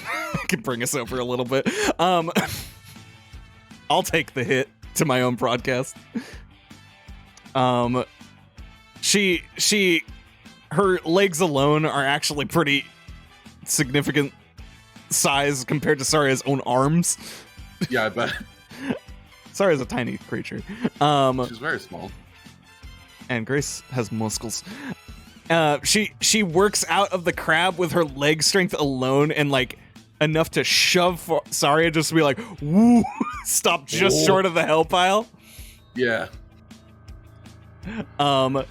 bring us over a little bit. I'll take the hit to my own broadcast. Her legs alone are actually pretty significant size compared to Saria's own arms. Yeah, I bet. Saria's a tiny creature. She's very small. And Grace has muscles. She works out of the crab with her leg strength alone and like enough to shove Saria just to be like, woo, stop just short of the hell pile. Yeah. I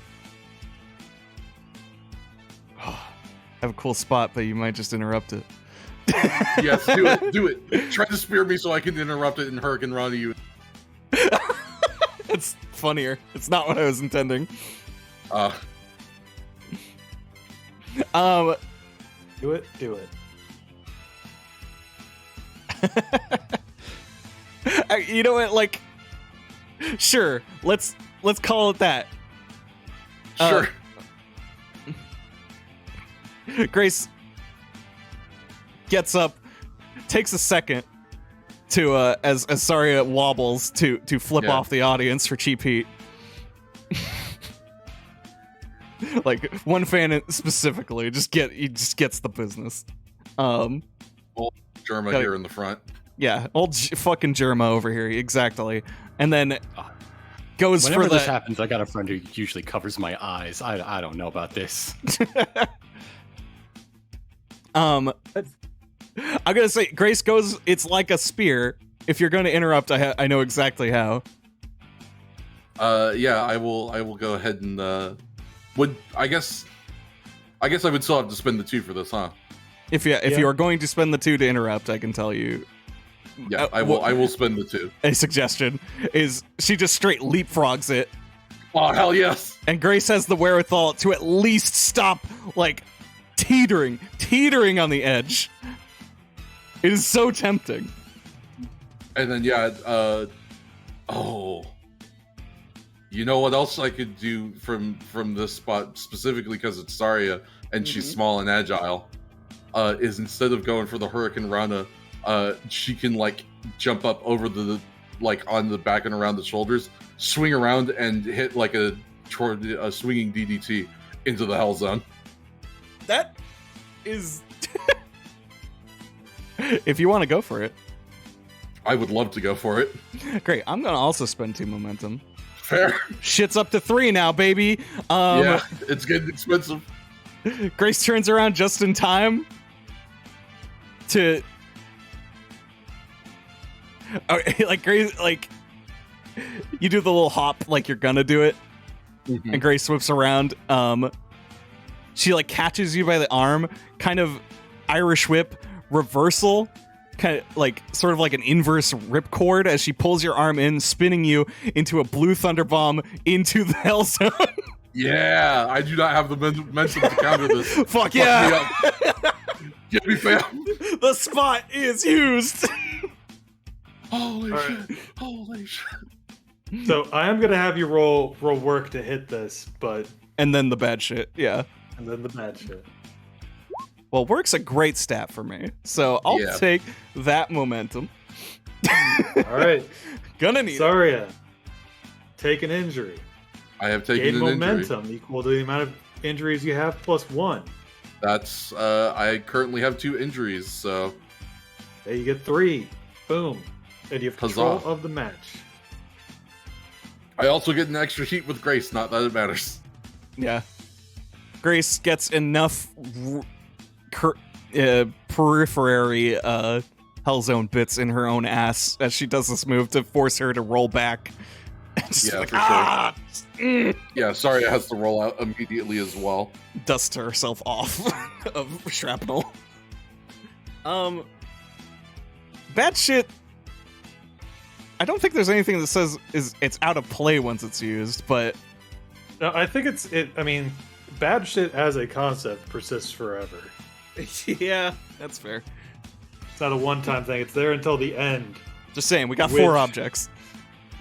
have a cool spot, but you might just interrupt it. Yes, do it. Try to spear me so I can interrupt it and Hurricane Run to you. It's funnier. It's not what I was intending. Do it. You know what? Like, sure. Let's let's call it that. Sure. Grace gets up, takes a second to as Saria wobbles to flip off the audience for cheap heat. Like one fan specifically he just gets the business. Old Germa here in the front. Yeah, old fucking Germa over here, exactly. And then goes Whenever for the. this happens, I got a friend who usually covers my eyes. I don't know about this. I'm gonna say Grace goes. It's like a spear. If you're going to interrupt, I know exactly how. Yeah, I will go ahead and I guess I would still have to spend the 2 for this, huh? If you are going to spend the 2 to interrupt, I can tell you. Yeah, I will spend the 2. A suggestion is she just straight leapfrogs it. Oh hell yes! And Grace has the wherewithal to at least stop, like, teetering on the edge. It is so tempting. And then you know what else I could do from this spot, specifically because it's Saria and she's small and agile, is instead of going for the Hurricane Rana, she can like jump up over on the back and around the shoulders, swing around and hit like a swinging DDT into the Hell Zone. That is... If you want to go for it. I would love to go for it. Great. I'm going to also spend 2 momentum. Fair. Shit's up to 3 now, baby. Yeah, it's getting expensive. Grace turns around just in time to... like, Grace, like... You do the little hop like you're gonna do it. And Grace whips around. She, like, catches you by the arm. Kind of Irish whip reversal. Kind of like sort of like an inverse ripcord as she pulls your arm in, spinning you into a blue thunder bomb into the Hell Zone. Yeah, I do not have the momentum to counter this. Fuck yeah! Get me, fam. The spot is used. Holy shit! So I am gonna have you roll work to hit this, but and then the bad shit, yeah. And then the bad shit. Well, work's a great stat for me, so I'll take that momentum. All right. Gonna need Saria, take an injury. I have taken Gain an momentum injury. Equal to the amount of injuries you have plus 1. That's I currently have 2 injuries, so There you get 3. Boom. And you have control Huzzah. of the match. I also get an extra heat with Grace. Not that it matters. Yeah. Grace gets enough periphery Hellzone bits in her own ass as she does this move to force her to roll back. Yeah, like, for sure. Yeah, Saria has to roll out immediately as well. Dust herself off of shrapnel. Bad shit. I don't think there's anything that says it's out of play once it's used, but No, I think I mean, bad shit as a concept persists forever. yeah, that's fair. It's not a one-time thing. It's there until the end. Just saying, we got 4 objects.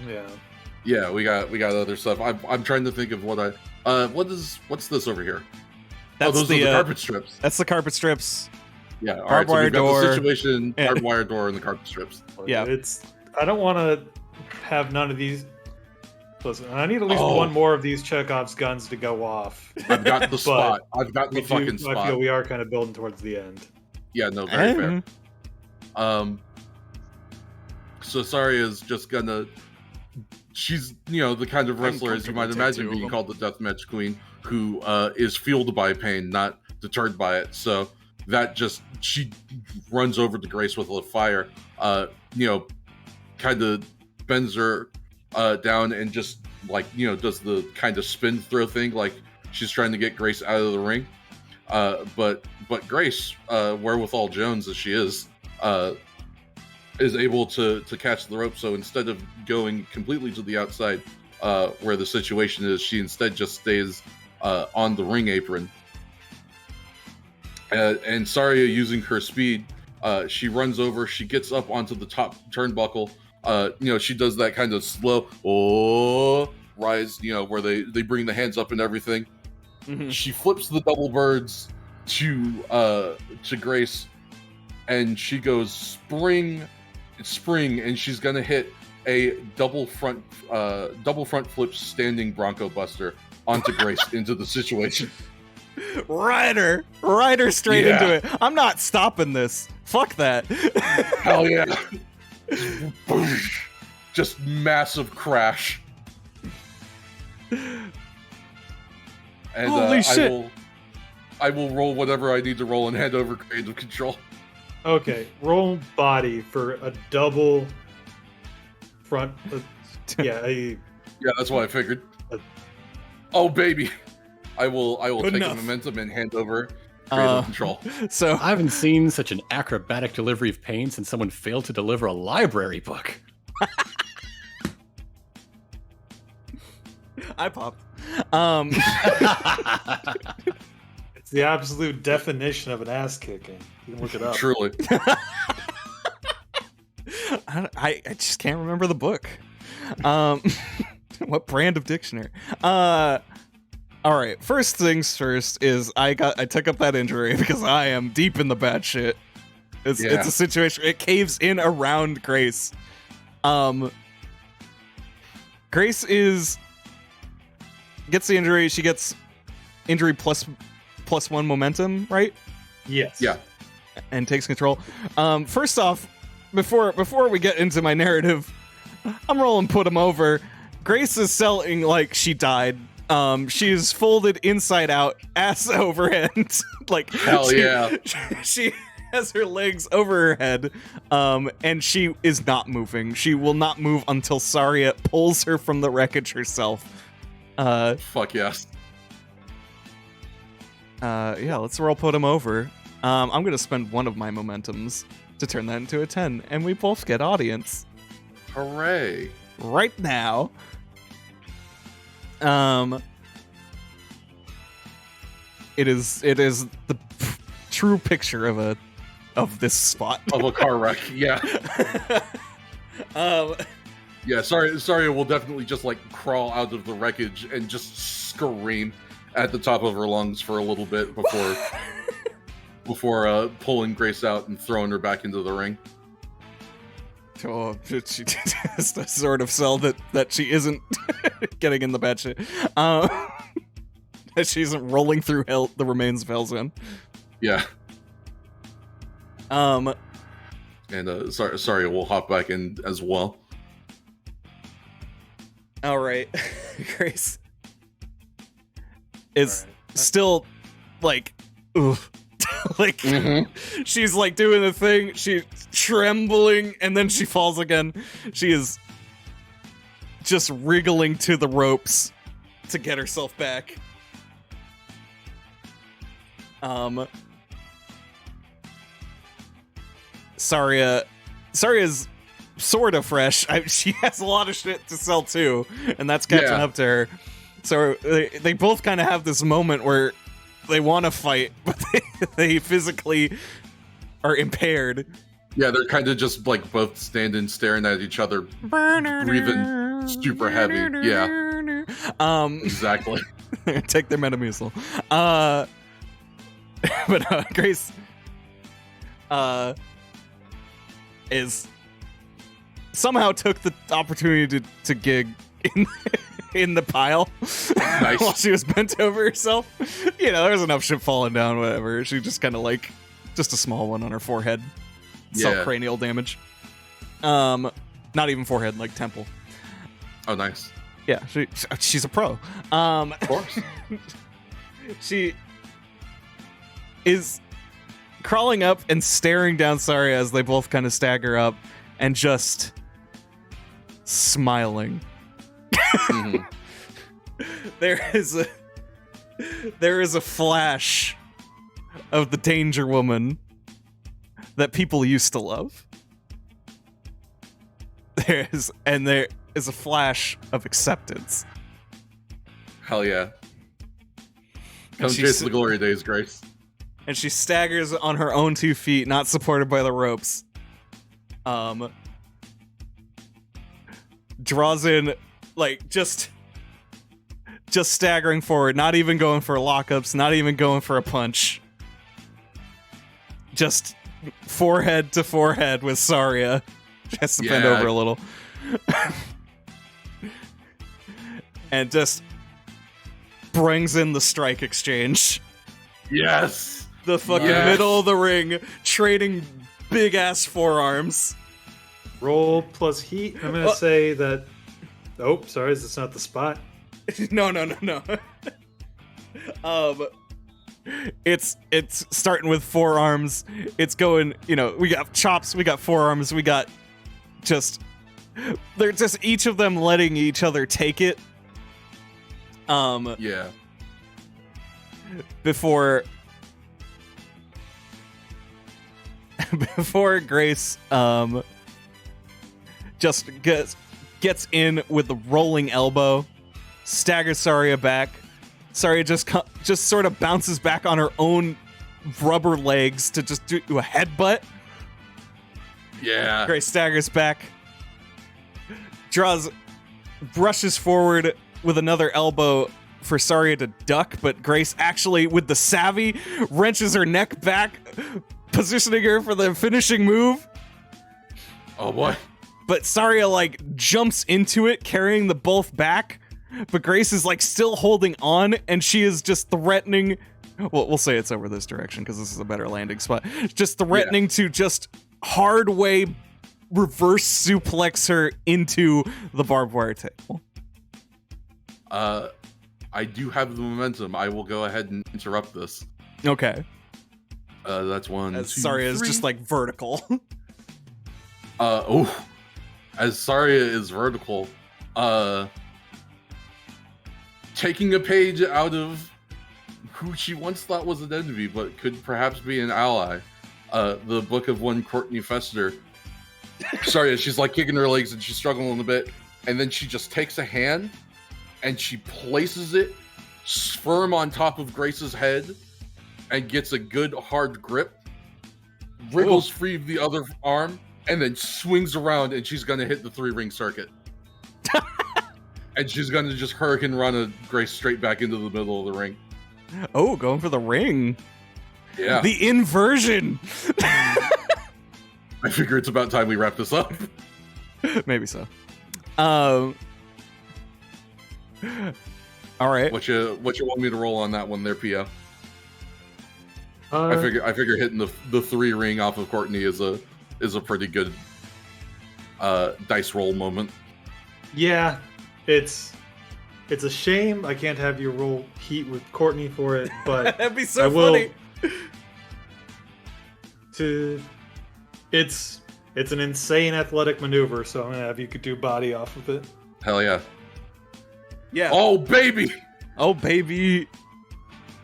Yeah. Yeah, we got other stuff. I'm trying to think of what what's this over here? That's those are the carpet strips. That's the carpet strips. Yeah, all right. Barbed So wire we've got door. the situation, barbed wire door, and the carpet strips. Yeah. I don't want to have none of these. Listen, I need at least one more of these Chekhov's guns to go off. I've got the spot. I've got the fucking spot. I feel we are kind of building towards the end. Yeah, no, very fair. So Saria's just gonna. She's, the kind of wrestler, as you might imagine, being called the Deathmatch Queen, who is fueled by pain, not deterred by it. So she runs over to Grace with a fire, kind of bends her down and just does the kind of spin throw thing, like she's trying to get Grace out of the ring. But Grace, wherewithal Jones as she is able to catch the rope. So instead of going completely to the outside, where the situation is, she instead just stays on the ring apron. And Saria, using her speed, she runs over. She gets up onto the top turnbuckle. She does that kind of slow rise, where they bring the hands up and everything. Mhm. She flips the double birds to Grace, and she goes spring, and she's gonna hit a double front flip standing Bronco Buster onto Grace into the situation. Rider straight Yeah. into it. I'm not stopping this. Fuck that. Hell yeah! Just massive crash. And Holy shit. I will roll whatever I need to roll and hand over creative control. Okay, roll body for a double front. Yeah, Yeah, that's what I figured. Oh baby, I will Good take enough. a momentum and hand over creative control. So I haven't seen such an acrobatic delivery of pain since someone failed to deliver a library book. I popped. it's the absolute definition of an ass kicking. You can look it up. Truly. I just can't remember the book. What brand of dictionary? All right. First things first is I took up that injury because I am deep in the bad shit. It's a situation. It caves in around Grace. Grace gets the injury. She gets injury plus 1 momentum, right? Yes. Yeah. And takes control. First off, before we get into my narrative, I'm rolling put him over. Grace is selling like she died. She's folded inside out, ass overhead. Like Hell yeah. She has her legs over her head, and she is not moving. She will not move until Saria pulls her from the wreckage herself. Fuck yes. Yeah, let's roll put him over. I'm gonna spend one of my momentums to turn that into a 10, and we both get audience. Hooray. Right now. It is the true picture of this spot. Of a car wreck, yeah. Yeah, sorry, we'll definitely just like crawl out of the wreckage and just scream at the top of her lungs for a little bit before pulling Grace out and throwing her back into the ring. Oh, she has to sort of sell that she isn't getting in the bad shit. That she isn't rolling through the remains of Hell's End. Yeah. And sorry, we'll hop back in as well. All right, Grace is still like, ugh. Like she's like doing the thing, she's trembling, and then she falls again. She is just wriggling to the ropes to get herself back. Saria's sort of fresh. She has a lot of shit to sell too, and that's catching up to her. So they both kind of have this moment where they want to fight, but they physically are impaired. Yeah, they're kind of just like both standing, staring at each other, breathing super heavy. Yeah, exactly. Take their Metamucil. But Grace is somehow took the opportunity to gig in the pile. Nice. While she was bent over herself. You know, there's enough shit falling down, whatever. She just kind of like, just a small one on her forehead. Self-cranial damage. Not even forehead, like temple. Oh, nice. Yeah, she's a pro. Of course. She is crawling up and staring down Saria as they both kind of stagger up and just smiling. Mm-hmm. There is a flash of the Danger Woman that people used to love. There is a flash of acceptance. Hell yeah. Come chase the glory days, Grace. And she staggers on her own 2 feet, not supported by the ropes. Draws in, like, just just staggering forward, not even going for lockups, not even going for a punch. Just forehead to forehead with Saria. She has to bend over a little. And just brings in the strike exchange. Yes! The fucking middle of the ring, trading big-ass forearms. Roll plus heat. I'm going to say that... Oh, sorry, that's not the spot. No. It's starting with forearms. It's going, we got chops, we got forearms, we got just... They're just each of them letting each other take it. Yeah. Before Grace just gets in with the rolling elbow, staggers Saria back. Saria just sort of bounces back on her own rubber legs to just do a headbutt. Yeah. Grace staggers back, brushes forward with another elbow for Saria to duck, but Grace actually, with the savvy, wrenches her neck back, positioning her for the finishing move. Oh boy. But Saria, jumps into it, carrying the both back, but Grace is, still holding on, and she is just threatening... Well, we'll say it's over this direction, because this is a better landing spot. Just threatening to just hard way reverse suplex her into the barbed wire table. I do have the momentum. I will go ahead and interrupt this. Okay. That's one, two, Saria is just vertical. As Saria is vertical, taking a page out of who she once thought was an enemy, but could perhaps be an ally. The book of one Courtney Fester. Saria, she's kicking her legs and she's struggling a bit, and then she just takes a hand and she places it firm on top of Grace's head and gets a good hard grip, wriggles free of the other arm, and then swings around, and she's gonna hit the 3-ring circuit. And she's gonna just hurricane run a Grace straight back into the middle of the ring. Oh, going for the ring. Yeah. The inversion. I figure it's about time we wrap this up. Maybe so. All right. What you want me to roll on that one there, Pio? I figure hitting the 3-ring off of Courtney is a pretty good dice roll moment. Yeah, it's a shame I can't have you roll heat with Courtney for it, but that'd be so funny. It's an insane athletic maneuver, so I'm gonna have you could do body off of it. Hell yeah. Yeah. Oh baby. Oh baby.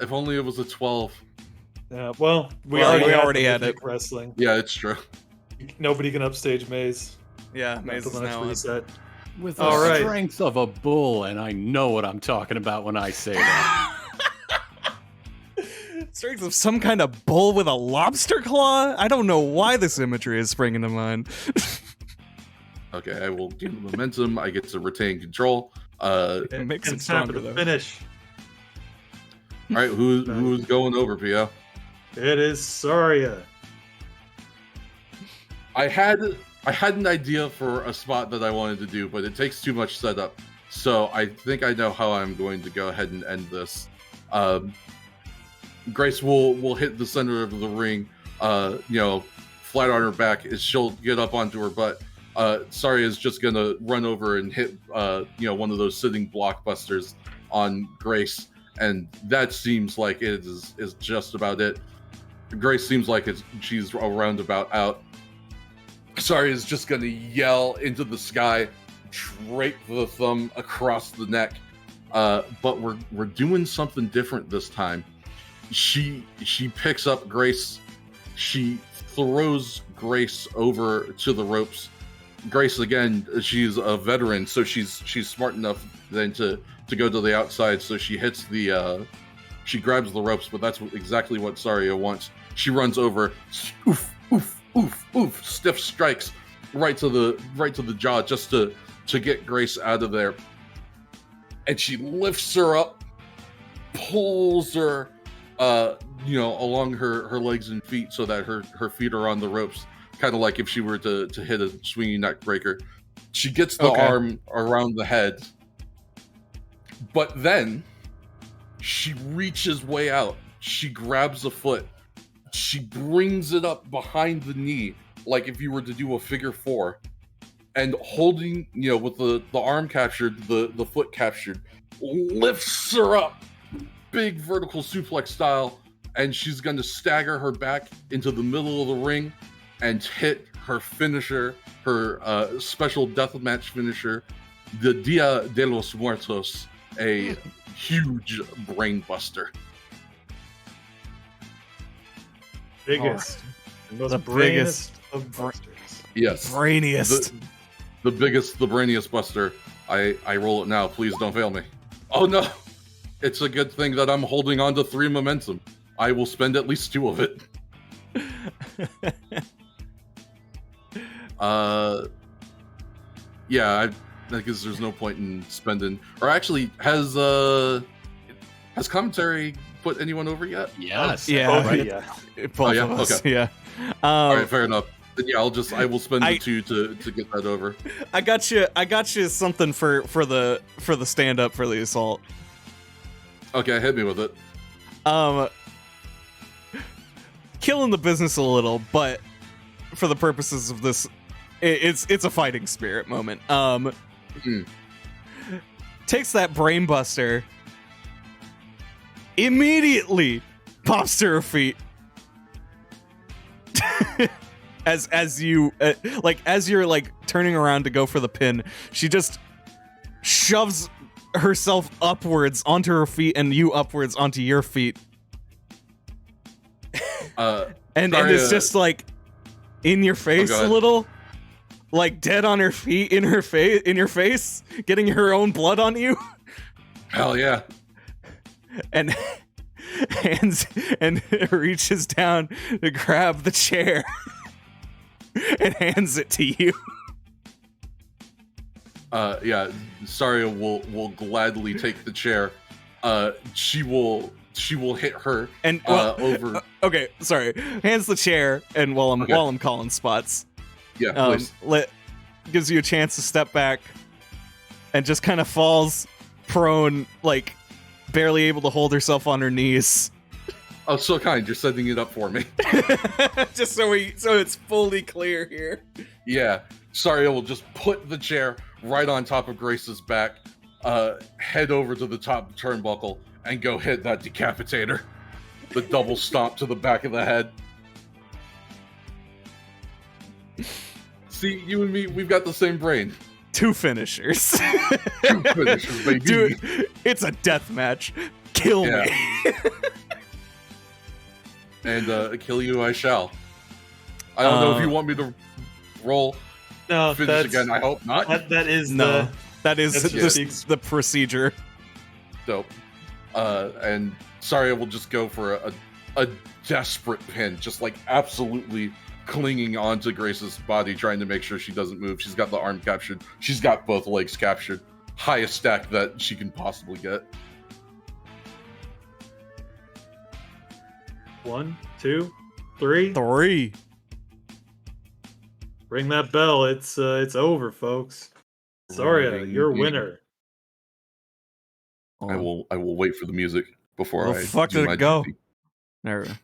If only it was a 12. Well, we already had it. Wrestling. Yeah, it's true. Nobody can upstage Maze. Yeah, Maze is now reset. With the strength of a bull, and I know what I'm talking about when I say that. Strength of some kind of bull with a lobster claw? I don't know why this imagery is springing to mind. Okay, I will gain the momentum. I get to retain control. It makes it stronger, though. Finish. All right, who's going over, Pio? It is Saria. I had an idea for a spot that I wanted to do, but it takes too much setup. So I think I know how I'm going to go ahead and end this. Grace will hit the center of the ring, flat on her back. She'll get up onto her butt. Saria is just gonna run over and hit, one of those sitting blockbusters on Grace, and that seems like it is just about it. Grace seems like she's a roundabout out. Saria is just gonna yell into the sky, drape the thumb across the neck. But we're doing something different this time. She picks up Grace. She throws Grace over to the ropes. Grace, again, she's a veteran, so she's smart enough then to go to the outside. So she hits she grabs the ropes, but that's exactly what Saria wants. She runs over, oof, oof, oof, oof, stiff strikes right to the jaw just to get Grace out of there. and she lifts her up, pulls her, along her legs and feet so that her feet are on the ropes, kind of like if she were to hit a swinging neck breaker. She gets the arm around the head, but then she reaches way out. She grabs a foot. She brings it up behind the knee, like if you were to do a figure 4, and holding, with the arm captured, the foot captured, lifts her up, big vertical suplex style, and she's going to stagger her back into the middle of the ring and hit her finisher, her special deathmatch finisher, the Dia de los Muertos, a huge brain buster. Biggest. Most The brainiest of busters. Yes. Brainiest. The biggest, the brainiest buster. I roll it now. Please don't fail me. Oh no. It's a good thing that I'm holding on to 3 momentum. I will spend at least 2 of it. Yeah, I guess there's no point in spending. Or actually, has commentary put anyone over yet? Yes. Yeah. Right. Yeah. Both of us. Okay. Yeah. All right, fair enough. Then yeah, I will spend the 2 to get that over. I got you something for the stand up for the assault. Okay, hit me with it. Killing the business a little, but for the purposes of this, it's a fighting spirit moment. Takes that brain buster, immediately pops to her feet. as you're turning around to go for the pin, she just shoves herself upwards onto her feet and you upwards onto your feet. And it's just like in your face a little, like dead on her feet, in your face, getting her own blood on you. Hell yeah! And reaches down to grab the chair and hands it to you. Yeah, Saria will gladly take the chair. She will hit her and over. Okay, sorry. Hands the chair, and while I'm calling spots, please. Gives you a chance to step back, and just kind of falls prone, like barely able to hold herself on her knees. Oh, so kind. You're setting it up for me. Just so it's fully clear here. Yeah, Saria will just put the chair right on top of Grace's back, head over to the top turnbuckle, and go hit that decapitator. The double stomp to the back of the head. See, you and me, we've got the same brain. 2 finishers. 2 finishers, baby. Dude, it's a death match. Kill me. And kill you I shall. I don't know if you want me to roll finish again. I hope not. That is the procedure. Dope. And sorry, I will just go for a desperate pin, just like absolutely clinging onto Grace's body, trying to make sure she doesn't move. She's got the arm captured. She's got both legs captured. Highest stack that she can possibly get. 1, 2, 3. 3. Ring that bell. It's over, folks. Saria, you're winner. I will wait for the music before I fuck do did my it go? duty. There we go.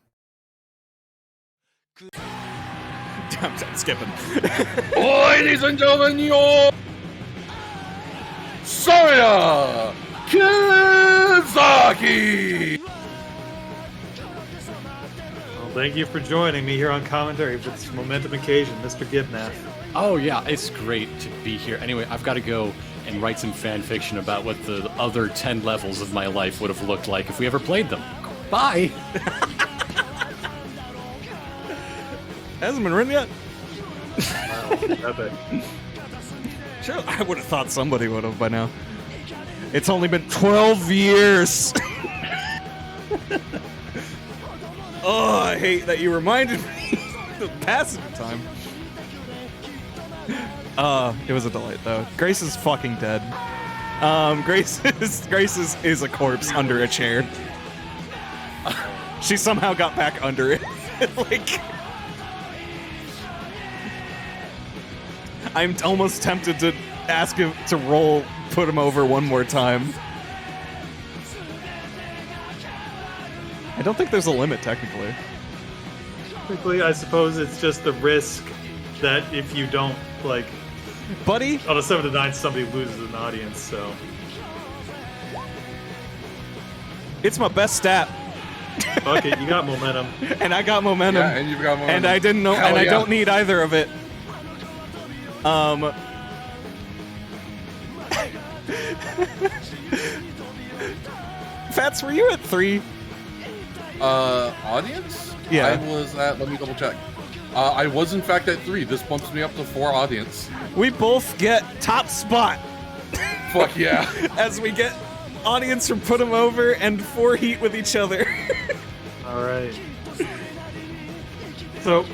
I'm skipping. Ladies and gentlemen, your Saria Kizaki! Well, thank you for joining me here on commentary for this momentum occasion, Mr. Gibnath. Oh yeah, it's great to be here. Anyway, I've got to go and write some fan fiction about what the other 10 levels of my life would have looked like if we ever played them. Bye! Hasn't been written yet? Wow, epic. Sure, I would have thought somebody would have by now. It's only been 12 years! Oh, I hate that you reminded me of the passage of time. It was a delight, though. Grace is fucking dead. Grace is a corpse under a chair. She somehow got back under it. Like, I'm almost tempted to ask him to put him over one more time. I don't think there's a limit, technically. Technically, I suppose it's just the risk that if you don't, like... Buddy? On a 7 to 9, somebody loses an audience, so... It's my best stat. Fuck it, you got momentum. And I got momentum. Yeah, and you've got momentum. And I didn't know, and I don't need either of it. Fats, were you at 3? Audience? Yeah. I was at, let me double check. I was in fact at 3. This bumps me up to 4 audience. We both get top spot. Fuck yeah. As we get audience from Put 'em Over and 4 heat with each other. Alright. So,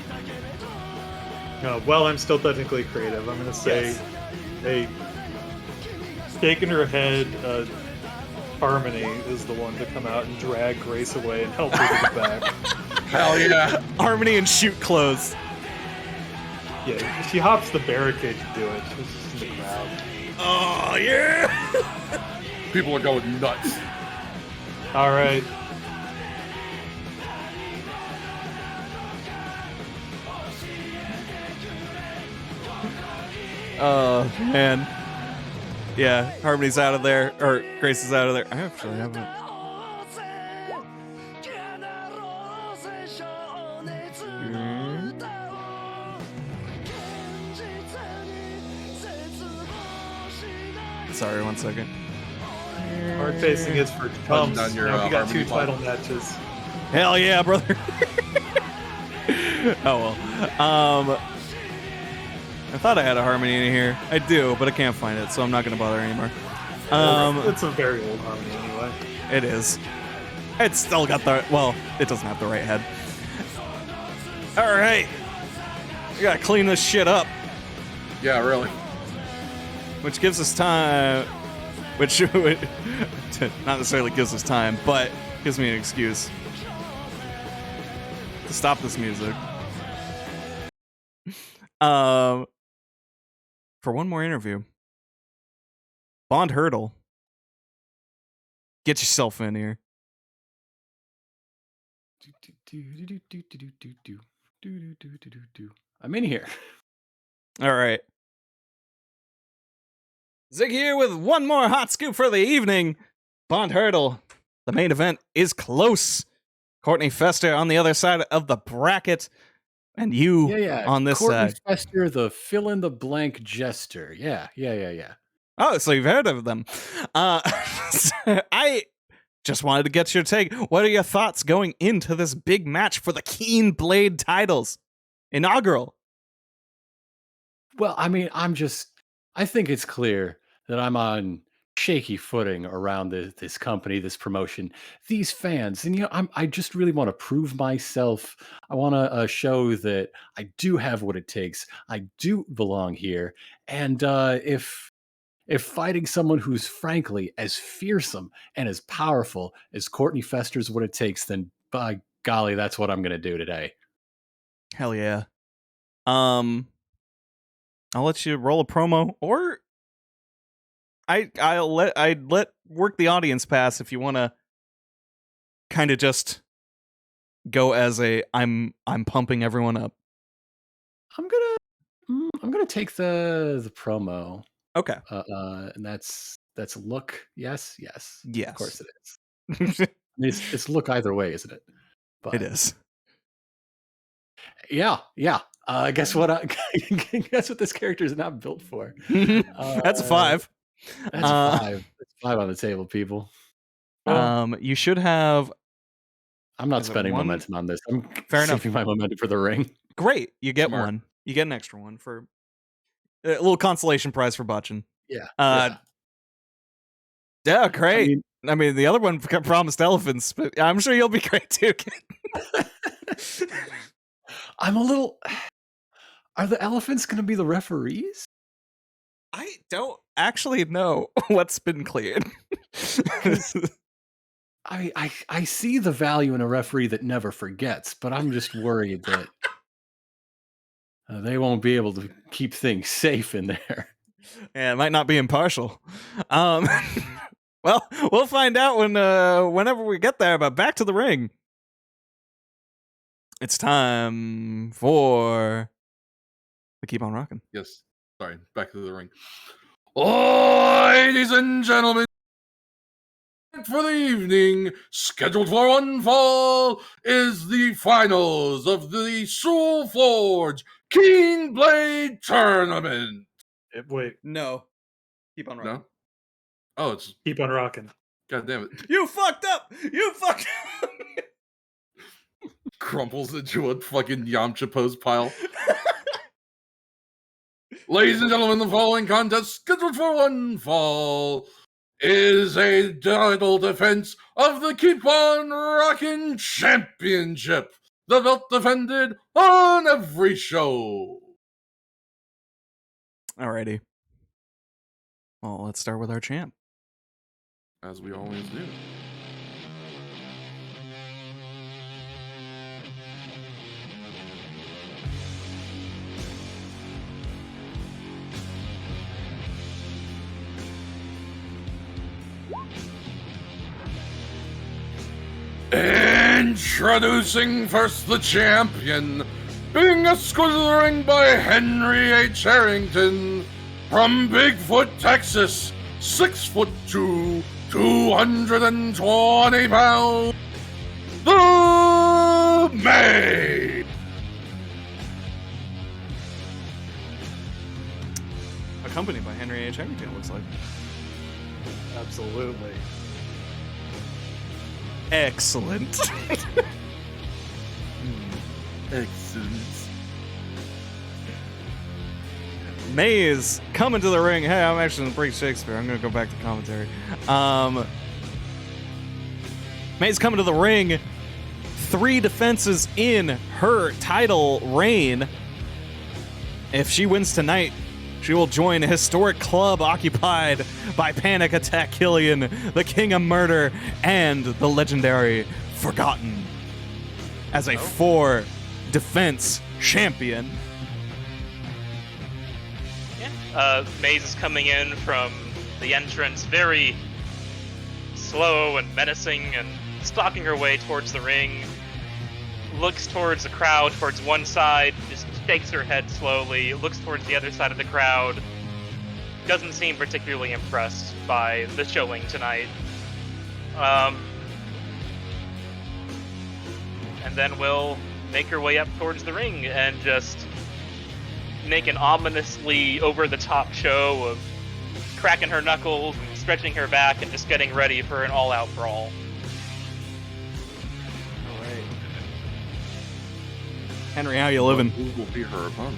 well, I'm still technically creative. I'm gonna say, Yes. hey, stake in her head, Harmony is the one to come out and drag Grace away and help her to get back. Hell yeah. Harmony and shoot clothes. Yeah, she hops the barricade to do it. She's just in the crowd. Oh, yeah! People are going nuts. Alright. Oh, man. Yeah, Harmony's out of there, or Grace is out of there. I actually haven't. Sorry, 1 second. Hard facing is for chumps. Down your, Now we got 2 Harmony title pod. matches. Hell yeah, brother. Oh, well. I thought I had a Harmony in here. I do, but I can't find it, so I'm not going to bother anymore. It's a very old Harmony anyway. It is. It's still got the... Well, it doesn't have the right head. All right. We got to clean this shit up. Yeah, really. Which gives us time... Which not necessarily gives us time, but gives me an excuse to stop this music. For one more interview. Bond Hurdle. Get yourself in here. I'm in here. All right. Zig here with one more hot scoop for the evening. Bond Hurdle. The main event is close. Courtney Fester on the other side of the bracket. And you on this Courtney side. Fester, the fill-in-the-blank jester. Yeah. Oh, so you've heard of them. I just wanted to get your take. What are your thoughts going into this big match for the Keen Blade titles? Inaugural. Well, I mean, I think it's clear that I'm on shaky footing around this company, this promotion, these fans. And, I just really want to prove myself. I want to show that I do have what it takes. I do belong here. And if fighting someone who's frankly as fearsome and as powerful as Courtney Fester's what it takes, then by golly, that's what I'm going to do today. Hell yeah. I'll let you roll a promo, or I'd let work the audience pass if you want to kind of just go as I'm pumping everyone up. I'm gonna take the promo. Okay. And that's look. Yes. Yes. Of course it is. I mean, it's look either way, isn't it? But it is. Yeah. Guess what? Guess what this character is not built for. That's a 5. That's a 5. That's 5 on the table, people. You should have. I'm not spending momentum on this. I'm Fair enough. saving my momentum for the ring. Great, you get Smart. one. You get an extra one for a little consolation prize for botching. Yeah. Yeah, great. I mean, the other one promised elephants, but I'm sure you'll be great too. I'm a little. Are the elephants going to be the referees? I don't actually know what's been cleared. I see the value in a referee that never forgets, but I'm just worried that they won't be able to keep things safe in there. Yeah, it might not be impartial. Well, we'll find out whenever we get there, but back to the ring. It's time for the Keep on Rocking. Yes. Sorry, back to the ring. Ladies and gentlemen, for the evening, scheduled for one fall, is the finals of the SEWL Forge Keen Blade Tournament. Wait, No. Keep on rocking. No? Oh, it's keep on rocking. God damn it. You fucked up! You fucked up! Crumples into a fucking Yamcha pose pile. Ladies and gentlemen, the following contest, scheduled for one fall, is a title defense of the Keep on Rockin' Championship. The belt defended on every show. Alrighty. Well, let's start with our champ. As we always do. Introducing first the champion, being escorted to the ring by Henry H. Harrington from Bigfoot, Texas, 6'2", 220 pounds, the Maid. Accompanied by Henry H. Harrington, it looks like. Absolutely. Excellent. Excellent. Maze coming to the ring. Hey, I'm actually going to break Shakespeare. I'm going to go back to commentary. Maze coming to the ring. 3 defenses in her title reign. If she wins tonight, she will join a historic club occupied by Panic Attack KILN, the King of Murder, and the legendary Forgotten as a 4 defense champion. Maze is coming in from the entrance very slow and menacing and stalking her way towards the ring. Looks towards the crowd, towards one side, just shakes her head slowly, looks towards the other side of the crowd. Doesn't seem particularly impressed by the showing tonight. And then we'll make her way up towards the ring and just make an ominously over-the-top show of cracking her knuckles and stretching her back and just getting ready for an all-out brawl. Alright. Henry, how you living? Who will be her opponent?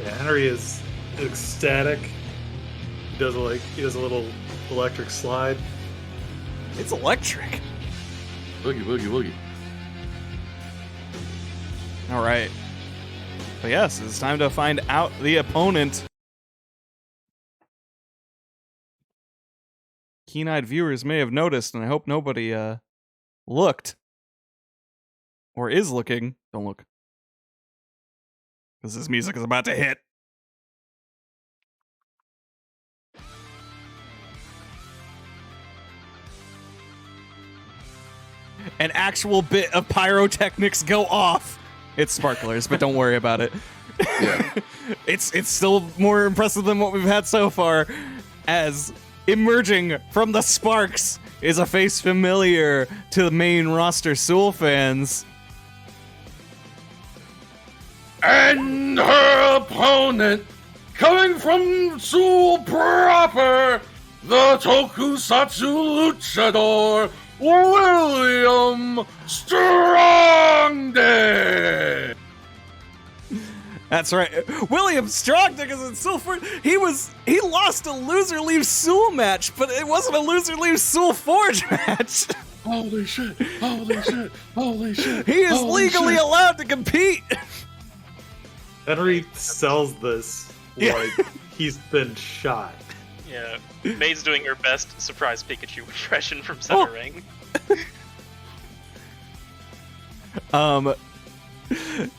Yeah, Henry is ecstatic. He does a little electric slide. It's electric. Boogie, boogie, boogie. Alright. But yes, it's time to find out the opponent. Keen-eyed viewers may have noticed, and I hope nobody looked. Or is looking. Don't look. Because this music is about to hit. An actual bit of pyrotechnics go off. It's sparklers, but don't worry about it. Yeah. It's still more impressive than what we've had so far, as emerging from the sparks is a face familiar to the main roster SEWL fans. And her opponent, coming from SEWL proper, the Tokusatsu luchador, William Strongdick. That's right. William Strongdick is in SEWL. He lost a loser leaves SEWL match, but it wasn't a loser leaves SEWL Forge match. Holy shit! Holy shit! Holy shit! He is Holy legally shit. allowed to compete. Henry sells this Yeah. like he's been shot. Yeah, May's doing her best surprise Pikachu impression from center ring.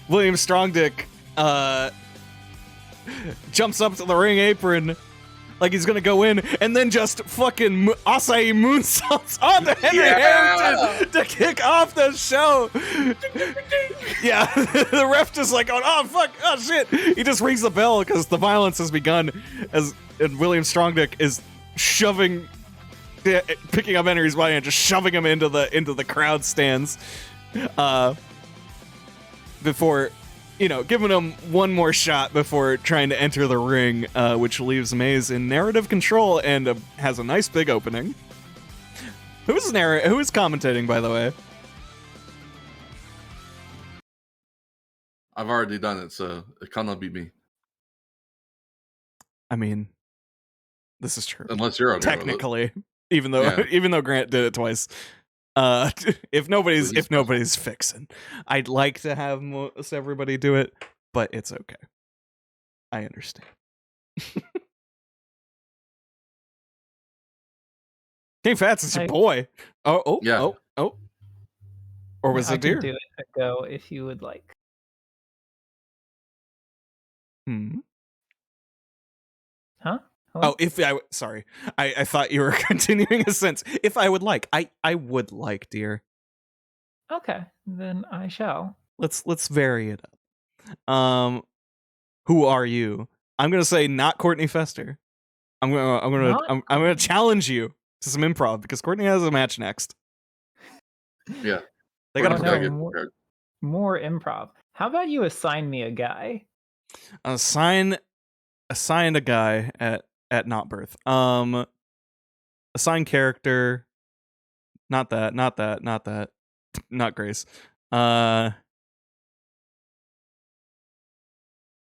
William Strongdick jumps up to the ring apron like he's gonna go in, and then just fucking acai moonsaults onto Henry Harrington to kick off the show. Yeah, the ref just like going, oh fuck, oh shit. He just rings the bell because the violence has begun, and William Strongdick is picking up Henry's body and just shoving him into the crowd stands. Before, giving him one more shot before trying to enter the ring, which leaves Maze in narrative control and has a nice big opening. Who is commentating, by the way? I've already done it, so it cannot be me. I mean, this is true. Unless you're okay technically, with it. even though Grant did it twice. If nobody's fine. fixing, I'd like to have most everybody do it, but it's okay. I understand. King Fats is your boy. Oh. Or was I it deer? can do it a go if you would like. Huh? Hello? Oh, sorry. I thought you were continuing a sentence. If I would like. I would like, dear. Okay, then I shall. Let's vary it up. Who are you? I'm gonna say not Courtney Fester. I'm gonna challenge you to some improv because Courtney has a match next. Yeah. They gotta more improv. How about you assign me a guy? Assign a guy at not birth. Assign character. Not that. Not Grace. What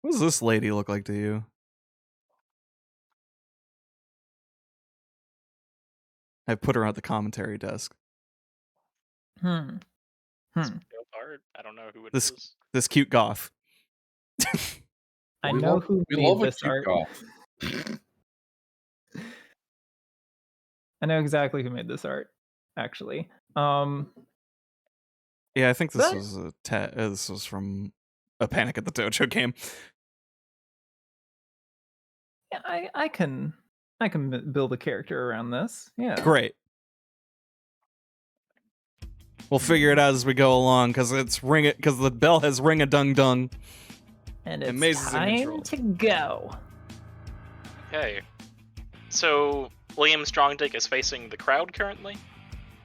does this lady look like to you? I put her at the commentary desk. Part. I don't know who it is. This cute goth. I know who made this art. I know exactly who made this art, actually. Yeah, I think this was this was from a Panic at the Dojo game. Yeah, I can build a character around this. Yeah. Great. We'll figure it out as we go along because the bell has ring a dung dung. And it's time to go. Okay. So William Strongdick is facing the crowd currently?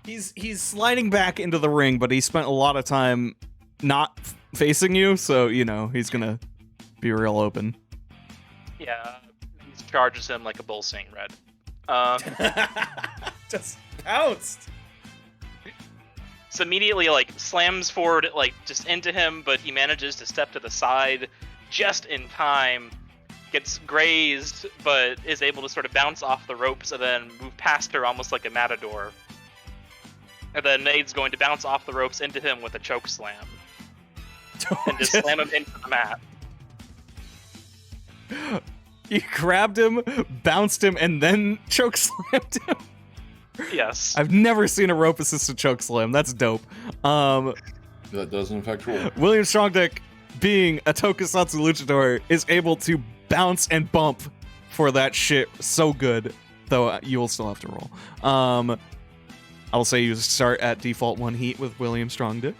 He's sliding back into the ring, but he spent a lot of time not facing you, so he's gonna be real open. Yeah, he charges him like a bull seeing red. Just pounced. So immediately slams forward just into him, but he manages to step to the side just in time. Gets grazed, but is able to sort of bounce off the ropes and then move past her almost like a matador. And then Nade's going to bounce off the ropes into him with a choke slam. And just slam him into the mat. You grabbed him, bounced him, and then choke slammed him? Yes. I've never seen a rope assisted choke slam. That's dope. That does in fact roll. William Strongdick, being a tokusatsu luchador, is able to bounce and bump for that shit so good, though you will still have to roll. I will say you start at default 1 heat with William Strongdick,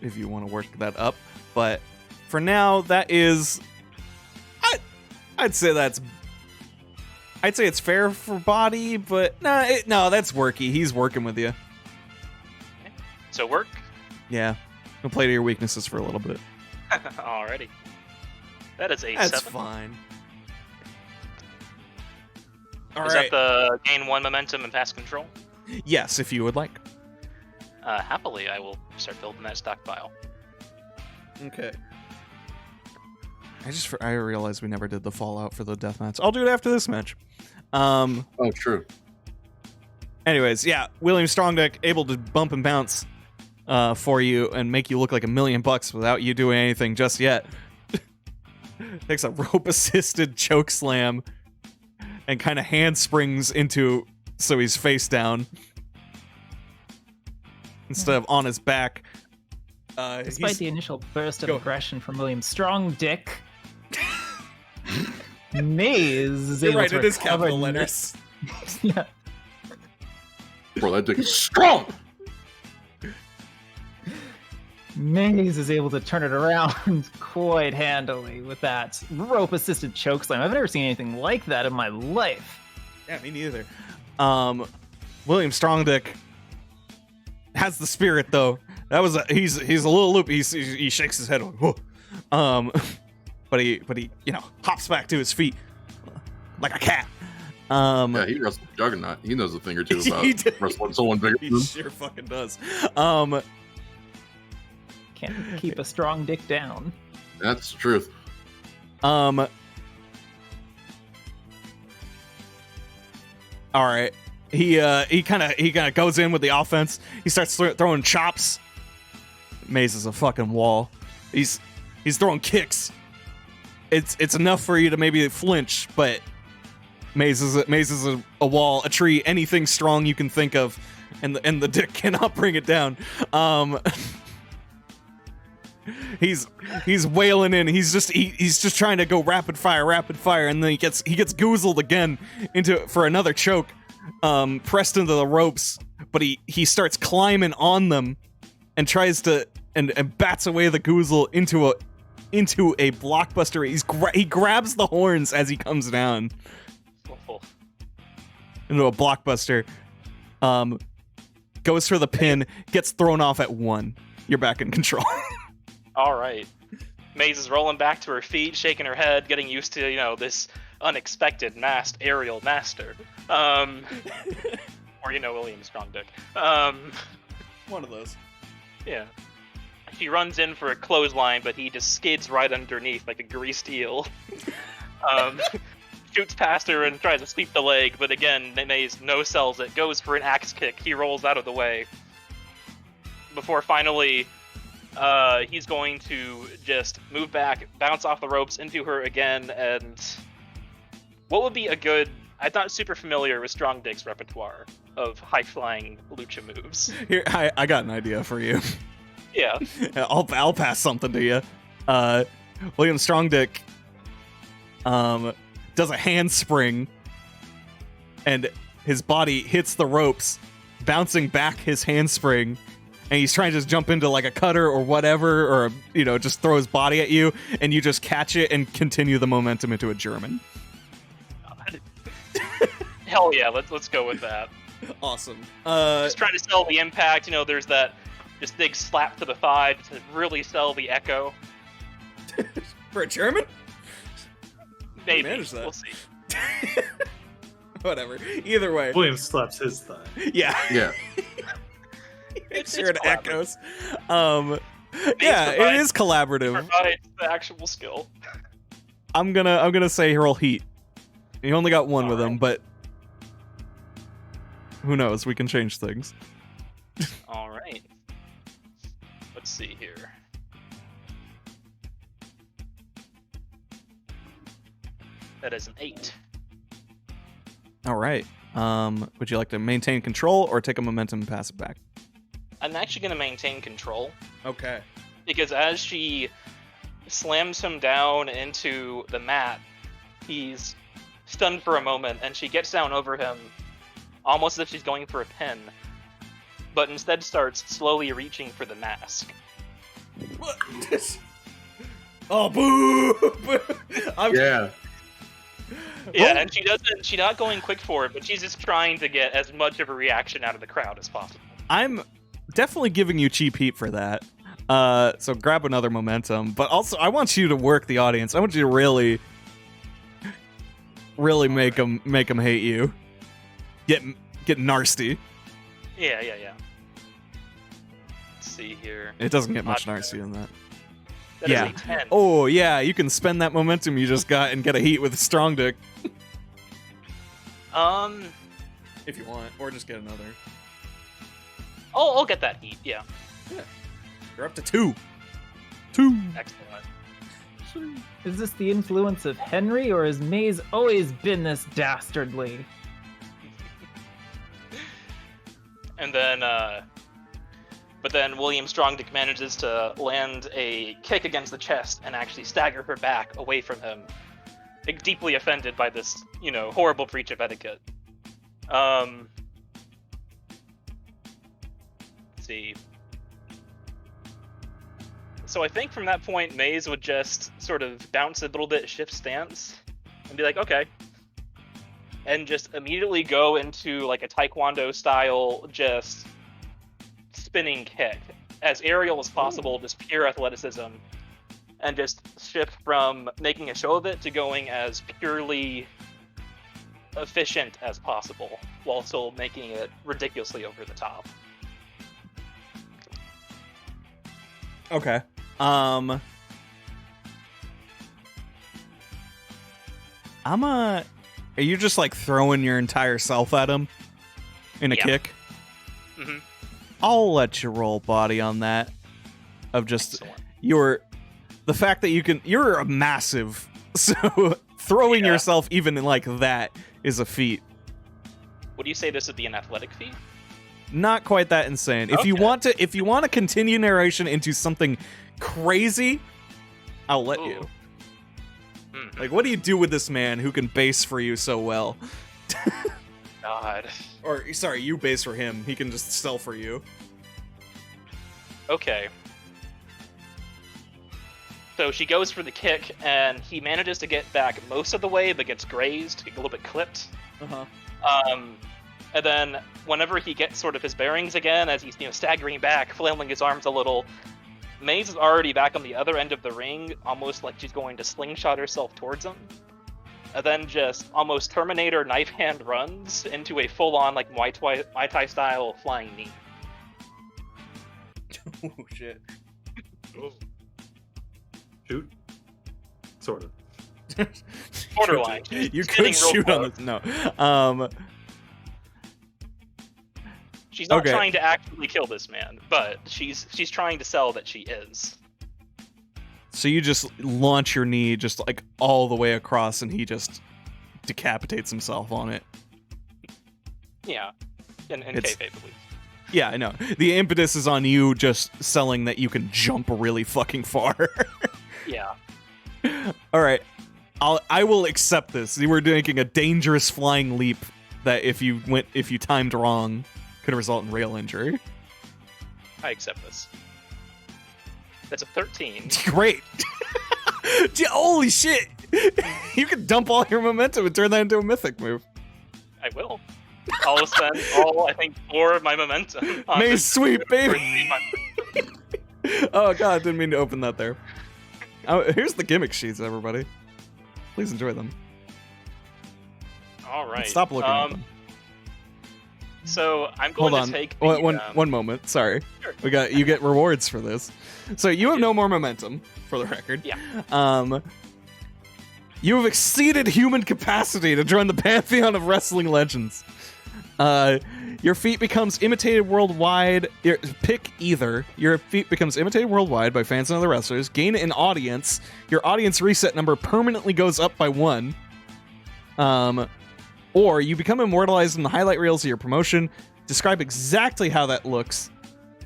if you want to work that up. But for now, that is... I'd say it's fair for body, but no, that's worky. He's working with you. Okay. So work? Yeah. We'll play to your weaknesses for a little bit. Alrighty. That is a That's 7. fine. Is that the gain 1 momentum and pass control? Yes, if you would like. Happily, I will start building that stockpile. Okay. I realized we never did the Fallout for the deathmatch. I'll do it after this match. Oh, true. Anyways, yeah, William Strongdick able to bump and bounce for you and make you look like $1 million without you doing anything just yet. takes a rope-assisted choke slam and kind of handsprings into, so he's face down instead of on his back. Despite the initial burst of aggression from William Strong Dick, Maze is able to it is recover capital letters. Yeah. Bro, that dick is strong. Maze is able to turn it around quite handily with that rope-assisted chokeslam. I've never seen anything like that in my life. Yeah, me neither. William Strongdick has the spirit though. That was he's a little loopy. He shakes his head. Whoa. But he hops back to his feet like a cat. Yeah, he wrestled Juggernaut. He knows a thing or two about wrestling someone bigger. He sure fucking does. Can't keep a strong dick down. That's the truth. All right. He kind of goes in with the offense. He starts throwing chops. Maze is a fucking wall. He's throwing kicks. It's enough for you to maybe flinch, but Maze is a wall, a tree, anything strong you can think of, and the dick cannot bring it down. He's wailing in. He's just trying to go rapid fire, and then he gets goozled again for another choke, pressed into the ropes. But he starts climbing on them, and tries to and bats away the goozle into a blockbuster. He grabs the horns as he comes down into a blockbuster. Goes for the pin, gets thrown off at 1. You're back in control. All right. Maze is rolling back to her feet, shaking her head, getting used to, this unexpected masked aerial master. Or, William Strongdick. One of those. Yeah. She runs in for a clothesline, but he just skids right underneath like a greased eel. Shoots past her and tries to sweep the leg, but again, Maze no-sells it, goes for an axe kick. He rolls out of the way. Before finally... he's going to just move back, bounce off the ropes into her again, and what would be a good... I'm not super familiar with Strong Dick's repertoire of high-flying lucha moves. Here, I got an idea for you. Yeah. I'll pass something to you. William Strongdick does a handspring, and his body hits the ropes, bouncing back his handspring, and he's trying to just jump into like a cutter or whatever, or just throw his body at you, and you just catch it and continue the momentum into a German. Hell yeah, let's go with that. Awesome. Just trying to sell the impact. There's that just big slap to the thigh to really sell the echo. For a German? Maybe. Manage that. We'll see. Whatever. Either way. William slaps his thigh. Yeah. Yeah. It's sure it collaborative. echoes. Yeah, it is collaborative. Provides the actual skill. I'm gonna say roll heat. You only got one with him, but who knows? We can change things. All right. Let's see here. That is an 8. All right. Would you like to maintain control or take a momentum and pass it back? I'm actually going to maintain control. Okay. Because as she slams him down into the mat, he's stunned for a moment, and she gets down over him, almost as if she's going for a pin, but instead starts slowly reaching for the mask. What? Oh, boo! Yeah. Yeah, and she's not going quick for it, but she's just trying to get as much of a reaction out of the crowd as possible. I'm definitely giving you cheap heat for that. So grab another momentum, but also I want you to work the audience. I want you to really make them hate you. Get nasty. Yeah. Let's see here. It doesn't get much nasty than that. That is a 10. Oh yeah, you can spend that momentum you just got and get a heat with a strong dick. If you want, or just get another. I'll get that heat. Yeah. You're up to 2. 2. Excellent. Is this the influence of Henry, or has Maze always been this dastardly? And then, but then William Strongdick manages to land a kick against the chest and actually stagger her back away from him, like, deeply offended by this, horrible breach of etiquette. Let's see. So I think from that point, Maze would just sort of bounce a little bit, shift stance, and be like, okay. And just immediately go into like a taekwondo style, just spinning kick. As aerial as possible, just pure athleticism. And just shift from making a show of it to going as purely efficient as possible, while still making it ridiculously over the top. Okay. Are you just like throwing your entire self at him in a kick? Mm-hmm. I'll let you roll body on that. Of just Excellent. the fact that you're a massive, so throwing yourself even like that is a feat. Would you say this would be an athletic feat? Not quite that insane. If you want to continue narration into something crazy, I'll let you. Mm-hmm. Like, what do you do with this man who can base for you so well? God. Or, sorry, you base for him. He can just sell for you. Okay. So she goes for the kick, and he manages to get back most of the way, but gets grazed, a little bit clipped. And then whenever he gets sort of his bearings again, as he's staggering back, flailing his arms a little, Maze is already back on the other end of the ring, almost like she's going to slingshot herself towards him. And then just almost Terminator knife hand runs into a full-on like Muay Thai style flying knee. Oh shit. Shoot. Sort of. Borderline. You She's could getting real shoot on close. this. No. She's not Okay. trying to actually kill this man, but she's trying to sell that she is. So you just launch your knee just like all the way across, and he just decapitates himself on it. Yeah. In It's- kayfabe, at least. Yeah, I know. The impetus is on you just selling that you can jump really fucking far. Yeah. All right, I will accept this. You were making a dangerous flying leap that if you timed wrong, could result in real injury. I accept this. That's a 13. Great. Holy shit! You can dump all your momentum and turn that into a mythic move. I will. I'll spend I think 4 of my momentum on Maze this sweep, baby. first Oh god, didn't mean to open that there. Oh, here's the gimmick sheets, everybody. Please enjoy them. All right. Stop looking at them. So I'm going Hold on. to take the, One moment. Sorry. Sure. You get rewards for this. So you have no more momentum, for the record. Yeah. You have exceeded human capacity to join the pantheon of wrestling legends. Your feat becomes imitated worldwide. Pick either. Your feat becomes imitated worldwide by fans and other wrestlers. Gain an audience. Your audience reset number permanently goes up by 1. Or you become immortalized in the highlight reels of your promotion. Describe exactly how that looks,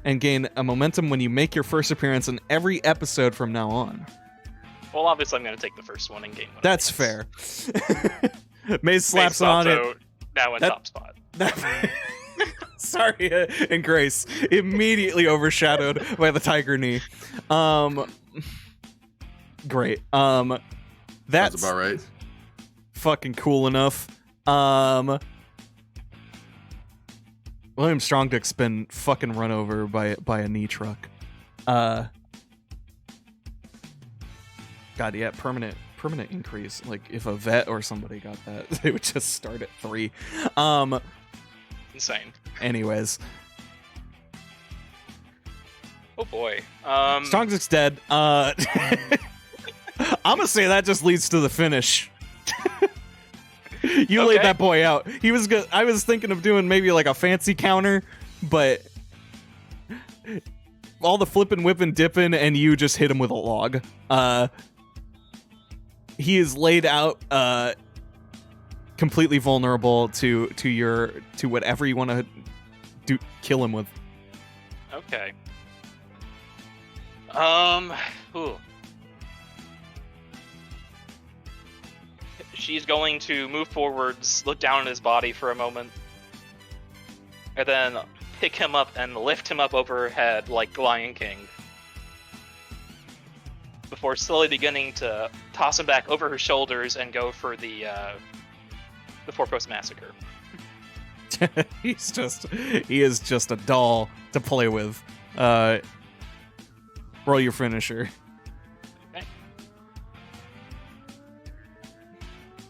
and gain a momentum when you make your first appearance in every episode from now on. Well, obviously I'm going to take the first one and gain one. That's fair. Maze slaps on it. Now in top spot. Sorry, and Grace immediately overshadowed by the tiger knee. Great. That's about right. Fucking cool enough. William Strongdick's been fucking run over by a knee truck. God, yeah, permanent increase. Like if a vet or somebody got that, they would just start at 3. Insane. Anyways, Oh boy. Strongdick's dead. I'm gonna say that just leads to the finish. You laid that boy out. He was good. I was thinking of doing maybe like a fancy counter, but all the flipping, whipping, dipping, and you just hit him with a log. he is laid out, completely vulnerable to whatever you want to kill him with. Okay. Ooh. She's going to move forwards, look down at his body for a moment, and then pick him up and lift him up over her head like Lion King, before slowly beginning to toss him back over her shoulders and go for the four-post massacre. He is just a doll to play with. Roll your finisher. Okay.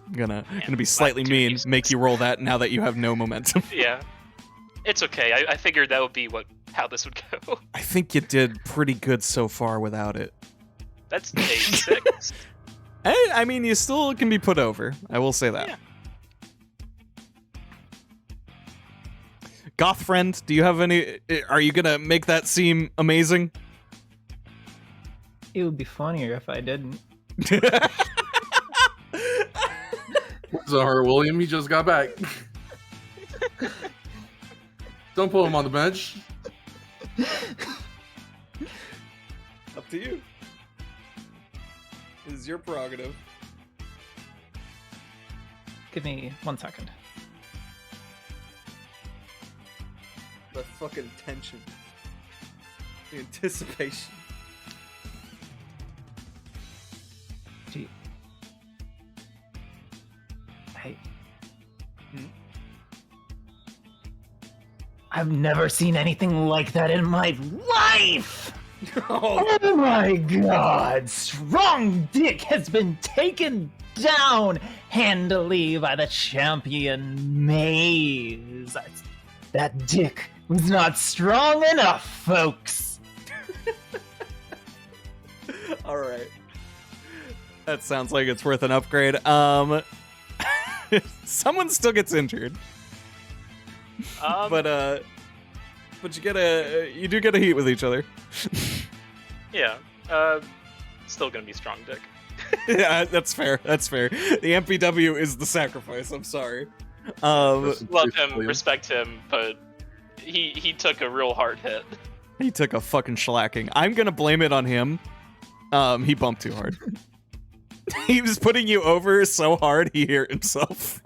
I'm gonna be slightly mean, make you roll that now that you have no momentum. Yeah. It's okay. I figured that would be how this would go. I think you did pretty good so far without it. That's a 6. I mean, you still can be put over. I will say that. Yeah. Goth friend, do you have any... Are you gonna make that seem amazing? It would be funnier if I didn't. What's up, William? He just got back. Don't put him on the bench. Up to you. This is your prerogative. Give me 1 second. The fucking tension. The anticipation. Gee. Hey. I've never seen anything like that in my life! Oh my god! Strong Dick has been taken down handily by the champion Maze. That dick was not strong enough, folks! Alright. That sounds like it's worth an upgrade. Someone still gets injured. But you do get a heat with each other. Yeah. Still gonna be Strong Dick. Yeah, that's fair. That's fair. The MPW is the sacrifice. I'm sorry. Love him, respect him, but he took a real hard hit. He took a fucking shellacking. I'm gonna blame it on him. He bumped too hard. He was putting you over so hard he hurt himself.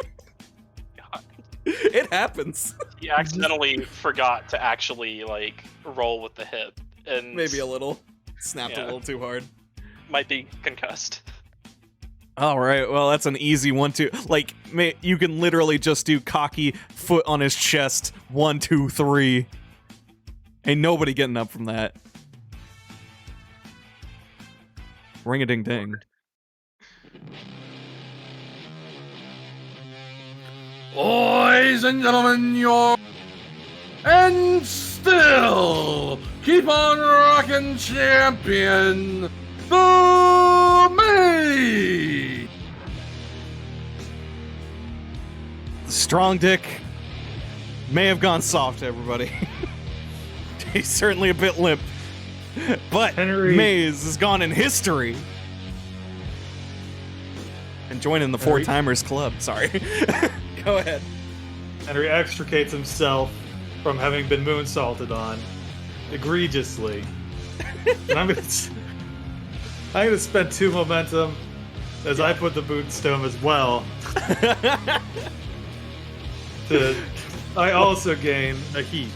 God. It happens. He accidentally forgot to actually roll with the hip, and Maybe a little. Snapped a little too hard. Might be concussed. All right, well, that's an easy 1-2. You can literally just do cocky, foot on his chest, 1, 2, 3. Ain't nobody getting up from that. Ring-a-ding-ding. Boys and gentlemen, and still keep on rocking, champion, the May. Strong Dick may have gone soft, everybody. He's certainly a bit limp. But Henry. Maze has gone in history. And joining the Henry. 4-timers club. Sorry. Go ahead. Henry extricates himself from having been moonsaulted on egregiously. And I'm gonna spend 2 momentum as I put the boots to him as well. I also gain a heat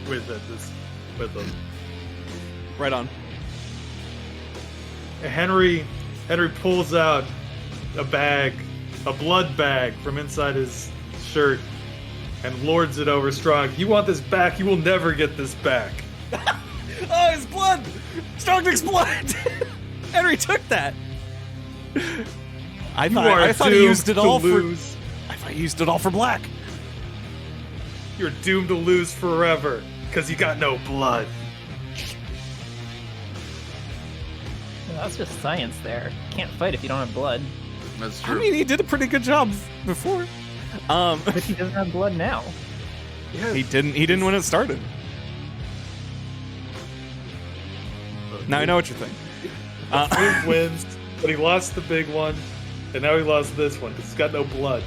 with them. Right on. Henry pulls out a blood bag from inside his shirt, and lords it over Strong. You want this back? You will never get this back. Oh, his blood! Strong Dick's blood! Henry took that. I thought he used it all lose. I thought he used it all for black. You're doomed to lose forever because you got no blood. That's just science there. Can't fight if you don't have blood. That's true. I mean, he did a pretty good job before. But he doesn't have blood now. Yeah. He didn't when it started. Now I know what you think. Flint wins, but he lost the big one. And now he lost this one because he's got no blood.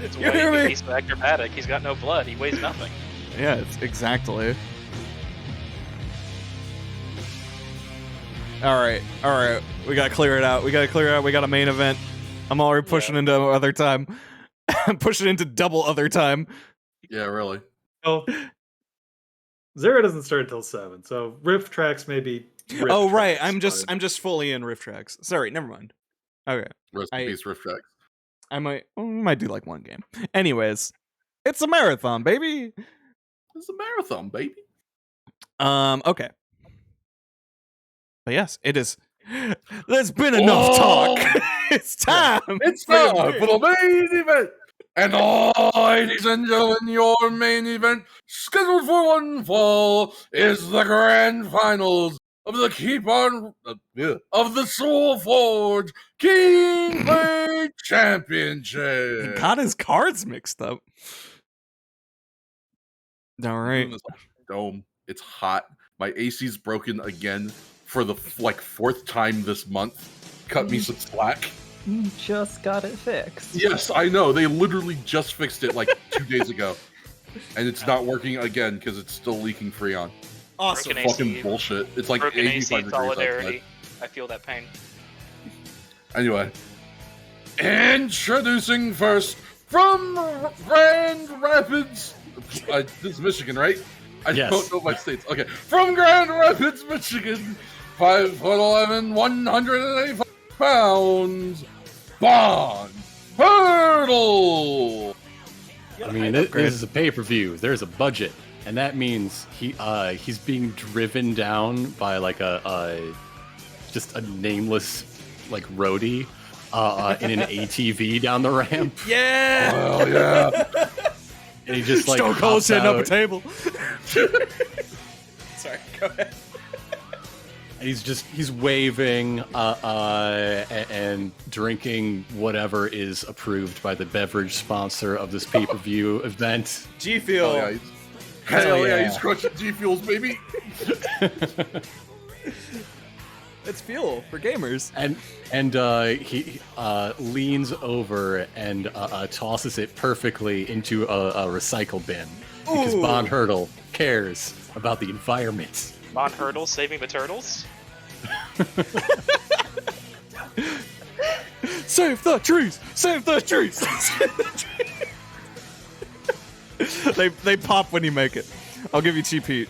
It's You hear why me? he's so acrobatic. He's got no blood. He weighs nothing. Yeah, it's exactly. All right. We gotta clear it out. We got a main event. I'm already pushing into other time. I'm pushing into double other time. Yeah, really. Well, Zero doesn't start until 7, so riff tracks maybe. Oh right, I'm just fully in riff tracks. Sorry, never mind. Okay, Rest in peace, Rift Tracks. I might do like one game. Anyways, it's a marathon, baby. It's a marathon, baby. Okay. But yes, it is. There's been enough talk. It's time. It's time for the main event. And ladies and gentlemen, your main event, scheduled for one fall, is the grand finals of the of the Soul Forge King Play Championship. He got his cards mixed up. All right. Dome. It's hot. My AC's broken again for the fourth time this month. Cut me some slack. You just got it fixed. Yes, I know. They literally just fixed it like 2 days ago. And it's not working again because it's still leaking Freon. Awesome. Broken Fucking AC, bullshit. It's like broken 85 AC degrees solidarity. outside. I feel that pain. Anyway. Introducing first from Grand Rapids. This is Michigan, right? I Yes. don't know my states. Okay. From Grand Rapids, Michigan. 5'11", 185 pounds. Bond Hurdle. I mean, this is a pay-per-view. There's a budget, and that means he's being driven down by like just a nameless like roadie in an ATV down the ramp. Yeah. Well, yeah. And he just like Stone Cold hops setting up a out, table. Sorry, go ahead. and he's waving and drinking whatever is approved by the beverage sponsor of this pay-per-view event. G Fuel. Hell yeah, he's crushing G Fuels, baby. It's fuel for gamers. And he leans over and tosses it perfectly into a recycle bin because Ooh. Bond Hurdle cares about the environment. Mon Hurdle saving the turtles. Save the trees! Save the trees! Save the trees! they pop when you make it. I'll give you cheap heat.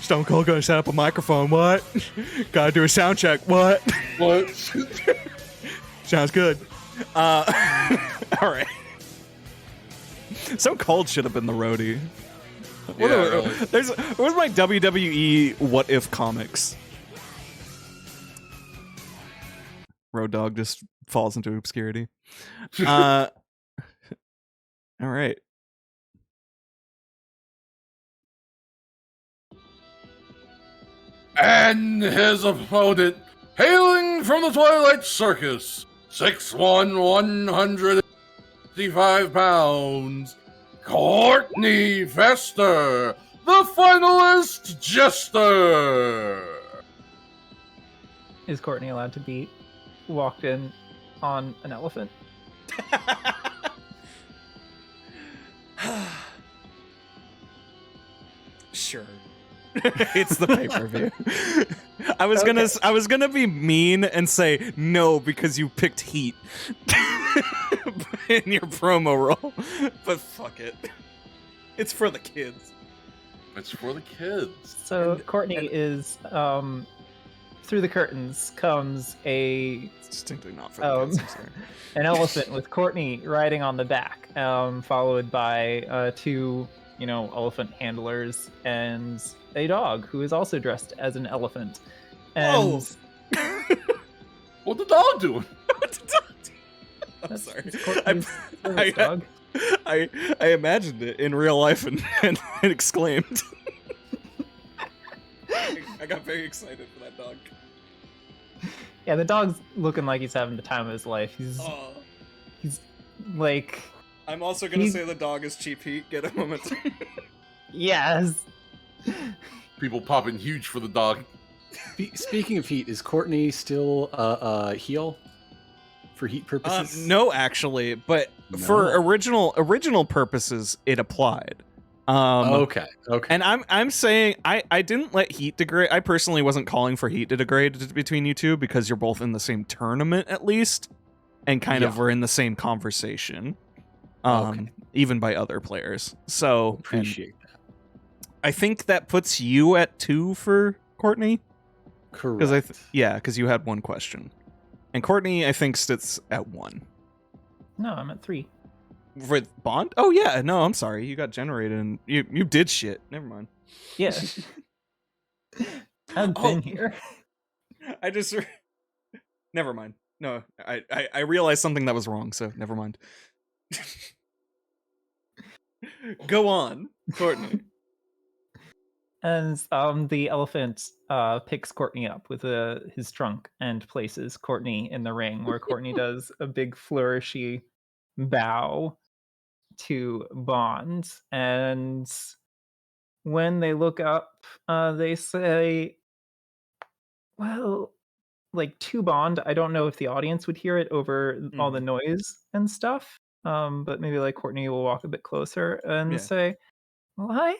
Stone Cold gonna set up a microphone. What? Gotta do a sound check. What? What? Sounds good. All right. Stone Cold should have been the roadie. Really. Where's my WWE What If comics? Road Dogg just falls into obscurity. All right. And his opponent, hailing from the Twilight Circus, 6'1", 155 pounds, Courtney Fester, the finalist jester. Is Courtney allowed to be walked in on an elephant? Sure. It's the pay-per-view. I was gonna be mean and say no because you picked Heat in your promo role, but fuck it. It's for the kids. It's for the kids. So Courtney is through the curtains comes It's distinctly not for the kids. I'm sorry. an elephant with Courtney riding on the back, followed by two elephant handlers and a dog who is also dressed as an elephant. And What the dog doing? I'm sorry. it's Courtney's service dog. I imagined it in real life and exclaimed. I got very excited for that dog. Yeah, the dog's looking like he's having the time of his life. He's like, I'm also gonna say the dog is cheap heat. Get a moment. yes, People popping huge for the dog. Speaking of heat, is Courtney still heel for heat purposes? No, actually, but for original purposes, it applied. Okay. And I'm saying I didn't let heat degrade. I personally wasn't calling for heat to degrade between you two because you're both in the same tournament at least, and kind of were in the same conversation, even by other players. So Appreciate that. I think that puts you at 2 for Courtney. Correct. Because you had one question, and Courtney I think sits at 1. No, I'm at 3. With Bond? Oh yeah, no, I'm sorry. You got generated and you did shit. Never mind. Yeah. I've been here. I just never mind. No, I realized something that was wrong, so never mind. Go on, Courtney. And the elephant picks Courtney up with his trunk and places Courtney in the ring, where Courtney does a big flourishy bow to Bond. And when they look up, they say, well, like, to Bond. I don't know if the audience would hear it over all the noise and stuff, but maybe like Courtney will walk a bit closer and say, well,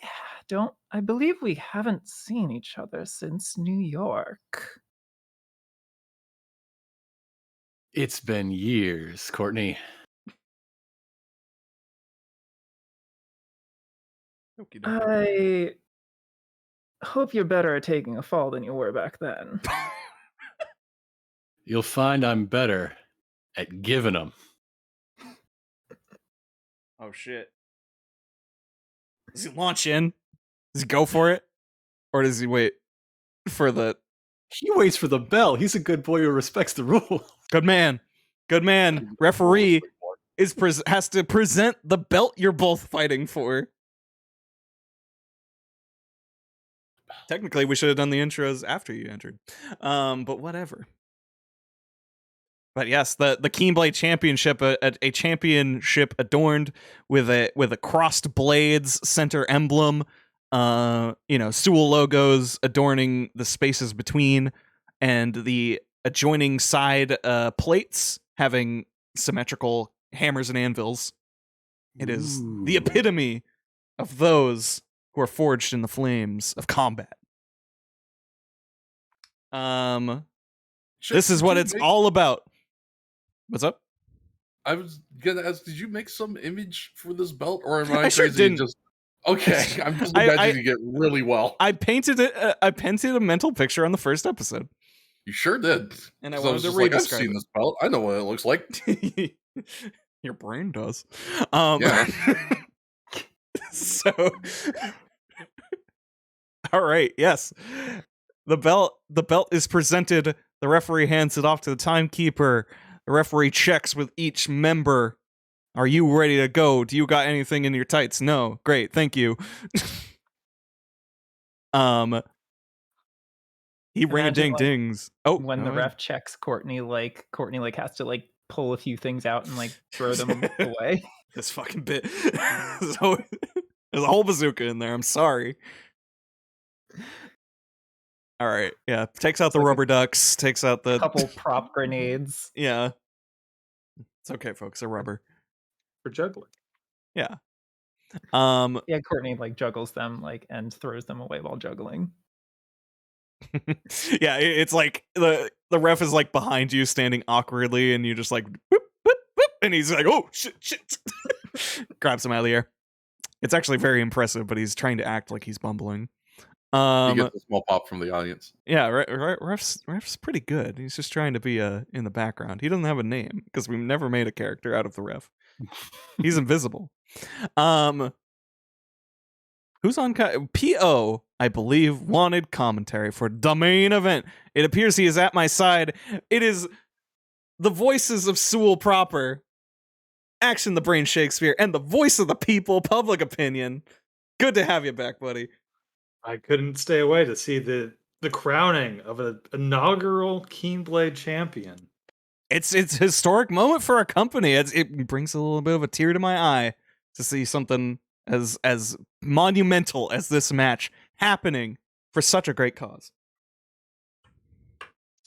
I believe we haven't seen each other since New York. It's been years, Courtney. I hope you're better at taking a fall than you were back then. You'll find I'm better at giving them. Oh shit. Does he launch in? Does he go for it? Or does he wait for the... He waits for the bell. He's a good boy who respects the rule. Good man. Good man. Referee has to present the belt you're both fighting for. Technically, we should have done the intros after you entered. But whatever. But yes, the Keyblade Championship, a championship adorned with a crossed blades center emblem, SEWL logos adorning the spaces between, and the adjoining side plates having symmetrical hammers and anvils. It is the epitome of those who are forged in the flames of combat. This is what it's all about. What's up? I was gonna ask, did you make some image for this belt, or am I crazy? Sure didn't. Okay, I'm just imagining it really well. I painted it. I painted a mental picture on the first episode. You sure did. And I wanted to I've seen this belt. I know what it looks like. Your brain does. Yeah. So, all right. Yes, the belt is presented. The referee hands it off to the timekeeper. The referee checks with each member. Are you ready to go? Do you got anything in your tights? No. Great. Thank you. He ring-a-ding-dings. When the ref checks Courtney has to pull a few things out and throw them away. This fucking bit. There's a whole bazooka in there. I'm sorry. All right. Yeah. Takes out the rubber ducks. Takes out the couple prop grenades. Yeah. It's okay, folks. They're rubber. For juggling. Yeah. Yeah, Courtney juggles them and throws them away while juggling. Yeah, it's like the ref is behind you, standing awkwardly, and you just whoop, whoop, whoop, and he's like, oh shit. Grabs him out of the air. It's actually very impressive, but he's trying to act like he's bumbling. He gets a small pop from the audience. Yeah, ref's pretty good. He's just trying to be in the background. He doesn't have a name because we've never made a character out of the ref. He's invisible. Who's on PO? I believe wanted commentary for the main event. It appears he is at my side. It is the voices of SEWL proper, Action the Brain Shakespeare, and the voice of the people, Public Opinion. Good to have you back, buddy. I couldn't stay away to see the crowning of an inaugural Keyblade champion. It's a historic moment for our company. It brings a little bit of a tear to my eye to see something as monumental as this match happening for such a great cause.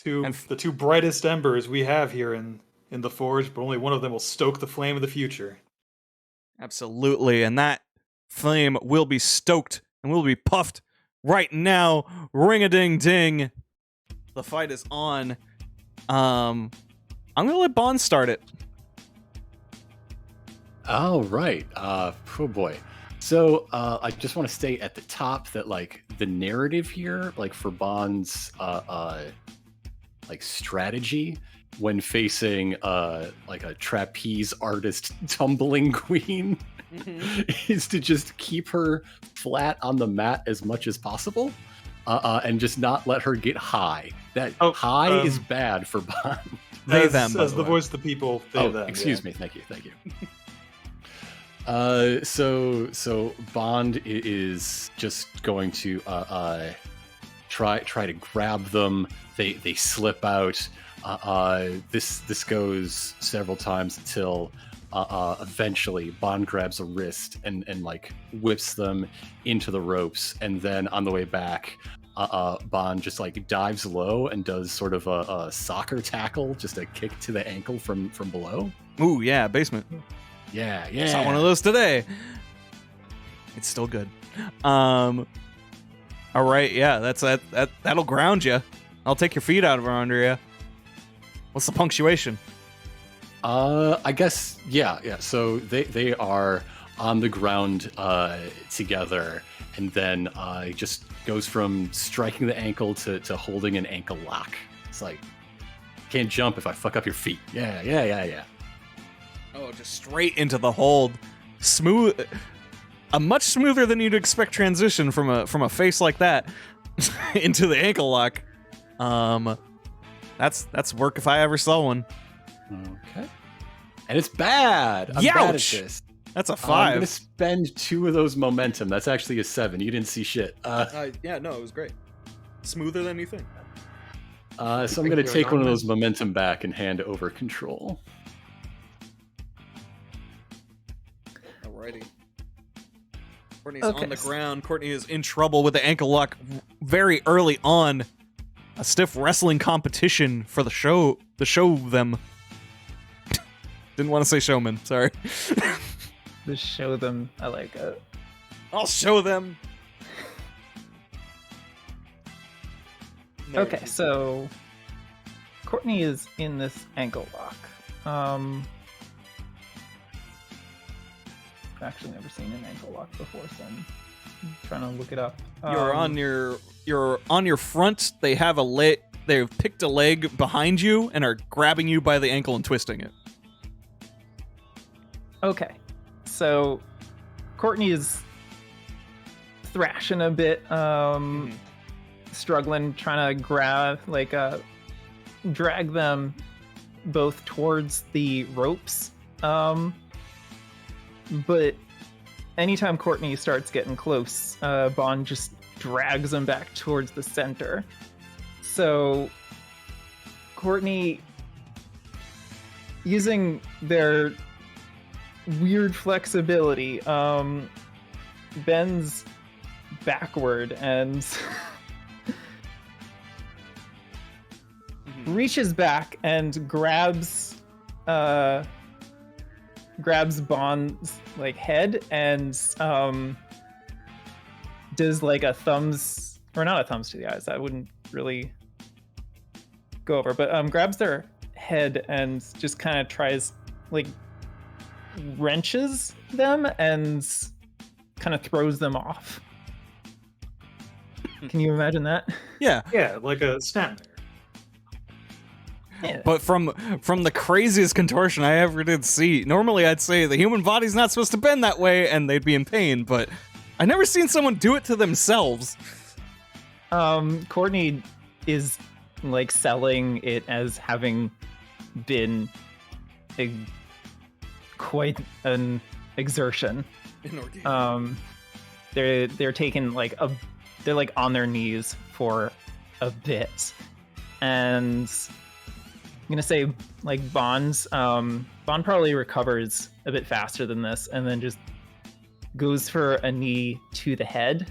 The two brightest embers we have here in the forge, but only one of them will stoke the flame of the future. Absolutely, and that flame will be stoked and will be puffed right now. Ring-a-ding-ding. The fight is on. I'm gonna let Bond start it. All right. Oh boy. So I just want to stay at the top that like the narrative here, like for Bond's like strategy when facing like a trapeze artist tumbling queen is to just keep her flat on the mat as much as possible and just not let her get high. That high is bad for Bond. As the voice of the people, them. Excuse me. Thank you. So Bond is just going to try to grab them. They slip out. This goes several times until eventually Bond grabs a wrist and like whips them into the ropes, and then on the way back, Bond just like dives low and does sort of a soccer tackle, just a kick to the ankle from below. Ooh, yeah, basement. Yeah. Saw one of those today. It's still good. All right, yeah, that'll ground you. I'll take your feet out of under you. What's the punctuation? I guess yeah. So they are on the ground together, and then it just goes from striking the ankle to holding an ankle lock. It's like, can't jump if I fuck up your feet. Yeah. Oh, just straight into the hold. Smooth. A much smoother than you'd expect transition from a face like that into the ankle lock. That's work if I ever saw one. Okay. And it's bad. I'm Youch! bad at this. That's a 5. I'm gonna spend 2 of those momentum. That's actually a 7. You didn't see shit. Yeah, no, it was great. Smoother than you think. So I'm gonna take one of those momentum back and hand over control. Alrighty. Courtney's on the ground. Courtney is in trouble with the ankle lock very early on. A stiff wrestling competition for the show. The show them. Didn't want to say showman. Sorry. The show them. I like it. I'll show them. Okay, so Courtney is in this ankle lock. I've actually never seen an ankle lock before, so I'm trying to look it up. You're on your front. They have a leg. They've picked a leg behind you and are grabbing you by the ankle and twisting it. Okay, so Courtney is thrashing a bit, struggling, trying to drag them both towards the ropes. But anytime Courtney starts getting close, Bond just drags them back towards the center. So Courtney, using their weird flexibility, bends backward and reaches back and grabs Bond's like head and does like a thumbs, or not a thumbs to the eyes, that wouldn't really go over, but grabs their head and just kind of tries, like, wrenches them and kind of throws them off. Can you imagine that? Yeah, like a snapmare. Yeah. But from the craziest contortion I ever did see, normally I'd say the human body's not supposed to bend that way and they'd be in pain, but I never seen someone do it to themselves. Courtney is like selling it as having been quite an exertion. They're taking they're like on their knees for a bit, and I'm gonna say like Bond probably recovers a bit faster than this, and then just goes for a knee to the head,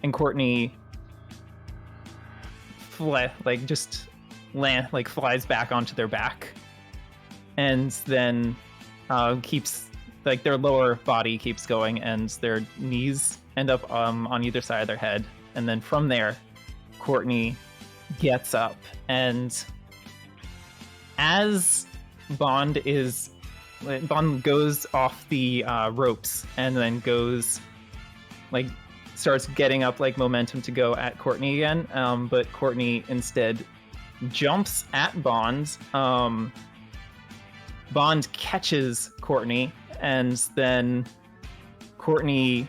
and Courtney flies back onto their back, and then keeps their lower body keeps going, and their knees end up on either side of their head, and then from there, Courtney gets up, and as Bond goes off the ropes and then goes starts getting up momentum to go at Courtney again, but Courtney instead jumps at Bond. Bond catches Courtney, and then Courtney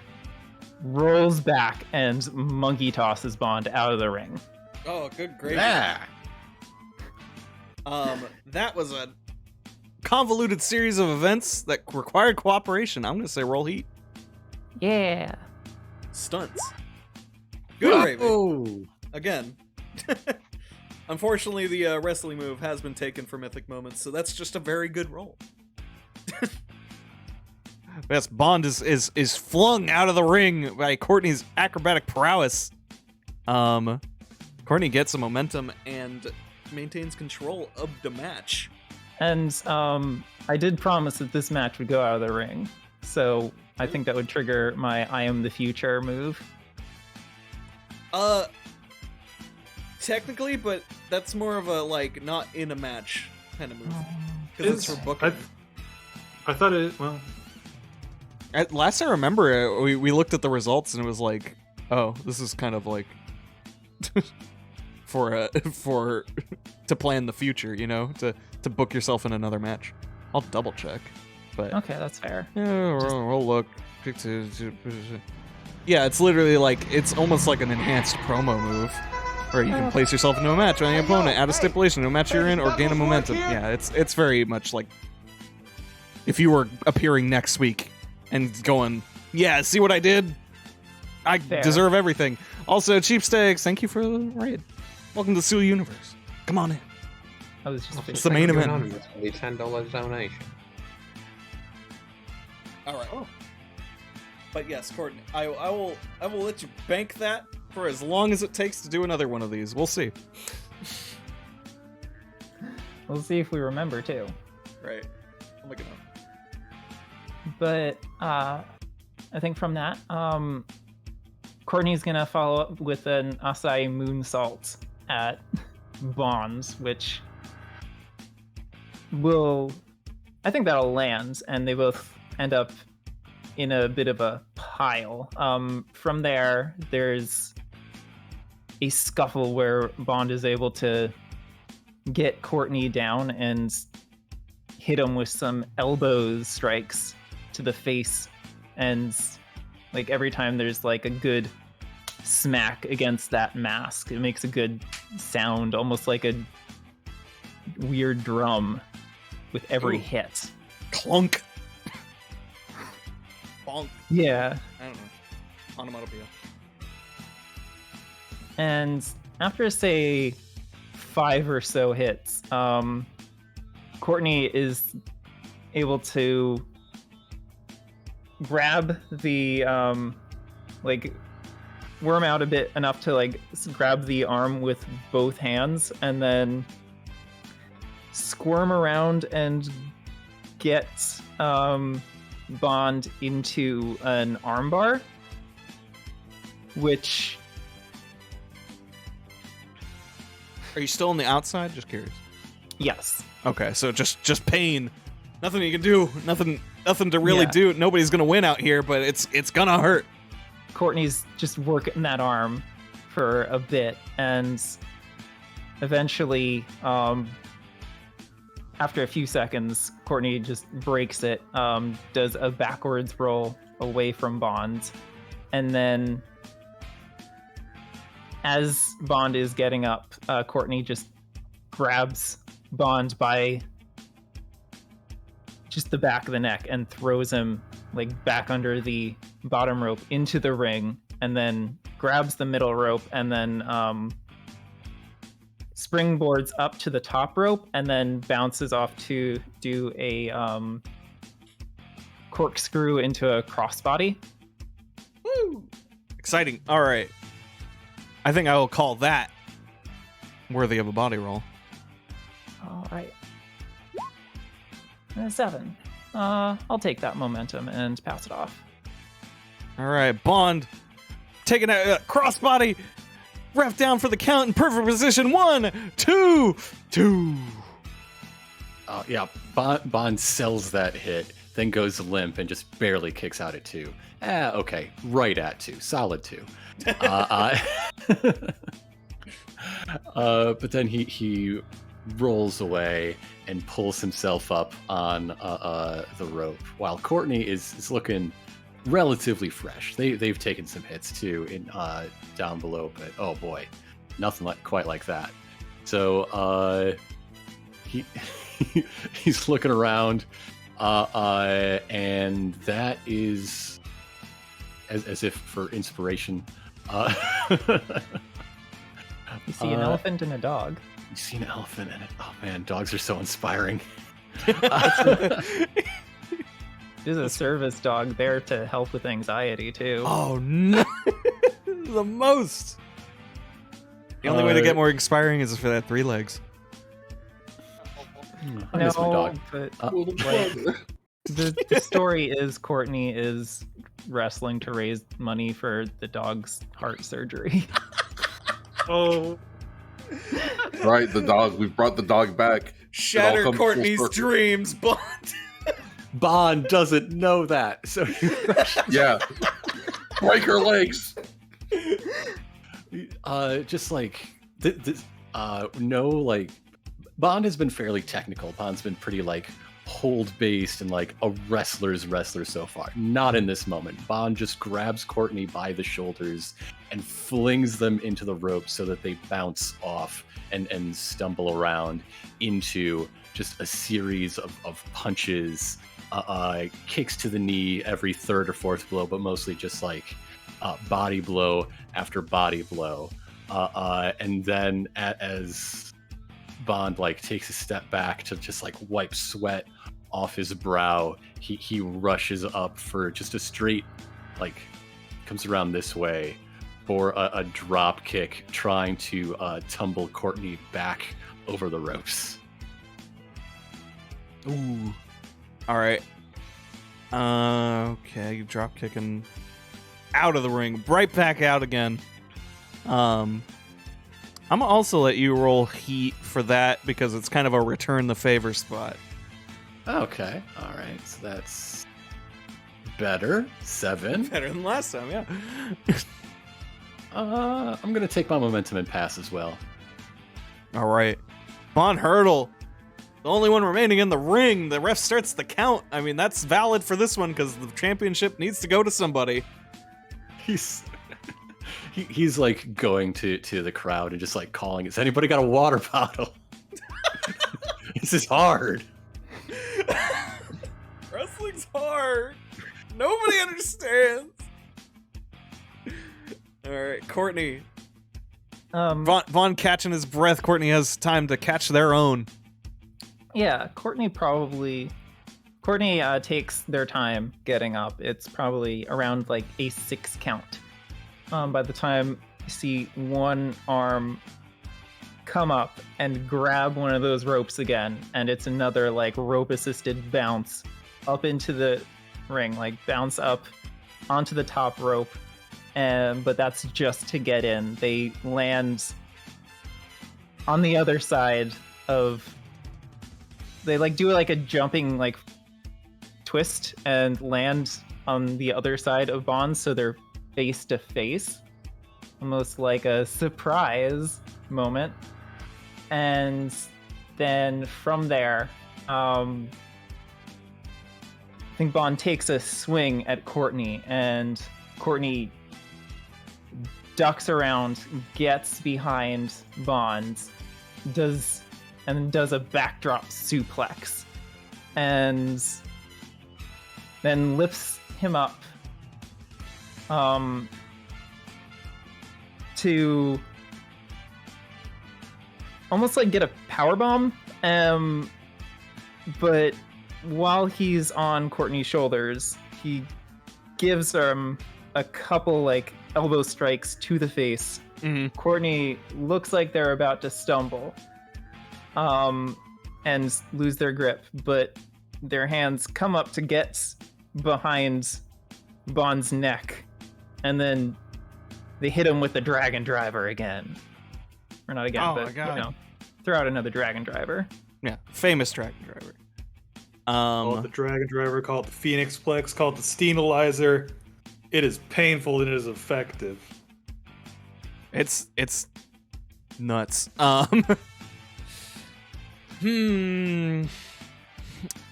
rolls back and monkey tosses Bond out of the ring. Oh, good gravy. Yeah. That was a convoluted series of events that required cooperation. I'm gonna say roll heat. Yeah. Stunts. Good gravy. Oh. Again. Unfortunately, the wrestling move has been taken for Mythic Moments, so that's just a very good roll. Yes, Bond is flung out of the ring by Courtney's acrobatic prowess. Courtney gets some momentum and maintains control of the match. And I did promise that this match would go out of the ring, so I think that would trigger my I am the future move. Technically, but that's more of a not in a match kind of move. Because it's for booking. I thought it. Well, last I remember, we looked at the results and it was like, oh, this is kind of like for to plan the future, to book yourself in another match. I'll double check, but okay, that's fair. Yeah, we'll look. Yeah, it's literally it's almost like an enhanced promo move. Or you can place yourself into a match on your opponent, add a stipulation to a match you're in, or gain a momentum. Yeah, it's very much like if you were appearing next week and going, yeah, see what I did? I deserve everything. Also, Cheap Steaks, thank you for the raid. Welcome to the SEWL universe. Come on in. I was just it's the main event. $10 donation. All right. Oh. But yes, Courtney, I will let you bank that for as long as it takes to do another one of these. We'll see. We'll see if we remember too. Right. I'll look it up. But I think from that, Courtney's gonna follow up with an Acai moonsault at Bonds, which I think that'll land, and they both end up in a bit of a pile. From there's a scuffle where Bond is able to get Courtney down and hit him with some elbow strikes to the face, and every time there's a good smack against that mask, it makes a good sound, almost like a weird drum with every hit. Clunk. Bonk. Yeah. I don't know. Onomatopoeia. And after, say, 5 or so hits, Courtney is able to grab the, worm out a bit enough to, grab the arm with both hands, and then squirm around and get, Bond into an armbar, which... Are you still on the outside? Just curious. Yes. Okay, so just pain. Nothing you can do. Nothing to really do. Nobody's gonna win out here, but it's gonna hurt. Courtney's just working that arm for a bit, and eventually, after a few seconds, Courtney just breaks it, does a backwards roll away from Bond, and then as Bond is getting up, Courtney just grabs Bond by just the back of the neck and throws him back under the bottom rope into the ring, and then grabs the middle rope, and then springboards up to the top rope, and then bounces off to do a Woo! Exciting. All right. I think I will call that worthy of a body roll. All right. 7. I'll take that momentum and pass it off. All right, Bond, taking a crossbody, ref down for the count in perfect position. 1, 2, 2. Yeah, Bond sells that hit, then goes limp and just barely kicks out at 2. Okay, right at 2, solid 2. But then he rolls away and pulls himself up on the rope, while Courtney is looking relatively fresh. They've taken some hits too in down below, but oh boy, nothing quite like that. So he's looking around, and that is as if for inspiration. You see an elephant and a dog. You see an elephant and oh man, dogs are so inspiring. There's a service dog there to help with anxiety too. Oh no, the most. The only way to get more inspiring is if it had 3 legs. I miss my dog. But the story is Courtney is wrestling to raise money for the dog's heart surgery. Oh. Right, the dog. We brought the dog back. Shatter comes full Courtney's circle. dreams, Bond. Bond doesn't know that, so Yeah. Break her legs. just like no, like Bond has been fairly technical. Bond's been pretty like hold based and like a wrestler's wrestler so far. Not in this moment. Bond just grabs Courtney by the shoulders and flings them into the rope so that they bounce off and stumble around into just a series of punches, kicks to the knee every 3rd or 4th blow, but mostly just like body blow after body blow. And then as Bond like takes a step back to just like wipe sweat off his brow, he rushes up for just a straight, like comes around this way for a drop kick, trying to tumble Courtney back over the ropes. Ooh. All right. Okay, drop kicking out of the ring, right back out again. I'm gonna also let you roll heat for that because it's kind of a return the favor spot. Okay, all right, so that's better. 7. Better than last time, yeah. I'm gonna take my momentum and pass as well. All right, Von Hurdle, the only one remaining in the ring. The ref starts the count. I mean, that's valid for this one because the championship needs to go to somebody. He's like going to the crowd and just like calling, "Has anybody got a water bottle?" This is hard. Wrestling's hard. Nobody understands. All right, Courtney. Vaughn catching his breath. Courtney has time to catch their own. Yeah, Courtney takes their time getting up. It's probably around like a 6 count. By the time you see one arm come up and grab one of those ropes again, and it's another like rope assisted bounce up into the ring, like bounce up onto the top rope, but that's just to get in. They land on the other side of, they like do like a jumping like twist and land on the other side of Bond, so they're face to face, almost like a surprise moment. And then from there, I think Bond takes a swing at Courtney, and Courtney ducks around, gets behind Bond, does a backdrop suplex, and then lifts him up to almost like get a powerbomb, but while he's on Courtney's shoulders, he gives a couple like elbow strikes to the face Courtney looks like they're about to stumble and lose their grip, but their hands come up to get behind Bond's neck, and then they hit him with the Dragon Driver again. Or not again, Oh but my God. throw out another Dragon Driver. Yeah, famous Dragon Driver. Call it the Dragon Driver, call it the Phoenix Plex, call it the Steamalizer. It is painful and it is effective. It's nuts.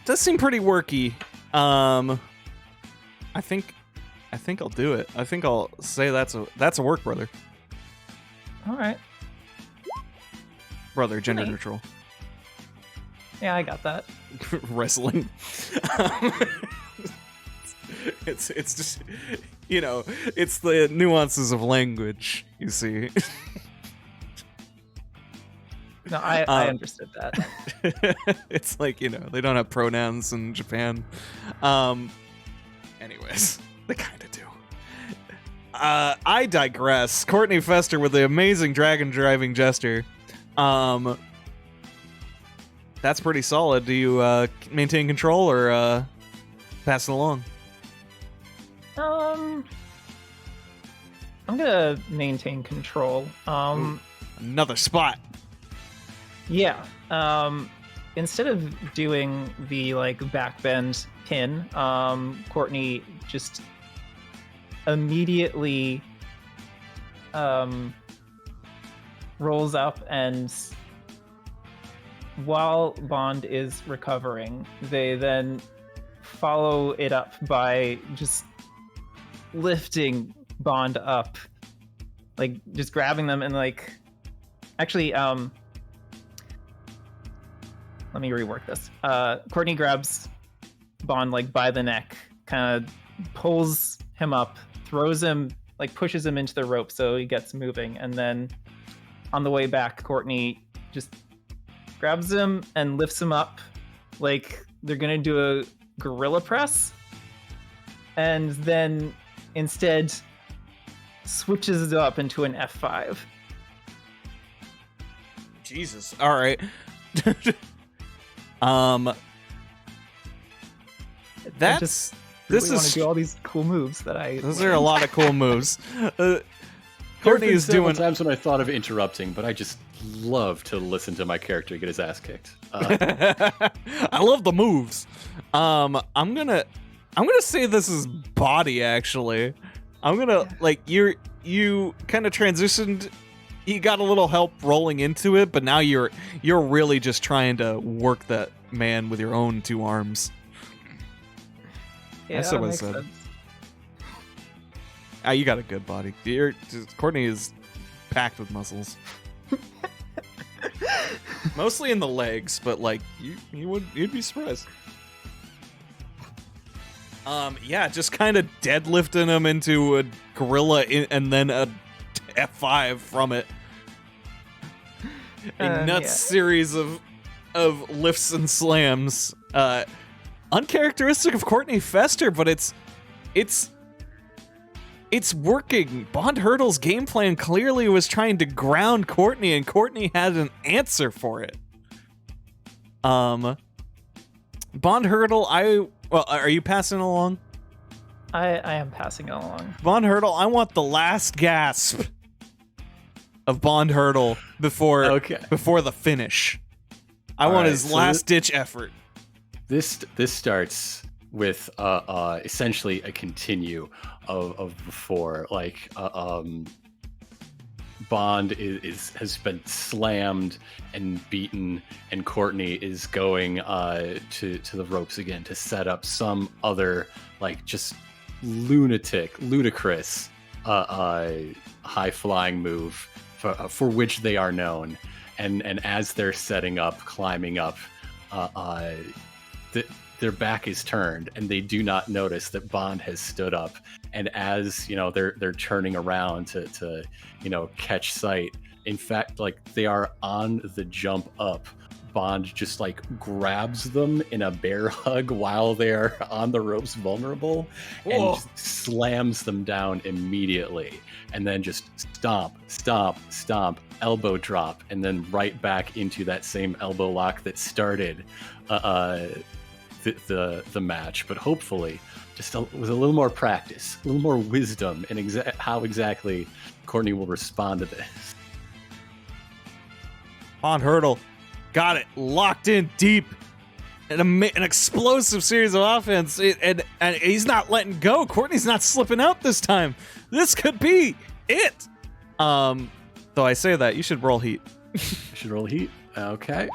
Does seem pretty worky. I think I'll do it. I think I'll say that's a work, brother. All right. Brother, gender Nice. neutral. Yeah, I got that. Wrestling. It's just, you know, it's the nuances of language, you see. No, I understood that. It's like, you know, they don't have pronouns in Japan. Anyways, they kind of do. I digress. Courtney Fester with the amazing dragon driving gesture. That's pretty solid. Do you maintain control or pass it along? I'm gonna maintain control. Another spot. Yeah. Instead of doing the like backbend pin, Courtney just immediately rolls up, and while Bond is recovering, they then follow it up by just lifting Bond up, like just grabbing them and like actually let me rework this. Courtney grabs Bond like by the neck, kind of pulls him up, throws him, like pushes him into the rope so he gets moving, and then on the way back Courtney just grabs him and lifts him up like they're gonna do a gorilla press, and then instead switches it up into an F5. Jesus. All right. That's Really this want to is do all these cool moves that I. those are a lot of cool moves. Courtney Courtney is doing. times when I thought of interrupting, but I just love to listen to my character get his ass kicked. I love the moves. I'm gonna say this is body actually. I'm gonna like you kind of transitioned. You got a little help rolling into it, but now you're really just trying to work that man with your own two arms. Yeah, That's that what I makes said. sense. You got a good body. Courtney is packed with muscles. Mostly in the legs, but like you'd be surprised. Yeah, just kind of deadlifting him into a gorilla and then a F5 from it. A nuts series of lifts and slams. Uncharacteristic of Courtney Fester, but it's working. Bond Hurdle's game plan clearly was trying to ground Courtney, and Courtney had an answer for it. Bond Hurdle, are you passing along? I am passing it along. Bond Hurdle, I want the last gasp of Bond Hurdle before the finish. I want his last ditch effort. This starts with essentially a continue of before, like Bond has been slammed and beaten, and Courtney is going to the ropes again to set up some other like just ludicrous high flying move for which they are known, and as they're setting up, climbing up, their back is turned and they do not notice that Bond has stood up, and as you know they're turning around to catch sight, in fact like they are on the jump up, Bond just like grabs them in a bear hug while they're on the ropes vulnerable and just slams them down immediately, and then just stomp, stomp, stomp, elbow drop, and then right back into that same elbow lock that started the match, but hopefully just with a little more practice, a little more wisdom in how exactly Courtney will respond to this. Bond hurdle. Got it. Locked in deep. An explosive series of offense. And he's not letting go. Courtney's not slipping out this time. This could be it. Though I say that, you should roll heat. I should roll heat? Okay.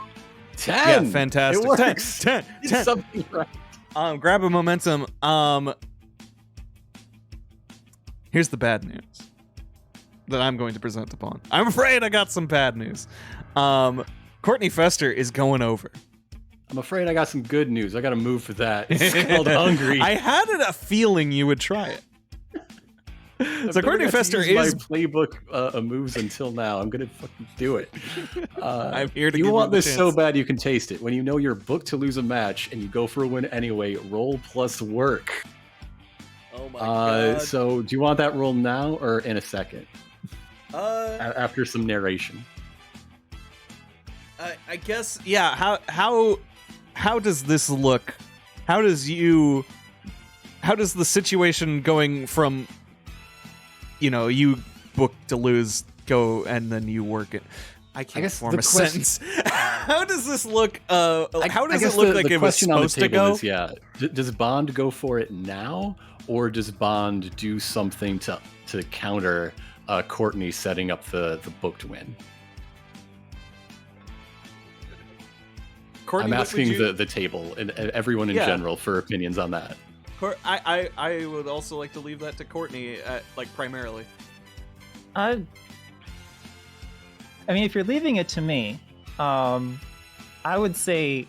10! Yeah, fantastic. It works. 10. It's something right. Grab a momentum. Here's the bad news that I'm going to present upon. I'm afraid I got some bad news. Courtney Fester is going over. I'm afraid I got some good news. I got to move for that. It's called Hungry. I had a feeling you would try it. So Courtney Fester is my playbook moves until now. I'm gonna fucking do it. I'm here to. You give want you this the so chance. bad you can taste it. When you know you're booked to lose a match and you go for a win anyway, roll plus work. Oh my god. So do you want that roll now or in a second? After some narration. I guess yeah. How does this look? How does the situation going from, you know, you book to lose go and then you work it? I can't form a sentence. How does this look? How does it look like it was supposed to go? Is, yeah. Does Bond go for it now, or does Bond do something to counter Courtney setting up the booked win? Courtney, I'm asking the table and everyone in general for opinions on that. I would also like to leave that to Courtney, like primarily. I mean, if you're leaving it to me, I would say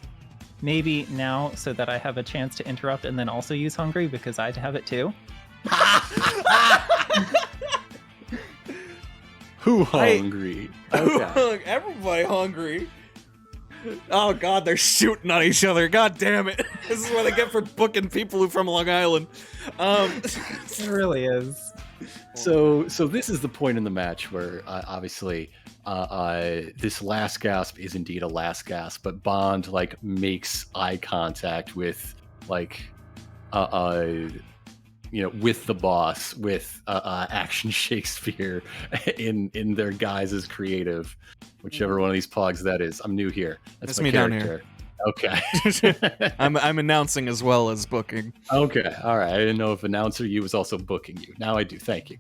maybe now so that I have a chance to interrupt and then also use Hungry because I'd have it too. Who hungry? Okay. Everybody hungry. Oh god, they're shooting on each other. God damn it. This is what I get for booking people who are from Long Island. It really is. So this is the point in the match where obviously this last gasp is indeed a last gasp, but Bond like makes eye contact with like with the boss, with Action Shakespeare in their guise as creative, whichever one of these pogs that is. I'm new here. That's my me character. Down here. Okay. I'm announcing as well as booking. Okay. All right. I didn't know if announcer you was also booking you. Now I do. Thank you.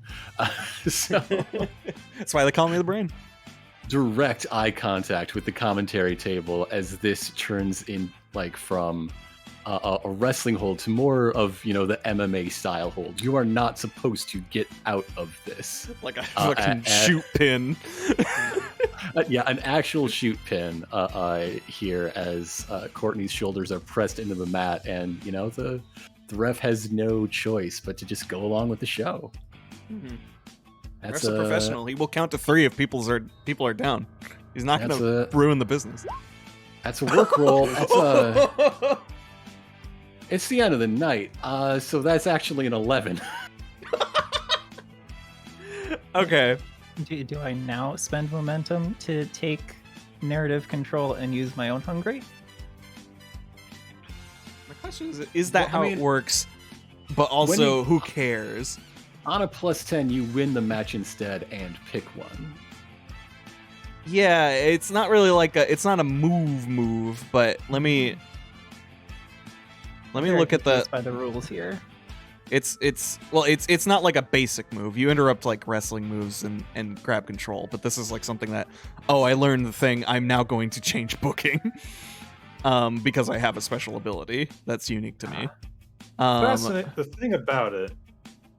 So that's why they call me the brain. Direct eye contact with the commentary table as this turns in like from a wrestling hold to more of the MMA style hold. You are not supposed to get out of this. Like a fucking shoot pin. Yeah, an actual shoot pin here as Courtney's shoulders are pressed into the mat, and the ref has no choice but to just go along with the show. Mm-hmm. That's Ref's a professional. He will count to 3 if people are down. He's not going to ruin the business. That's a work roll. That's it's the end of the night, so that's actually an 11. Okay. Do I now spend momentum to take narrative control and use my own Hungry? My question is that how it works? But also, who cares? On a +10, you win the match instead and pick one. Yeah, it's not really like it's not a move, but let me look at by the rules here. It's not like a basic move. You interrupt like wrestling moves and grab control, but this is like something that I learned the thing. I'm now going to change booking because I have a special ability that's unique to me. The thing about it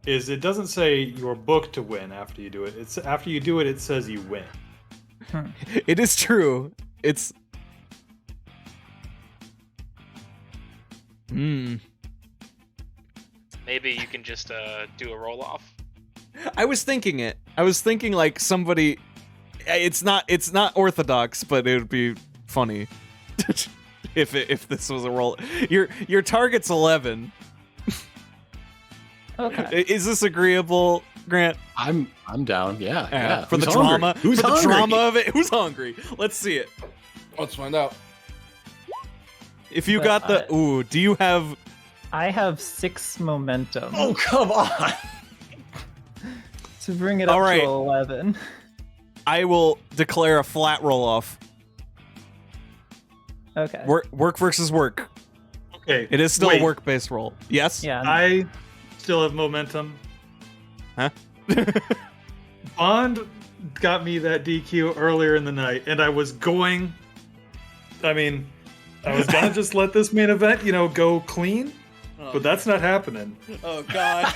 is it doesn't say you're booked to win after you do it. It's after you do it, it says you win. It is true. It's Maybe you can just do a roll off. I was thinking like somebody. It's not orthodox, but it would be funny. if this was a roll, your target's 11. Okay. Is this agreeable, Grant? I'm down. Yeah. For Who's the hungry? drama, Who's for hungry? the drama of it. Who's hungry? Let's see it. Let's find out. If you But got the ooh, do you have? I have 6 momentum Oh, come on. to bring it up All right. to 11. I will declare a flat roll off. Okay. Work versus work. Okay. It is still wait, a work-based roll. Yes. Yeah. I still have momentum. Huh? Bond got me that DQ earlier in the night, and I was going. I mean, I was gonna just let this main event, go clean, but that's not happening. Oh God.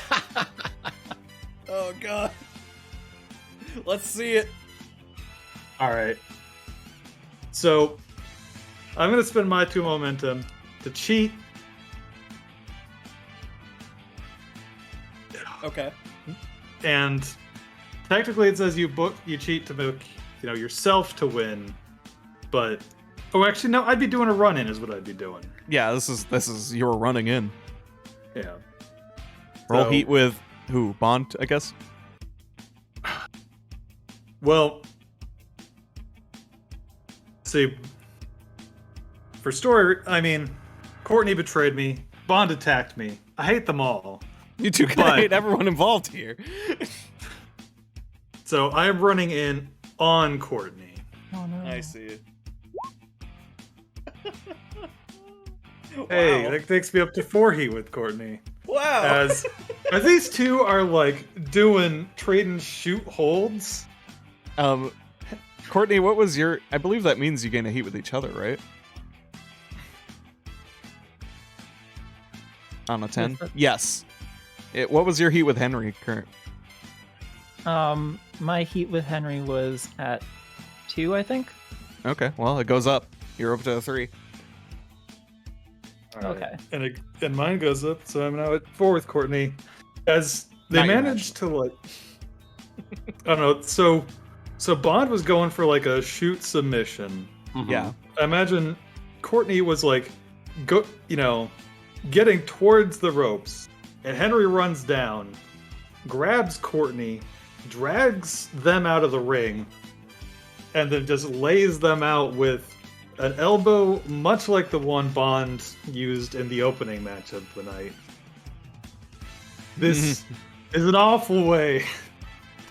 Oh God. Let's see it. All right. So, I'm gonna spend my 2 momentum to cheat. Okay. And technically, it says you cheat to make yourself to win, but actually no, I'd be doing a run in is what I'd be doing. Yeah, this is you're running in. Yeah. Roll So- heat with who? Bond, I guess. Well, see, for story, I mean, Courtney betrayed me. Bond attacked me. I hate them all. You two can But- hate everyone involved here. So I am running in on Courtney. Oh no. I see it. Hey, Wow. that takes me up to 4 heat with Courtney. Wow. As these two are like doing trade and shoot holds. Courtney, what was your? I believe that means you gain a heat with each other, right? On a 10? Yes. What was your heat with Henry current? My heat with Henry was at 2, I think. Okay, well, it goes up. You're up to a 3. All right. Okay. And mine goes up, so I'm now at 4 with Courtney. As they Not your managed to like, I don't know. So Bond was going for like a shoot submission. Yeah. I imagine Courtney was like, getting towards the ropes, and Henry runs down, grabs Courtney, drags them out of the ring, and then just lays them out with an elbow much like the one Bond used in the opening match of the night. This is an awful way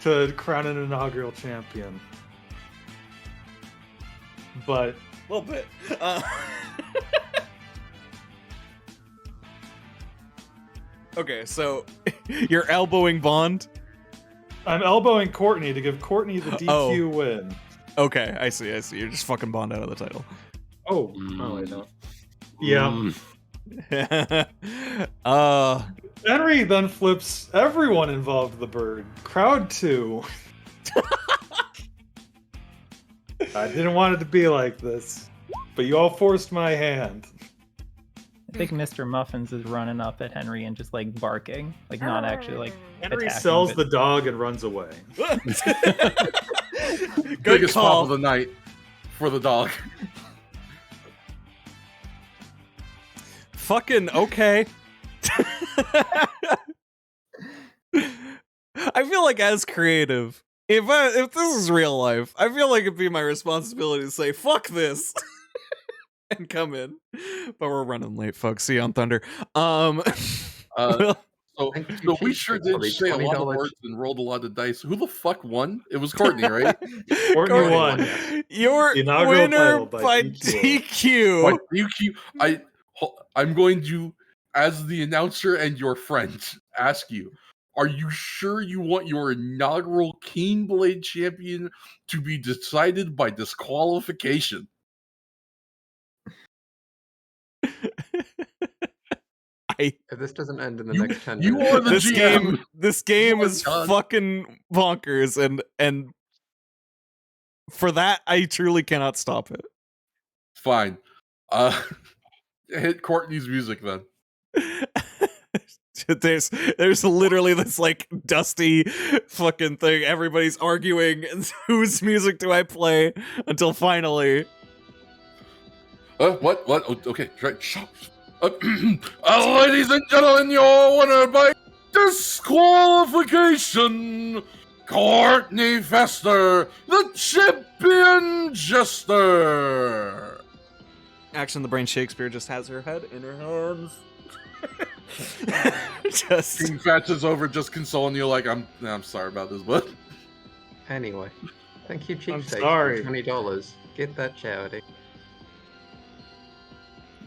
to crown an inaugural champion. But A little bit. Okay, so you're elbowing Bond? I'm elbowing Courtney to give Courtney the DQ win. Okay, I see. You're just fucking Bond out of the title. Oh, no, I don't. Yeah. Henry then flips everyone involved the bird. Crowd 2. I didn't want it to be like this, but you all forced my hand. I think Mr. Muffins is running up at Henry and just like barking, like not actually like Henry attacking, sells but- the dog and runs away. Good Biggest call. pop of the night for the dog. Fucking okay. I feel like as creative, if this is real life, I feel like it'd be my responsibility to say fuck this and come in. But we're running late, folks. See you on Thunder. So we sure did say a lot of words and rolled a lot of dice. Who the fuck won? It was Courtney, right? Courtney won. Your Inaugural winner title by DQ. By DQ. I'm going to, as the announcer and your friend, ask you, are you sure you want your inaugural Keenblade champion to be decided by disqualification? If this doesn't end in the You- next 10 you minutes, are the GM. This game You are is done. fucking bonkers, and for that I truly cannot stop it. Fine. Hit Courtney's music then. There's literally this like dusty fucking thing. Everybody's arguing, and whose music do I play? Until finally, What? Oh, okay, right. Shut up. Ladies and gentlemen, your winner by disqualification, Courtney Fester, the champion jester. Action the Brain Shakespeare just has her head in her hands. Just King Fatch is over, just consoling you like, I'm sorry about this, but Anyway, thank you, Cheap I'm Steak, sorry. for $20. Get that charity.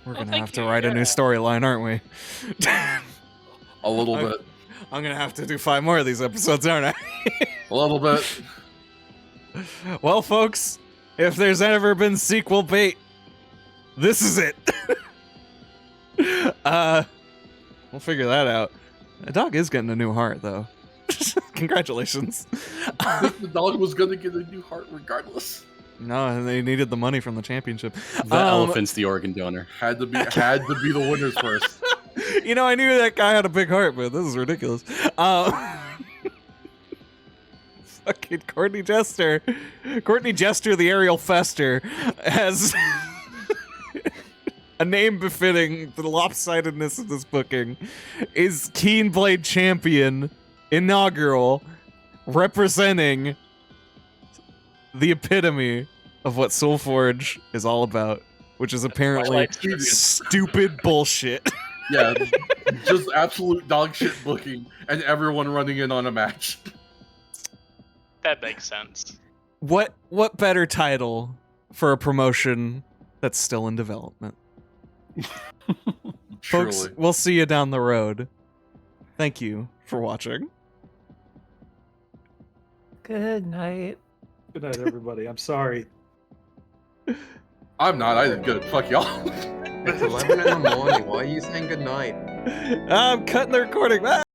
we're Well, gonna thank have to you, write a new yeah. storyline, aren't we? a little I- bit. I'm gonna have to do 5 more of these episodes, aren't I? A little bit. Well, folks, if there's ever been sequel bait, this is it. We'll figure that out. The dog is getting a new heart, though. Congratulations. The dog was gonna get a new heart regardless. No, they needed the money from the championship. The elephant's the organ donor. Had to be the winners first. You know, I knew that guy had a big heart, but this is ridiculous. Fucking Courtney Jester, the Ariel Fester, has a name befitting the lopsidedness of this booking, is Keenblade Champion inaugural, representing the epitome of what Soulforge is all about, which is apparently stupid bullshit. Yeah, just absolute dog shit booking, and everyone running in on a match. That makes sense. What better title for a promotion that's still in development? Folks, Truly. we'll see you down the road. Thank you for watching. Good night. Good night, everybody. I'm sorry. I'm not. I did good. Fuck y'all. It's 11 in the morning. Why are you saying goodnight? I'm cutting the recording. Bye.